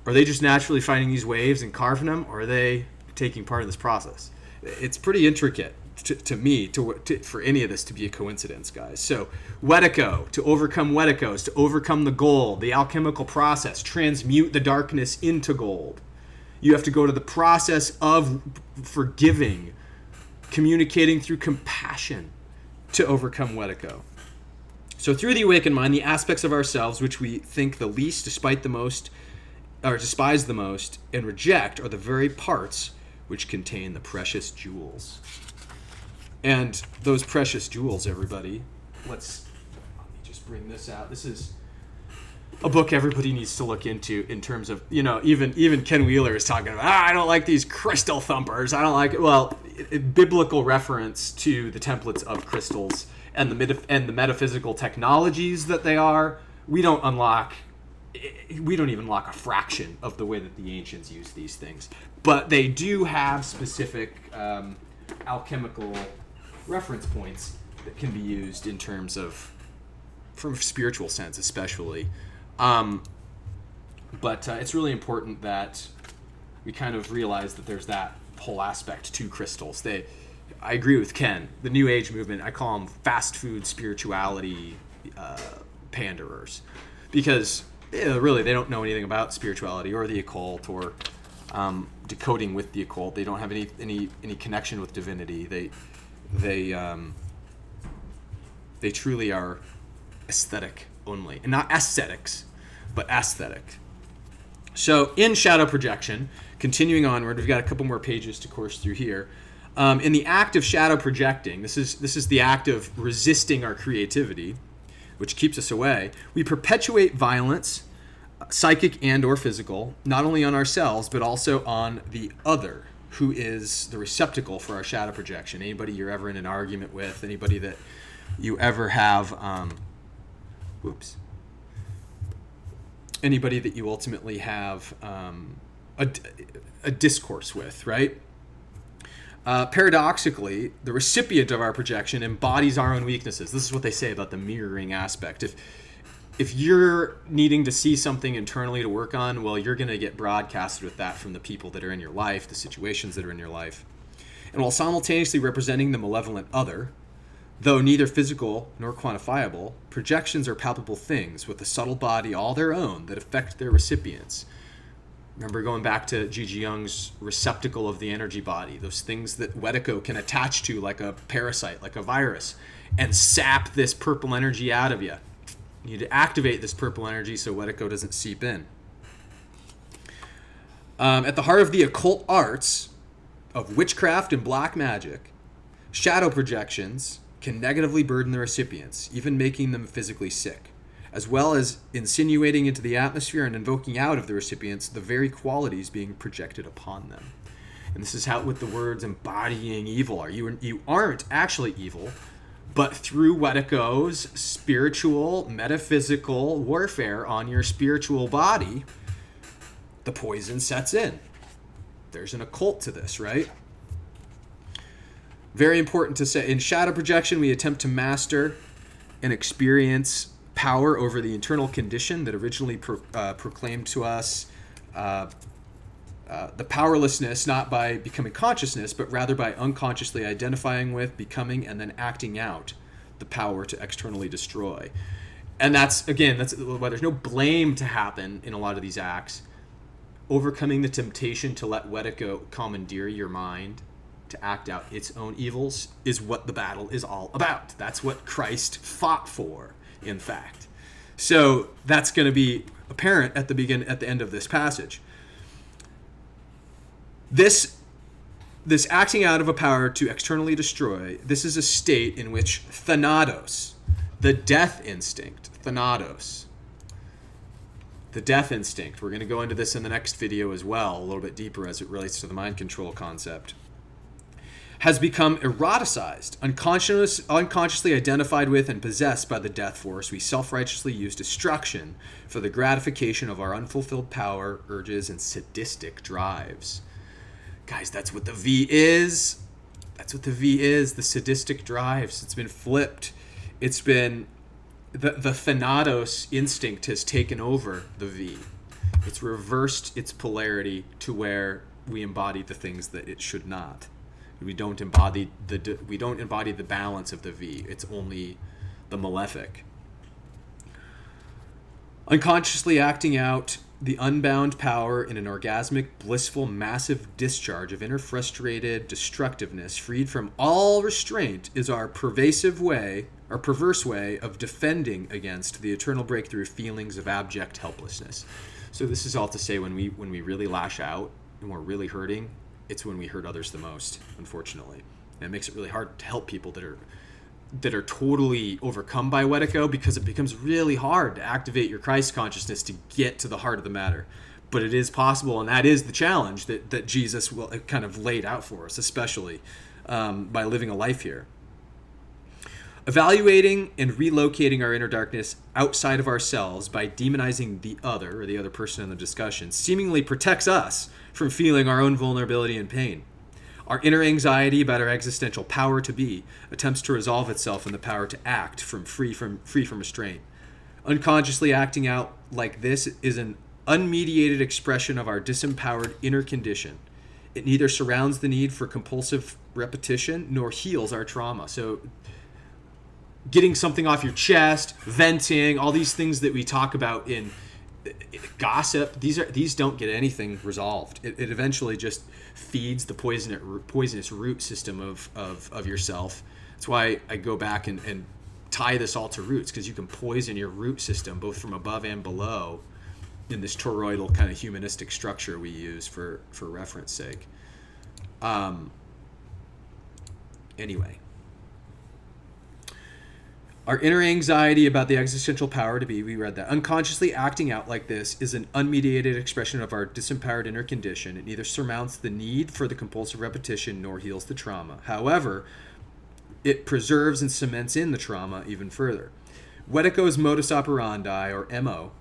Are they just naturally finding these waves and carving them, or are they taking part in this process? It's pretty intricate to me for any of this to be a coincidence, guys. So Wetiko, to overcome Wetikos, to overcome the gold, the alchemical process, transmute the darkness into gold. You have to go to the process of forgiving, communicating through compassion to overcome Wetiko. So through the awakened mind, the aspects of ourselves which we think the least, despite the most, or despise the most, and reject are the very parts which contain the precious jewels. And those precious jewels, everybody, let me just bring this out. This is a book everybody needs to look into in terms of, even Ken Wheeler is talking about, I don't like these crystal thumpers. I don't like it. Well, biblical reference to the templates of crystals and the metaphysical technologies that they are. We don't even lock a fraction of the way that the ancients used these things. But they do have specific alchemical reference points that can be used in terms of, from a spiritual sense especially. But it's really important that we kind of realize that there's that whole aspect to crystals. I agree with Ken. The New Age movement, I call them fast food spirituality panderers, because really they don't know anything about spirituality or the occult or decoding with the occult. They don't have any connection with divinity. They truly are aesthetic only, and not aesthetics, but aesthetic. So in shadow projection, continuing onward, we've got a couple more pages to course through here. In the act of shadow projecting, this is the act of resisting our creativity, which keeps us away. We perpetuate violence, psychic and or physical, not only on ourselves, but also on the other, who is the receptacle for our shadow projection. Anybody you're ever in an argument with, anybody that you ever have, anybody that you ultimately have a discourse with, right? Paradoxically, the recipient of our projection embodies our own weaknesses. This is what they say about the mirroring aspect. If you're needing to see something internally to work on, well, you're going to get broadcasted with that from the people that are in your life, the situations that are in your life. And while simultaneously representing the malevolent other, though neither physical nor quantifiable, projections are palpable things with a subtle body all their own that affect their recipients. Remember going back to Gigi Young's receptacle of the energy body, those things that Wetiko can attach to like a parasite, like a virus, and sap this purple energy out of you. You need to activate this purple energy so Wetiko doesn't seep in. At the heart of the occult arts of witchcraft and black magic, shadow projections can negatively burden the recipients, even making them physically sick, as well as insinuating into the atmosphere and invoking out of the recipients the very qualities being projected upon them. And this is how, with the words embodying evil, are you aren't actually evil, but through Wetiko's spiritual, metaphysical warfare on your spiritual body, the poison sets in. There's an occult to this, right? Very important to say, in shadow projection, we attempt to master and experience power over the internal condition that originally proclaimed to us the powerlessness, not by becoming consciousness, but rather by unconsciously identifying with, becoming, and then acting out the power to externally destroy. And that's why there's no blame to happen in a lot of these acts. Overcoming the temptation to let Wetiko commandeer your mind to act out its own evils is what the battle is all about. That's what Christ fought for, in fact. So that's going to be apparent at the end of this passage. This acting out of a power to externally destroy, this is a state in which Thanatos, the death instinct, Thanatos, the death instinct, we're going to go into this in the next video as well, a little bit deeper as it relates to the mind control concept, has become eroticized, unconsciously identified with and possessed by the death force. We self-righteously use destruction for the gratification of our unfulfilled power, urges, and sadistic drives. Guys, that's what the V is. That's what the V is, the sadistic drives. It's been flipped. It's been, the Thanatos instinct has taken over the V. It's reversed its polarity to where we embody the things that it should not. We don't embody the balance of the V. It's only the malefic. Unconsciously acting out the unbound power in an orgasmic, blissful, massive discharge of inner frustrated destructiveness, freed from all restraint, is our perverse way of defending against the eternal breakthrough feelings of abject helplessness. So this is all to say, when we really lash out and we're really hurting, it's when we hurt others the most, unfortunately. And it makes it really hard to help people that are totally overcome by Wetiko, because it becomes really hard to activate your Christ consciousness to get to the heart of the matter. But it is possible, and that is the challenge that Jesus will kind of laid out for us, especially by living a life here. Evaluating and relocating our inner darkness outside of ourselves by demonizing the other, or the other person in the discussion, seemingly protects us from feeling our own vulnerability and pain. Our inner anxiety about our existential power to be attempts to resolve itself in the power to act free from restraint. Unconsciously acting out like this is an unmediated expression of our disempowered inner condition. It neither surrounds the need for compulsive repetition nor heals our trauma. So getting something off your chest, venting, all these things that we talk about in gossip, these don't get anything resolved. It eventually just feeds the poisonous root system of yourself. That's why I go back and tie this all to roots, because you can poison your root system both from above and below in this toroidal kind of humanistic structure we use for reference sake. Anyway. Our inner anxiety about the existential power to be, we read that. Unconsciously acting out like this is an unmediated expression of our disempowered inner condition. It neither surmounts the need for the compulsive repetition nor heals the trauma. However, it preserves and cements in the trauma even further. Wetiko's modus operandi, or MO,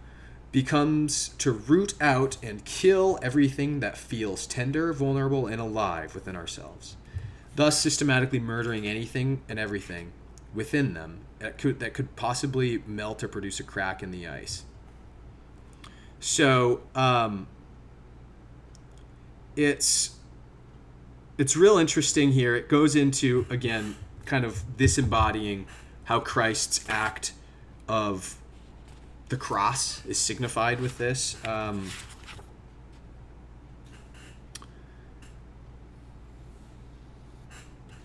becomes to root out and kill everything that feels tender, vulnerable, and alive within ourselves, thus systematically murdering anything and everything within them that could possibly melt or produce a crack in the ice. So it's real interesting here. It goes into, again, kind of this embodying how Christ's act of the cross is signified with this.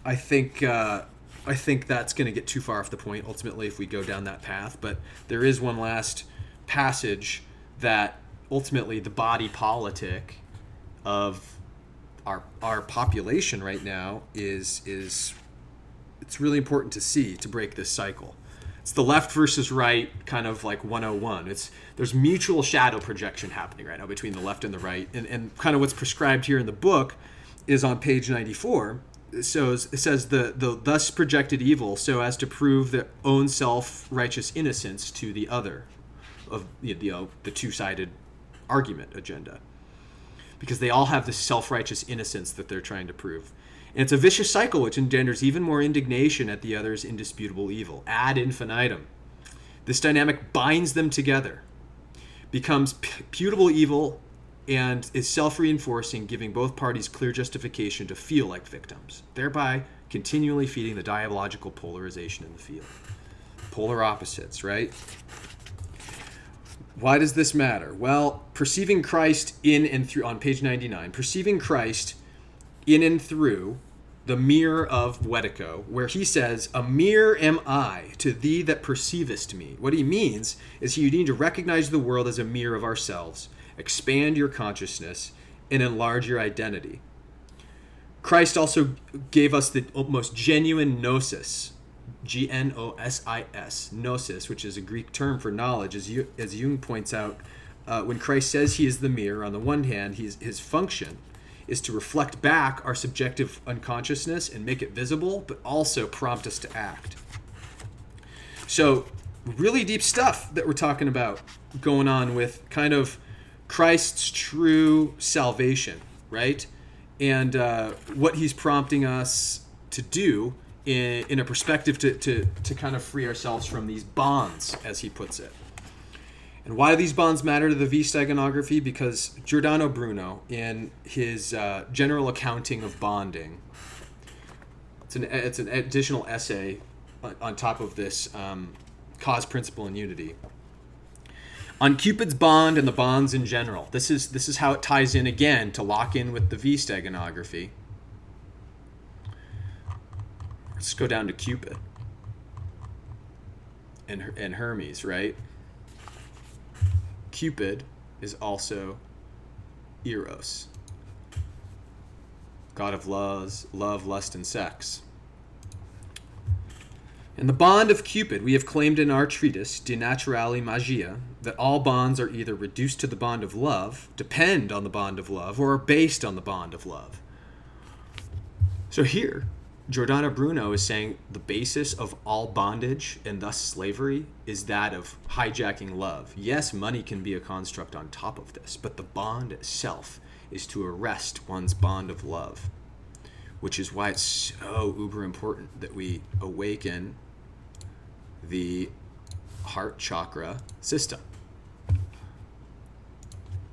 I think that's going to get too far off the point ultimately if we go down that path. But there is one last passage that ultimately the body politic of our population right now is it's really important to see, to break this cycle. It's the left versus right, kind of like 101. There's mutual shadow projection happening right now between the left and the right. And kind of what's prescribed here in the book is on page 94. So it says the thus projected evil so as to prove their own self-righteous innocence to the other of the two-sided argument agenda. because they all have this self-righteous innocence that they're trying to prove. And it's a vicious cycle which engenders even more indignation at the other's indisputable evil, ad infinitum. This dynamic binds them together, becomes putable evil, and is self-reinforcing, giving both parties clear justification to feel like victims, thereby continually feeding the diabolical polarization in the field. Polar opposites, right? Why does this matter? Well, perceiving Christ in and through, on page 99, perceiving Christ in and through the mirror of Wetiko, where he says, "A mirror am I to thee that perceivest me." What he means is you need to recognize the world as a mirror of ourselves, expand your consciousness, and enlarge your identity. Christ also gave us the most genuine gnosis, Gnosis, gnosis, which is a Greek term for knowledge. As Jung points out, when Christ says he is the mirror, on the one hand, his function is to reflect back our subjective unconsciousness and make it visible, but also prompt us to act. So, really deep stuff that we're talking about going on with kind of Christ's true salvation, right? And what he's prompting us to do in a perspective to kind of free ourselves from these bonds, as he puts it. And why do these bonds matter to the V-steganography? Because Giordano Bruno, in his general accounting of bonding, it's an additional essay on top of this cause, principle, and unity, on Cupid's bond and the bonds in general. This is how it ties in again to lock in with the V-steganography. Let's go down to Cupid and Hermes, right? Cupid is also Eros, god of love, lust, and sex. In the bond of Cupid, we have claimed in our treatise, De Naturali Magia, that all bonds are either reduced to the bond of love, depend on the bond of love, or are based on the bond of love. So here, Giordano Bruno is saying the basis of all bondage, and thus slavery, is that of hijacking love. Yes, money can be a construct on top of this, but the bond itself is to arrest one's bond of love, which is why it's so uber important that we awaken the heart chakra system.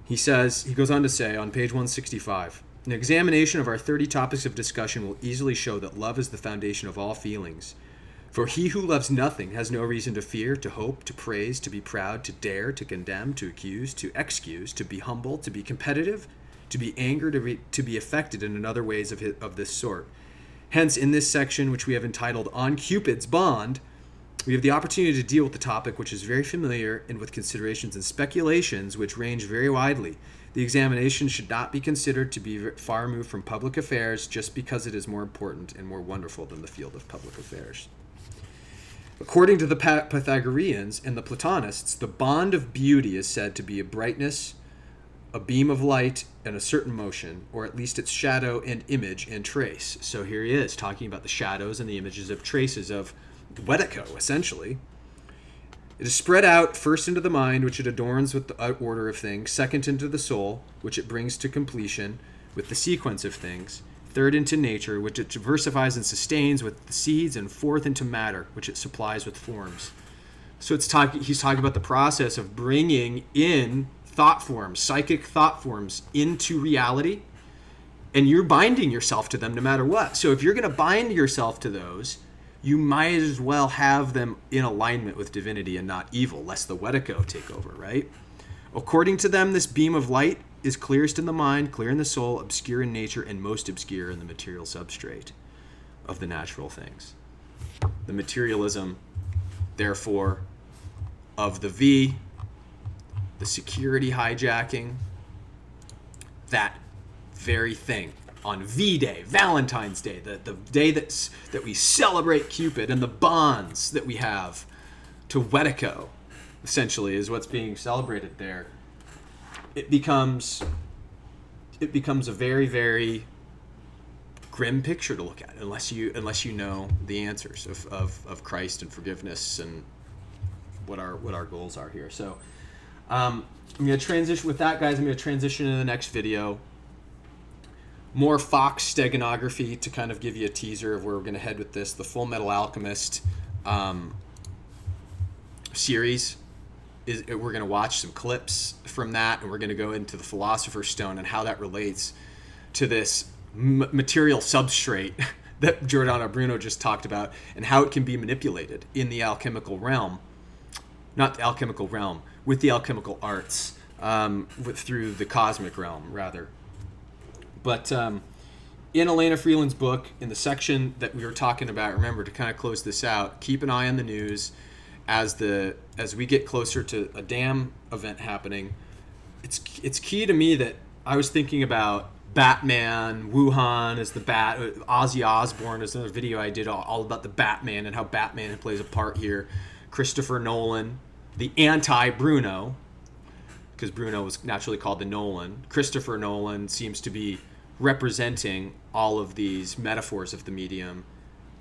He goes on to say on page 165, an examination of our 30 topics of discussion will easily show that love is the foundation of all feelings. For he who loves nothing has no reason to fear, to hope, to praise, to be proud, to dare, to condemn, to accuse, to excuse, to be humble, to be competitive, to be angered, to be affected in other ways of this sort. Hence, in this section, which we have entitled On Cupid's Bond, we have the opportunity to deal with the topic, which is very familiar, and with considerations and speculations which range very widely. The examination should not be considered to be far removed from public affairs just because it is more important and more wonderful than the field of public affairs. According to the Pythagoreans and the Platonists, the bond of beauty is said to be a brightness, a beam of light, and a certain motion, or at least its shadow and image and trace. So here he is talking about the shadows and the images of traces of Wetiko, essentially. It is spread out first into the mind, which it adorns with the order of things, second into the soul, which it brings to completion with the sequence of things, third into nature, which it diversifies and sustains with the seeds, and fourth into matter, which it supplies with forms. So he's talking about the process of bringing in thought forms, psychic thought forms, into reality, and you're binding yourself to them no matter what. So if you're going to bind yourself to those, you might as well have them in alignment with divinity and not evil, lest the Wetiko take over, right? According to them, this beam of light is clearest in the mind, clear in the soul, obscure in nature, and most obscure in the material substrate of the natural things. The materialism, therefore, of the V, the security hijacking, that very thing. On V-Day, Valentine's Day, the day that we celebrate Cupid, and the bonds that we have to Wetiko, essentially, is what's being celebrated there. It becomes a very, very grim picture to look at, unless you know the answers of Christ and forgiveness and what our goals are here. So I'm going to transition with that, guys. I'm going to transition to the next video. more Fox steganography to kind of give you a teaser of where we're going to head with this. The Full Metal Alchemist series. We're going to watch some clips from that, and we're going to go into the Philosopher's Stone and how that relates to this material substrate that Giordano Bruno just talked about, and how it can be manipulated in the alchemical realm. Not the alchemical realm, with the alchemical arts, through the cosmic realm, rather. But in Elena Freeland's book, in the section that we were talking about, remember, to kind of close this out, keep an eye on the news as we get closer to a dam event happening. It's key to me that I was thinking about Batman, Wuhan as the Bat, Ozzy Osbourne is another video I did all about the Batman and how Batman plays a part here. Christopher Nolan, the anti-Bruno, because Bruno was naturally called the Nolan. Christopher Nolan seems to be representing all of these metaphors of the medium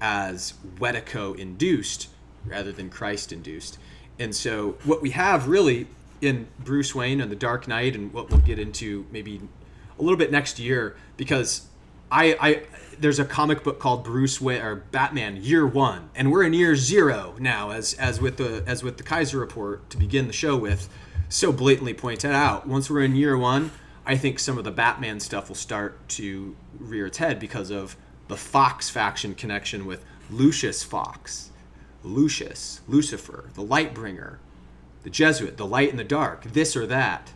as Wetiko-induced rather than Christ-induced. And so what we have really in Bruce Wayne and the Dark Knight, and what we'll get into maybe a little bit next year, because there's a comic book called Bruce Wayne or Batman Year One, and we're in Year Zero now, as with the Kaiser report to begin the show with, so blatantly pointed out. Once we're in Year One, I think some of the Batman stuff will start to rear its head because of the Fox faction connection with Lucius Fox, Lucifer, the Lightbringer, the Jesuit, the light and the dark, this or that.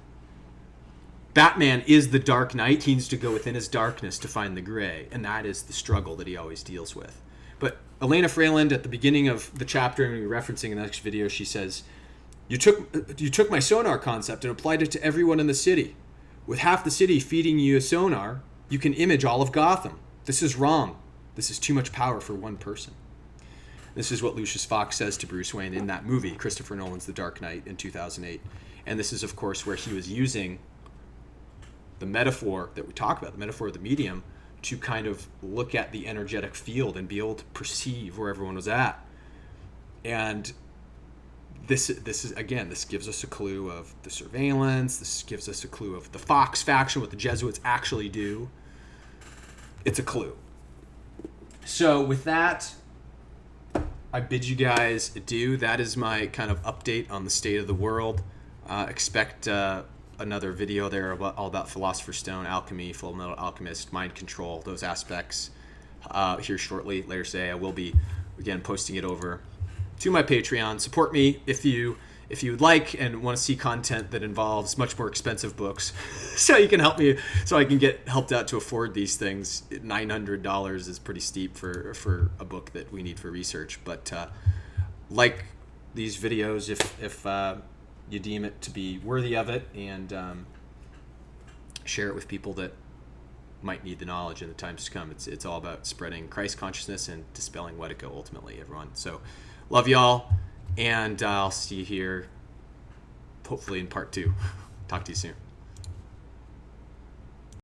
Batman is the Dark Knight. He needs to go within his darkness to find the gray, and that is the struggle that he always deals with. But Elena Freeland, at the beginning of the chapter, and we're referencing in the next video, she says, you took my sonar concept and applied it to everyone in the city. With half the city feeding you a sonar, you can image all of Gotham. This is wrong. This is too much power for one person. This is what Lucius Fox says to Bruce Wayne in that movie, Christopher Nolan's The Dark Knight in 2008. And this is, of course, where he was using the metaphor that we talk about, the metaphor of the medium, to kind of look at the energetic field and be able to perceive where everyone was at. And this is, again, this gives us a clue of the surveillance. This gives us a clue of the Fox faction, what the Jesuits actually do. It's a clue. So with that, I bid you guys adieu. That is my kind of update on the state of the world. Expect another video there all about Philosopher's Stone, alchemy, Full Metal Alchemist, mind control, those aspects here shortly. Later today, I will be, again, posting it over to my Patreon. Support me if you would like and want to see content that involves much more expensive books, so you can help me, so I can get helped out to afford these things. $900 is pretty steep for a book that we need for research. But like these videos if you deem it to be worthy of it, and share it with people that might need the knowledge in the times to come. It's all about spreading Christ consciousness and dispelling Wetiko, ultimately, everyone. So love y'all, and I'll see you here hopefully in part 2. Talk to you soon.